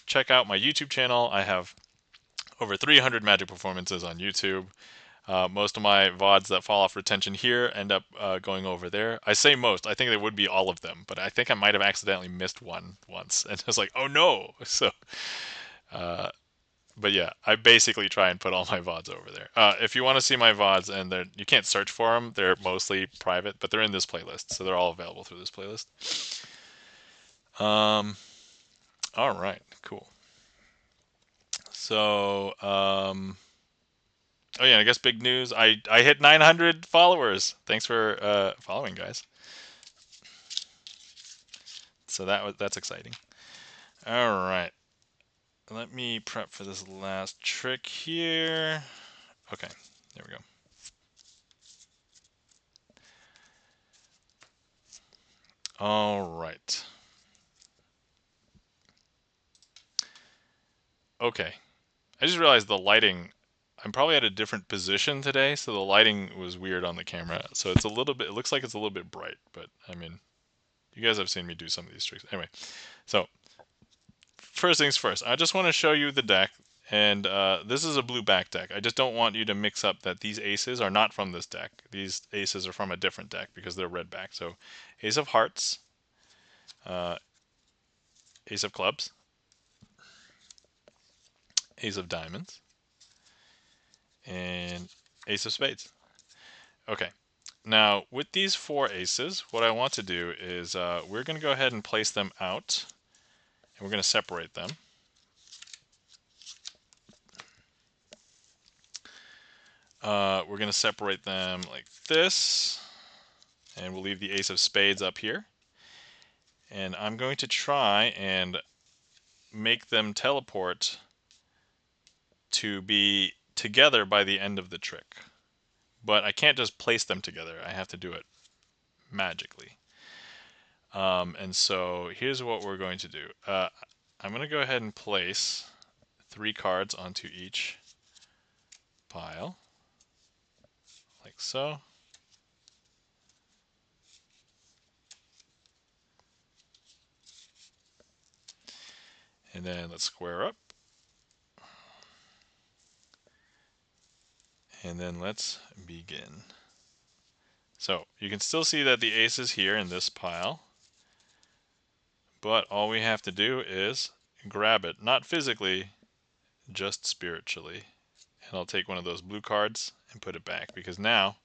check out my YouTube channel. I have over 300 Magic performances on YouTube. Most of my VODs that fall off retention here end up going over there. I say most. I think they would be all of them, but I think I might have accidentally missed one once, and I was like, oh no! So, but yeah, I basically try and put all my VODs over there. If you want to see my VODs, and you can't search for them, they're mostly private, but they're in this playlist, so they're all available through this playlist. All right, cool. So, oh yeah, I guess big news. I hit 900 followers. Thanks for following, guys. So that's exciting. All right, let me prep for this last trick here. Okay, there we go. All right. Okay, I just realized the lighting. I'm probably at a different position today, so the lighting was weird on the camera. So it's a little bit. It looks like it's a little bit bright, but I mean, you guys have seen me do some of these tricks. Anyway, so first things first, I just want to show you the deck, and this is a blue back deck. I just don't want you to mix up that these aces are not from this deck. These aces are from a different deck because they're red back. So Ace of Hearts, Ace of Clubs, Ace of Diamonds, and Ace of Spades. Okay, now with these four aces, what I want to do is we're going to go ahead and place them out, and we're going to separate them. We're going to separate them like this, and we'll leave the Ace of Spades up here. And I'm going to try and make them teleport to be together by the end of the trick. But I can't just place them together. I have to do it magically. And so here's what we're going to do. I'm going to go ahead and place 3 cards onto each pile, like so. And then let's square up. And then let's begin. So you can still see that the ace is here in this pile, but all we have to do is grab it, not physically, just spiritually. And I'll take one of those blue cards and put it back, because now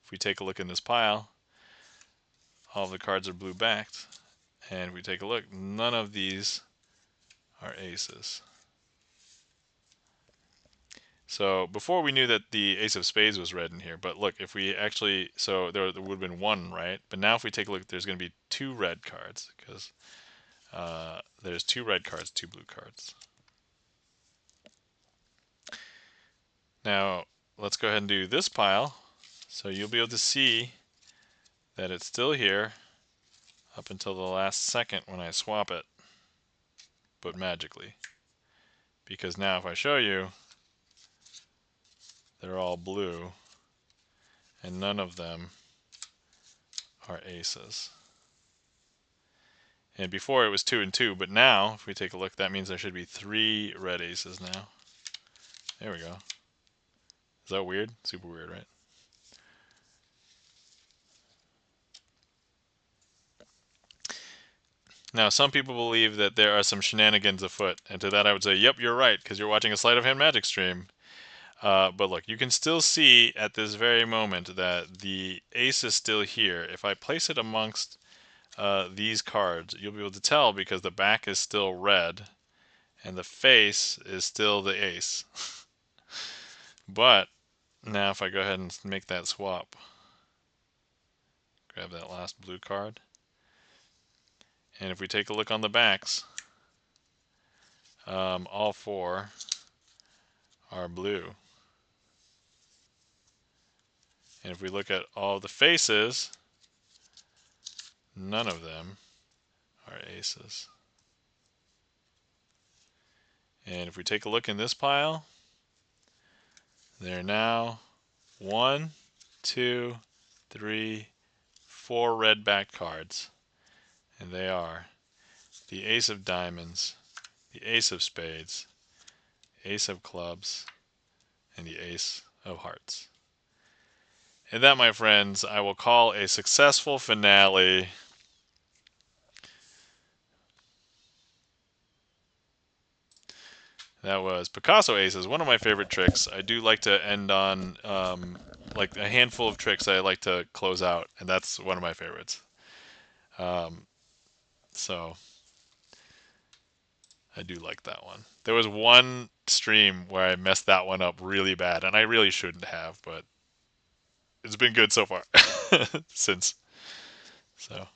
if we take a look in this pile, all of the cards are blue backed, and if we take a look, none of these are aces. So before we knew that the Ace of Spades was red in here, but look, if we actually, so there would have been 1, right? But now if we take a look, there's going to be 2 red cards, because there's 2 red cards, 2 blue cards. Now let's go ahead and do this pile, so you'll be able to see that it's still here up until the last second when I swap it, but magically. Because now if I show you, they're all blue, and none of them are aces. And before it was 2 and 2, but now, if we take a look, that means there should be 3 red aces now. There we go. Is that weird? Super weird, right? Now, some people believe that there are some shenanigans afoot, and to that I would say, yep, you're right, because you're watching a sleight of hand magic stream. But look, you can still see at this very moment that the ace is still here. If I place it amongst these cards, you'll be able to tell because the back is still red and the face is still the ace. But now if I go ahead and make that swap, grab that last blue card, and if we take a look on the backs, all 4 are blue. And if we look at all the faces, none of them are aces. And if we take a look in this pile, there are now 1, 2, 3, 4 red back cards. And they are the Ace of Diamonds, the Ace of Spades, Ace of clubs, and the ace of hearts. And that, my friends, I will call a successful finale. That was Picasso Aces, one of my favorite tricks. I do like to end on like a handful of tricks that I like to close out, and that's one of my favorites. So I do like that one. There was one stream where I messed that one up really bad, and I really shouldn't have, but it's been good so far since. So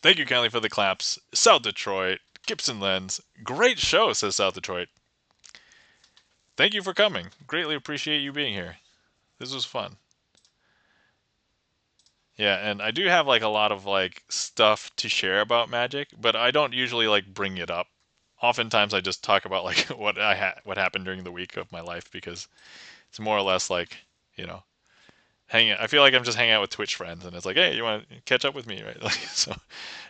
thank you kindly for the claps. South Detroit, Gibson Lens. Great show, says South Detroit. Thank you for coming. Greatly appreciate you being here. This was fun. Yeah, and I do have like a lot of like stuff to share about magic, but I don't usually like bring it up. Oftentimes I just talk about like what happened during the week of my life because it's more or less like, you know, hanging I feel like I'm just hanging out with Twitch friends and it's like, "Hey, you want to catch up with me?" right? Like so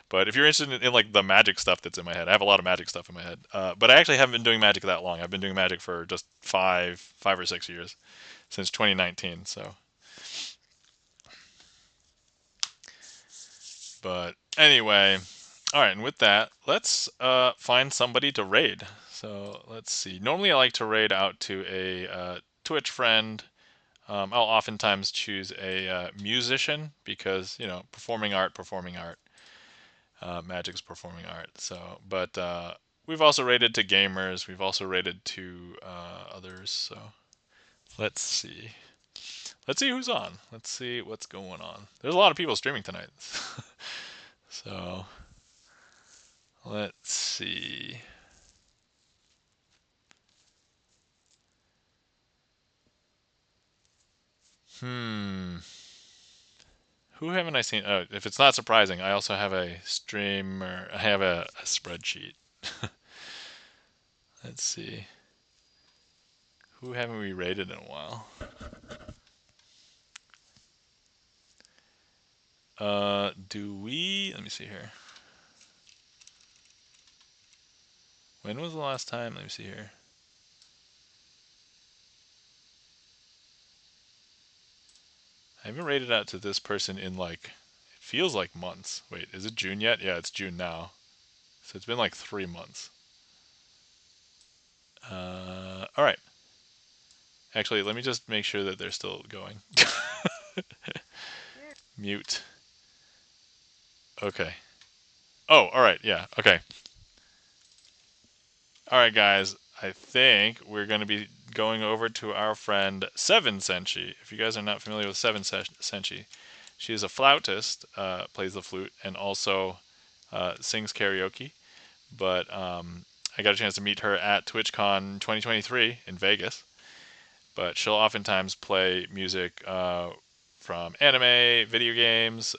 but if you're interested in like the magic stuff that's in my head, I have a lot of magic stuff in my head. But I actually haven't been doing magic that long. I've been doing magic for just 5 or 6 years since 2019. So, but anyway, all right. And with that, let's find somebody to raid. So let's see. Normally, I like to raid out to a Twitch friend. I'll oftentimes choose a musician because performing art, performing art. Magic's performing art. So, but we've also rated to gamers. We've also rated to others. So let's see. Let's see who's on. Let's see what's going on. There's a lot of people streaming tonight. So let's see. Hmm. Who haven't I seen? Oh, if it's not surprising, I also have a streamer. I have a spreadsheet. Let's see. Who haven't we rated in a while? Do we? Let me see here. When was the last time? Let me see here. I haven't rated out to this person in like, it feels like months. Wait, is it June yet? Yeah, it's June now. So it's been like 3 months. All right. Actually, let me just make sure that they're still going. Mute. Okay. Oh, all right. Yeah. Okay. All right, guys. I think we're going to be going over to our friend Seven Senshi. If you guys are not familiar with Seven Senshi, she is a flautist, plays the flute, and also sings karaoke. But I got a chance to meet her at TwitchCon 2023 in Vegas. But she'll oftentimes play music from anime, video games.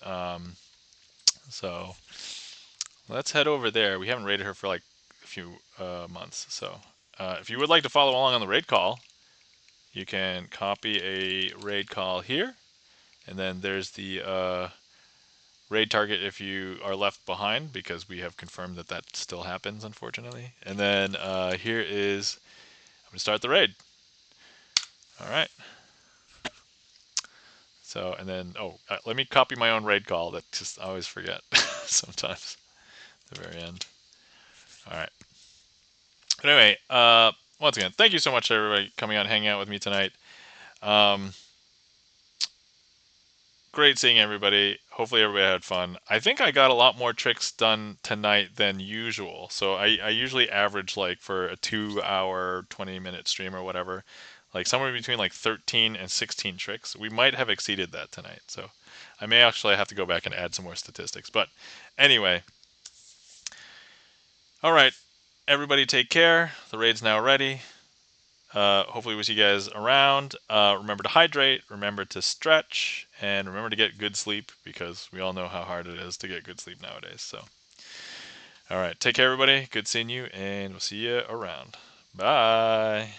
So let's head over there. We haven't rated her for like a few months. So if you would like to follow along on the raid call, you can copy a raid call here. And then there's the raid target if you are left behind, because we have confirmed that that still happens, unfortunately. And then here is, I'm going to start the raid. All right. So, and then, let me copy my own raid call. That just, I always forget sometimes at the very end. All right. But anyway, once again, thank you so much, everybody, coming out and hanging out with me tonight. Great seeing everybody. Hopefully everybody had fun. I think I got a lot more tricks done tonight than usual. So I usually average like for a 2 hour, 20-minute stream or whatever, like somewhere between like 13 and 16 tricks. We might have exceeded that tonight. So I may actually have to go back and add some more statistics. But anyway. All right. Everybody take care. The raid's now ready. Hopefully we'll see you guys around. Remember to hydrate, remember to stretch, and remember to get good sleep, because we all know how hard it is to get good sleep nowadays. So, all right, take care, everybody. Good seeing you, and we'll see you around. Bye.